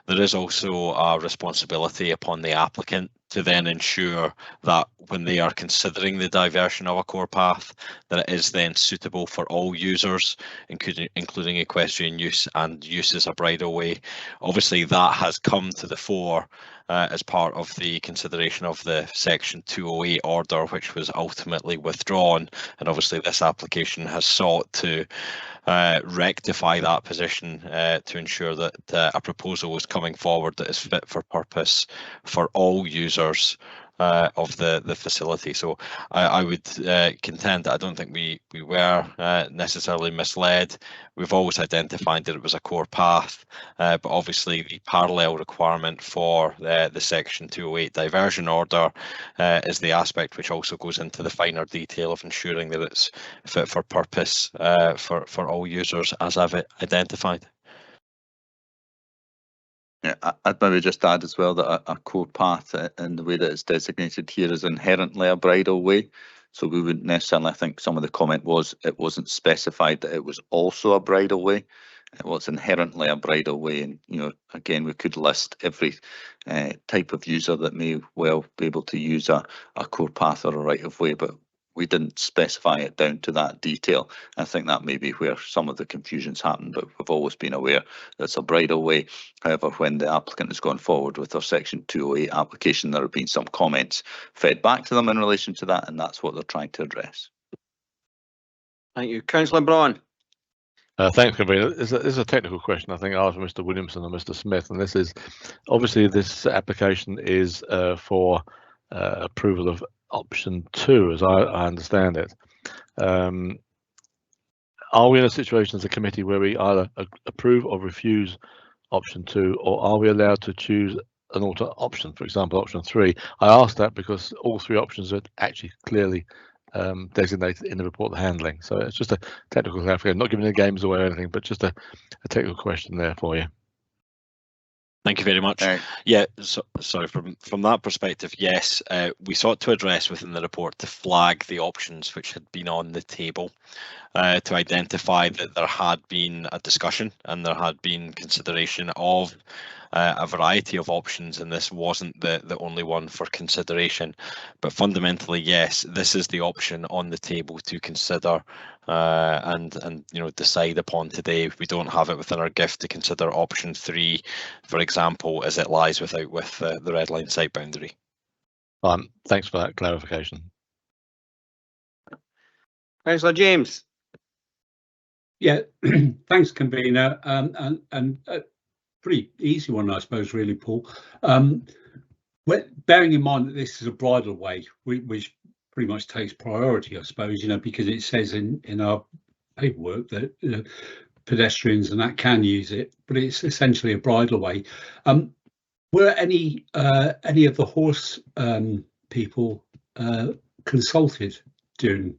There is also a responsibility upon the applicant to then ensure that when they are considering the diversion of a core path, that it is then suitable for all users, including equestrian use and use as a bridleway. Obviously, that has come to the fore as part of the consideration of the Section 208 order, which was ultimately withdrawn. And obviously, this application has sought to rectify that position to ensure that a proposal is coming forward that is fit for purpose for all users of the facility. So I would contend that I don't think we were necessarily misled. We've always identified that it was a core path, but obviously the parallel requirement for the Section 208 diversion order is the aspect which also goes into the finer detail of ensuring that it's fit for purpose for all users as I've identified. Yeah, I'd maybe just add as well that a core path in the way that it's designated here is inherently a bridleway. So we wouldn't necessarily, I think some of the comment was it wasn't specified that it was also a bridleway. Well, it's inherently a bridleway, and again, we could list every type of user that may well be able to use a core path or a right of way, but we didn't specify it down to that detail. I think that may be where some of the confusions happen, but we've always been aware that it's a bridleway. However, when the applicant has gone forward with their Section 208 application, there have been some comments fed back to them in relation to that, and that's what they're trying to address. Thank you. Councillor Braun. Thanks, Convener. This is a technical question, I think, asked for Mr. Williamson and Mr. Smith, and this is obviously this application is for approval of option 2, as I understand it. Are we in a situation as a committee where we either approve or refuse option 2, or are we allowed to choose an alternate option, for example, option 3? I ask that because all 3 options are actually clearly designated in the report of handling. So it's just a technical clarification, not giving the games away or anything, but just a technical question there for you. Thank you very much. Yeah, sorry, from that perspective, yes, we sought to address within the report to flag the options which had been on the table, to identify that there had been a discussion and there had been consideration of a variety of options, and this wasn't the only one for consideration. But fundamentally, yes, this is the option on the table to consider and decide upon today. We don't have it within our gift to consider option 3, for example, as it lies with the red line site boundary. Thanks for that clarification. Councillor James. Yeah, thanks, convener. And a pretty easy one, I suppose, really, Paul. Bearing in mind that this is a bridle way, which pretty much takes priority, I suppose, because it says in our paperwork that pedestrians and that can use it, but it's essentially a bridle way. Were any of the horse people consulted during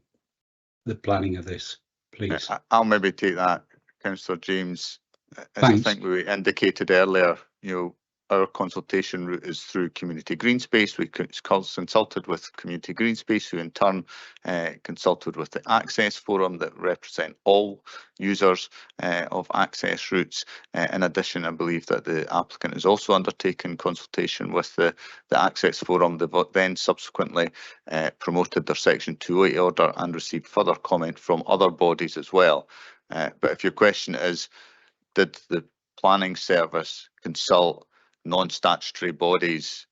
the planning of this, please? I'll maybe take that, Councillor James. As Thanks. I think we indicated earlier, our consultation route is through Community Green Space. We consulted with Community Green Space, who in turn consulted with the Access Forum that represent all users of access routes. In addition, I believe that the applicant has also undertaken consultation with the Access Forum. They've then subsequently promoted their Section 208 order and received further comment from other bodies as well. But if your question is, did the planning service consult non-statutory bodies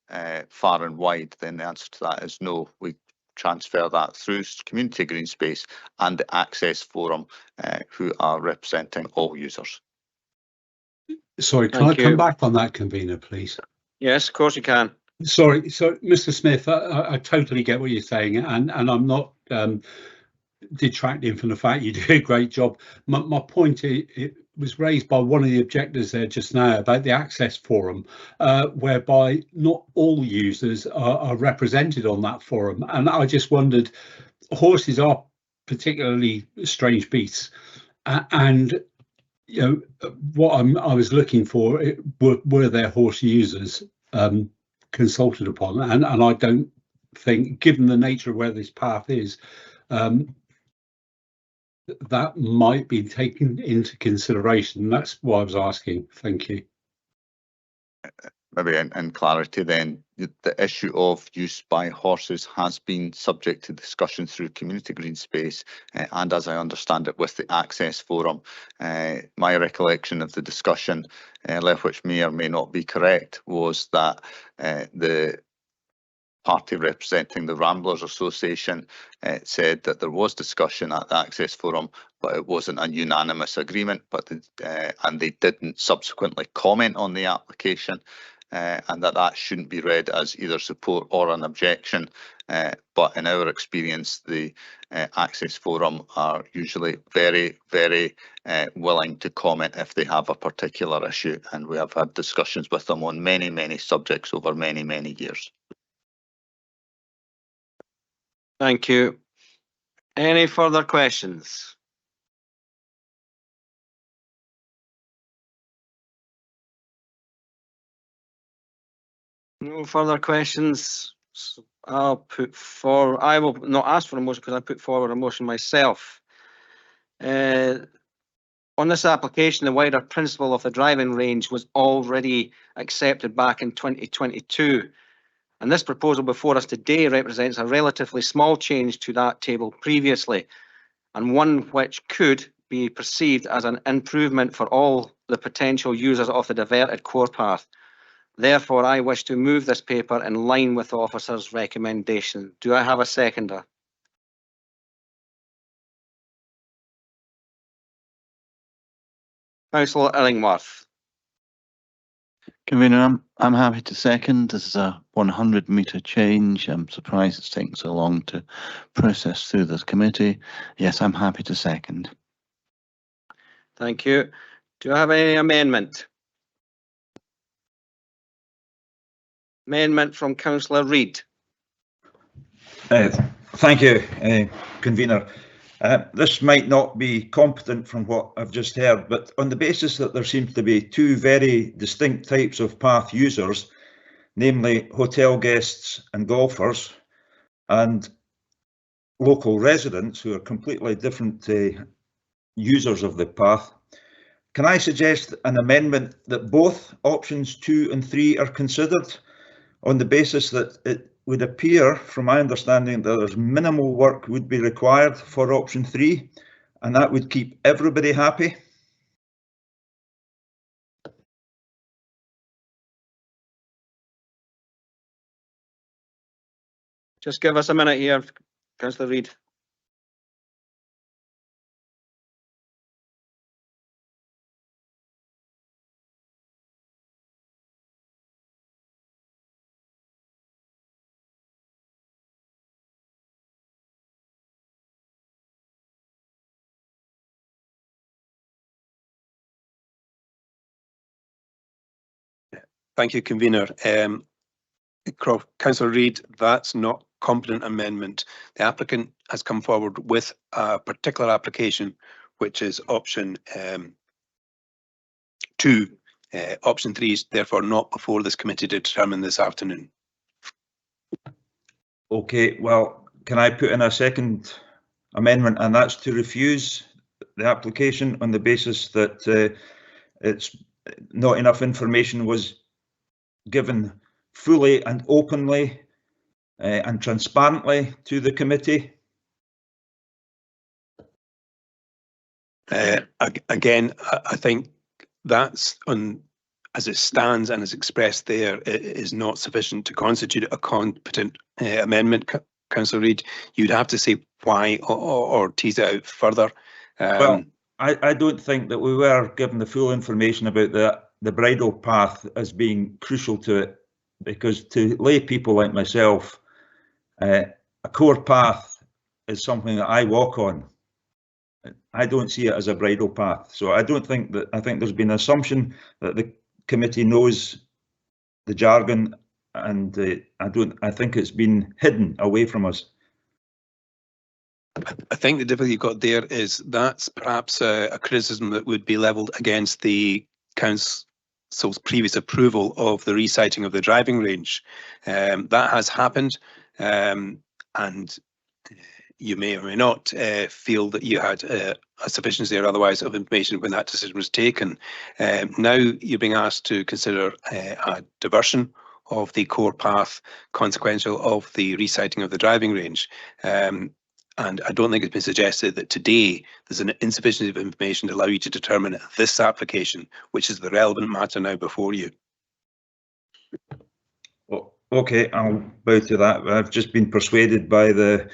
far and wide, then the answer to that is no. We transfer that through Community Green Space and the Access Forum, who are representing all users. Sorry, can I come back on that, convener, please? Yes, of course you can. Sorry, so Mr. Smith, I totally get what you're saying, and I'm not detracting from the fact you do a great job. My point, it was raised by one of the objectors there just now about the Access Forum, whereby not all users are represented on that forum, and I just wondered, horses are particularly strange beasts, and what I was looking for were there horse users consulted upon, and I don't think, given the nature of where this path is, that might be taken into consideration. That's why I was asking. Thank you. Maybe in clarity then, the issue of use by horses has been subject to discussion through Community Green Space and, as I understand it, with the Access Forum. My recollection of the discussion, which may or may not be correct, was that the party representing the Ramblers Association said that there was discussion at the Access Forum, but it wasn't a unanimous agreement, and they didn't subsequently comment on the application, and that shouldn't be read as either support or an objection. But in our experience, the Access Forum are usually very, very willing to comment if they have a particular issue, and we have had discussions with them on many, many subjects over many, many years. Thank you. Any further questions? No further questions. So I will not ask for a motion because I put forward a motion myself. On this application, the wider principle of the driving range was already accepted back in 2022. And this proposal before us today represents a relatively small change to that table previously, and one which could be perceived as an improvement for all the potential users of the diverted core path. Therefore, I wish to move this paper in line with the officer's recommendation. Do I have a seconder? Councillor Illingworth. Convener, I'm happy to second. This is a 100-metre change. I'm surprised it's taken so long to process through this committee. Yes, I'm happy to second. Thank you. Do I have any amendment? Amendment from Councillor Reid. Thank you, convener. This might not be competent from what I've just heard, but on the basis that there seems to be two very distinct types of path users, namely hotel guests and golfers, and local residents who are completely different users of the path, Can I suggest an amendment that both options 2 and 3 are considered on the basis that it would appear, from my understanding, that there's minimal work would be required for option 3, and that would keep everybody happy? Just give us a minute here, Councillor Reid. Thank you, Convener. Councillor Reid, that's not competent amendment. The applicant has come forward with a particular application, which is option 2. Option 3 is therefore not before this committee to determine this afternoon. Okay, well, can I put in a second amendment, and that's to refuse the application on the basis that it's not enough information was given fully and openly and transparently to the committee? Again, I think that's on, as it stands and is expressed there, it is not sufficient to constitute a competent amendment. Councillor Reid, you'd have to say why or tease it out further. Well, I don't think that we were given the full information about the bridle path as being crucial to it, because to lay people like myself, a core path is something that I walk on. I don't see it as a bridle path. So I don't think that, I think there's been an assumption that the committee knows the jargon, and I think it's been hidden away from us. I think the difficulty you've got there is that's perhaps a criticism that would be levelled against the council's previous approval of the resiting of the driving range. That has happened, and you may or may not feel that you had a sufficiency or otherwise of information when that decision was taken. Now you're being asked to consider a diversion of the core path consequential of the resiting of the driving range. And I don't think it's been suggested that today there's an insufficiency of information to allow you to determine this application, which is the relevant matter now before you. Well, okay, I'll bow to that. I've just been persuaded by the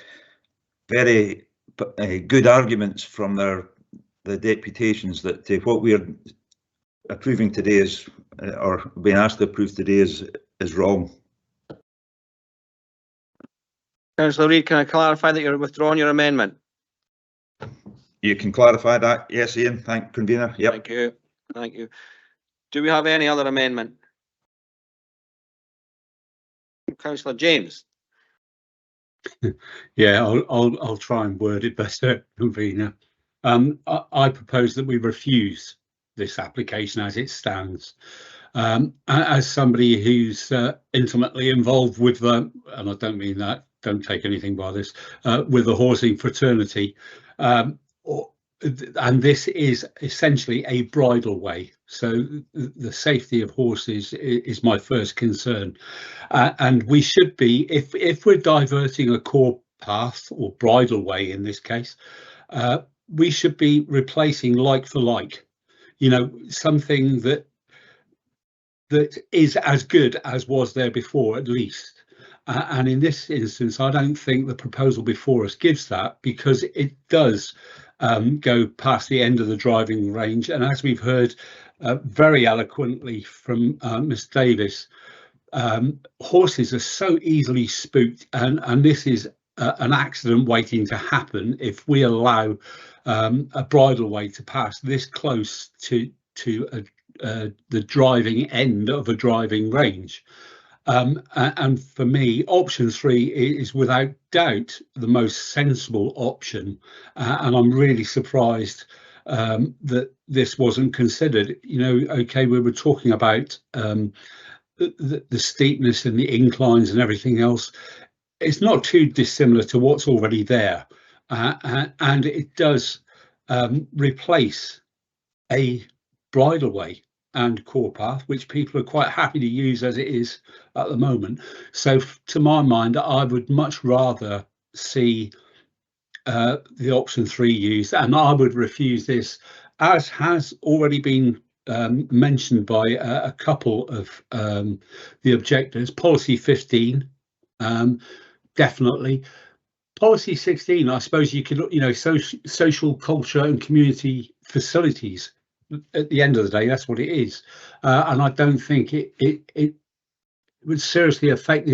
very good arguments from the deputations that what we're approving today is, or being asked to approve today is wrong. Councillor Reid, can I clarify that you're withdrawing your amendment? You can clarify that. Yes, Ian. Thank Convener. Yep. Thank you. Thank you. Do we have any other amendment? Councillor James. Yeah, I'll try and word it better, Convener. I propose that we refuse this application as it stands. As somebody who's intimately involved with the, and I don't mean that, don't take anything by this, with the horsing fraternity, and this is essentially a bridle way. So the safety of horses is my first concern, and we should be, if we're diverting a core path or bridle way in this case, we should be replacing like for like, you know, something that is as good as was there before, at least. And in this instance, I don't think the proposal before us gives that, because it does go past the end of the driving range. And as we've heard very eloquently from Ms Davis, horses are so easily spooked, and this is an accident waiting to happen if we allow a bridleway to pass this close to the driving end of a driving range. And for me, option 3 is without doubt the most sensible option, and I'm really surprised that this wasn't considered. You know, okay, we were talking about the steepness and the inclines and everything else. It's not too dissimilar to what's already there, and it does replace a bridleway and core path, which people are quite happy to use as it is at the moment. So to my mind, I would much rather see the option 3 used, and I would refuse this, as has already been mentioned by a couple of the objectors. Policy 15, definitely. Policy 16, I suppose you could, social, culture and community facilities. At the end of the day, that's what it is, and I don't think it would seriously affect the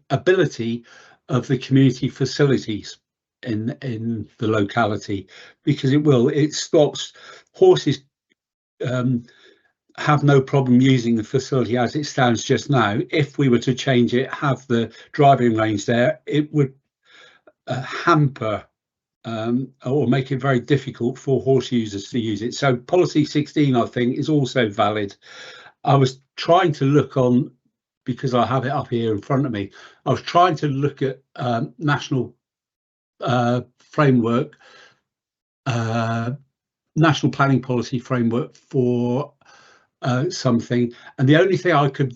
ability of the community facilities in the locality, because it stops horses have no problem using the facility as it stands just now. If we were to change it, have the driving range there, it would hamper or make it very difficult for horse users to use it. So policy 16, I think, is also valid. I was trying to look on, because I have it up here in front of me, I was trying to look at national framework, national planning policy framework for something, and the only thing I could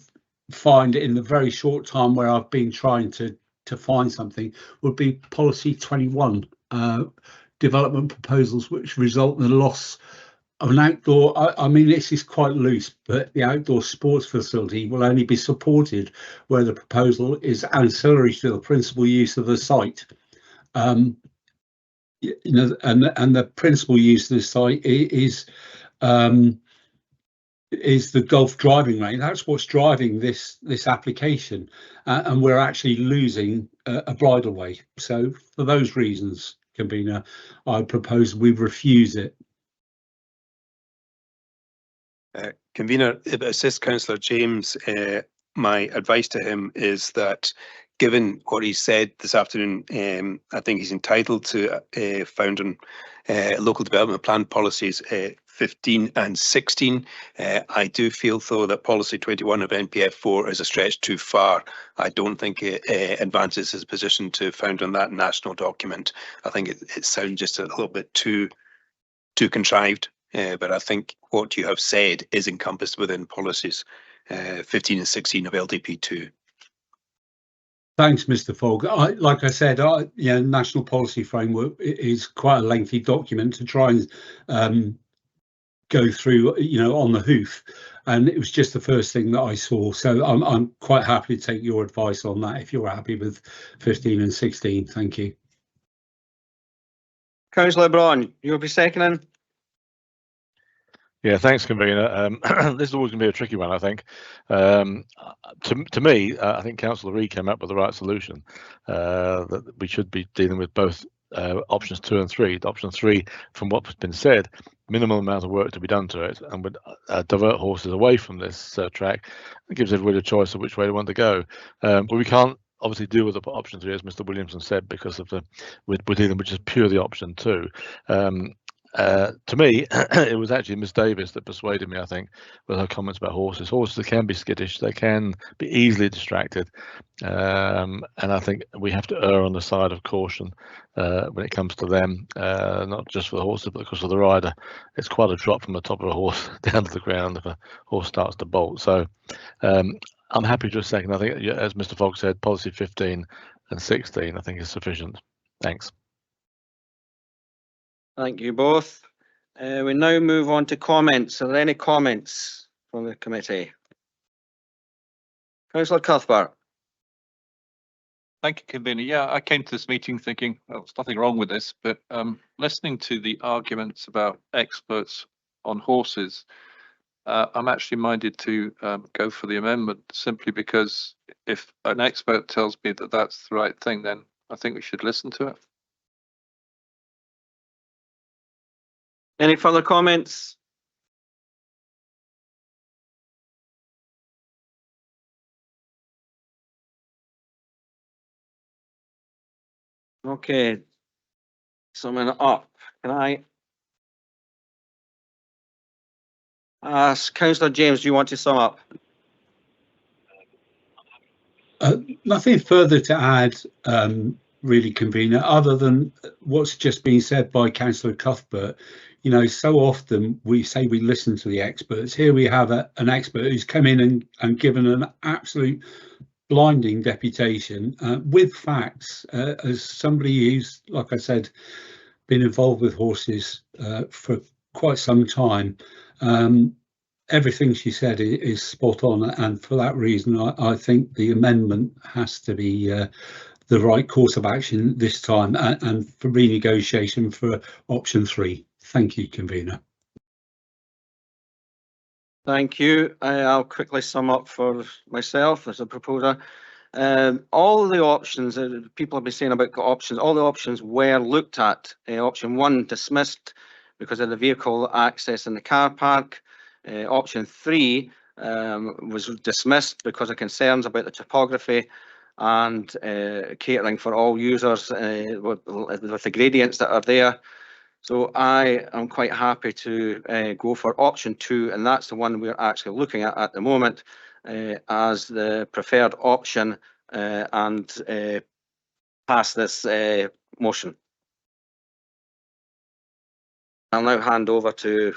find in the very short time where I've been trying to find something would be policy 21, development proposals which result in the loss of an outdoor, I mean, this is quite loose, but the outdoor sports facility will only be supported where the proposal is ancillary to the principal use of the site. And the principal use of the site is the golf driving range. That's what's driving this application, and we're actually losing a bridleway. So for those reasons, convener, I propose we refuse it. Convener, if it assists Councillor James, my advice to him is that, given what he said this afternoon, I think he's entitled to founding local development plan policies 15 and 16. I do feel, though, that policy 21 of NPF 4 is a stretch too far. I don't think it advances his position to found on that national document. I think it sounds just a little bit too contrived. But I think what you have said is encompassed within policies 15 and 16 of LDP2. Thanks, Mr. Fogg. Like I said, national policy framework is quite a lengthy document to try and go through, on the hoof, and it was just the first thing that I saw. So I'm quite happy to take your advice on that if you're happy with 15 and 16. Thank you. Councillor Braun, you'll be seconding. Yeah, thanks, convener. This is always going to be a tricky one, I think. To me, I think Councillor Reid came up with the right solution, that we should be dealing with both options 2 and 3. Option 3, from what's been said, minimal amount of work to be done to it, and would divert horses away from this track. It gives everybody a choice of which way they want to go. But we can't obviously deal with the option 3, as Mr. Williamson said, because of we're dealing with just purely option 2. To me, it was actually Miss Davis that persuaded me, I think, with her comments about horses. Horses can be skittish, they can be easily distracted, and I think we have to err on the side of caution when it comes to them, not just for the horses, but because of the rider. It's quite a drop from the top of a horse down to the ground if a horse starts to bolt. So I'm happy to a second. I think, as Mr. Fogg said, policy 15 and 16, I think, is sufficient. Thanks. Thank you both. We now move on to comments. Are there any comments from the committee? Councillor Cuthbert. Thank you, convener. Yeah, I came to this meeting thinking, well, there's nothing wrong with this, but listening to the arguments about experts on horses, I'm actually minded to go for the amendment, simply because if an expert tells me that that's the right thing, then I think we should listen to it. Any further comments? Okay, summing up. Can I ask Councillor James, do you want to sum up? Nothing further to add really, convener, other than what's just been said by Councillor Cuthbert. You know, so often we say we listen to the experts. Here we have an expert who's come in and given an absolute blinding deputation with facts. As somebody who's, like I said, been involved with horses for quite some time, everything she said is spot on, and for that reason I think the amendment has to be the right course of action this time, and for renegotiation for option 3. Thank you, convener. Thank you. I'll quickly sum up for myself as a proposer. All the options, people have been saying about options, all the options were looked at. Option 1 dismissed because of the vehicle access in the car park. Option 3 was dismissed because of concerns about the topography and catering for all users with the gradients that are there. So I am quite happy to go for option 2, and that's the one we're actually looking at the moment as the preferred option, and pass this motion. I'll now hand over to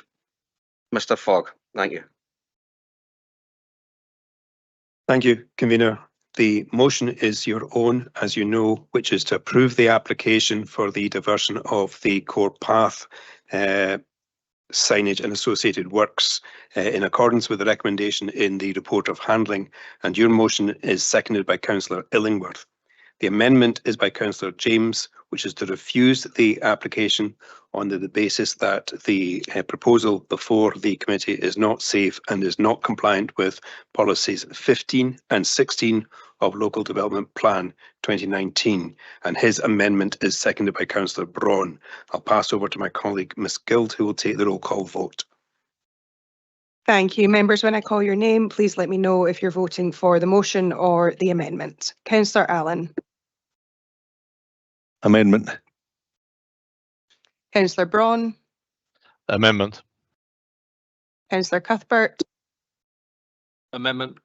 Mr. Fogg. Thank you. Thank you, convener. The motion is your own, as you know, which is to approve the application for the diversion of the core path signage and associated works in accordance with the recommendation in the report of handling, and your motion is seconded by Councillor Illingworth. The amendment is by Councillor James, which is to refuse the application on the basis that the proposal before the committee is not safe and is not compliant with policies 15 and 16 of Local Development Plan 2019, and his amendment is seconded by Councillor Braun. I'll pass over to my colleague Ms Guild, who will take the roll call vote. Thank you. Members, when I call your name, please let me know if you're voting for the motion or the amendment. Councillor Allen. Amendment. Councillor Braun. Amendment. Councillor Cuthbert. Amendment.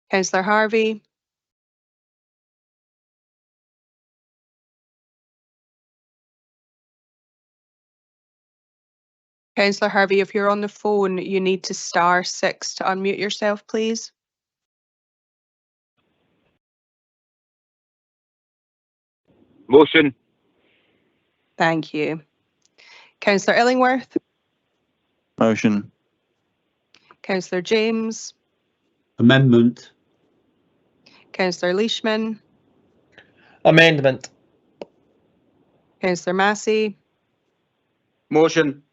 Councillor Harvey. Councillor Harvey, if you're on the phone, you need to *6 to unmute yourself, please. Motion. Thank you. Councillor Illingworth. Motion. Councillor James. Amendment. Councillor Leishman. Amendment. Councillor Massey. Motion.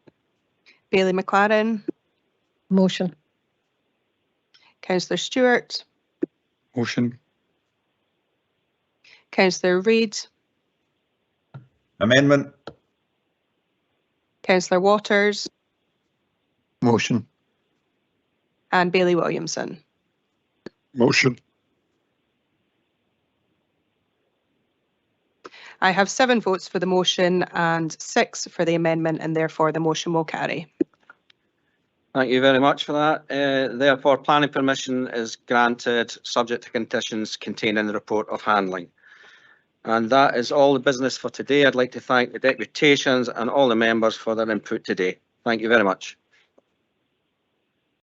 Bailey McLaren. Motion. Councillor Stewart. Motion. Councillor Reid. Amendment. Councillor Waters. Motion. And Bailey Williamson. Motion. I have 7 votes for the motion and 6 for the amendment, and therefore the motion will carry. Thank you very much for that. Therefore, planning permission is granted subject to conditions contained in the report of handling. And that is all the business for today. I'd like to thank the deputations and all the members for their input today. Thank you very much.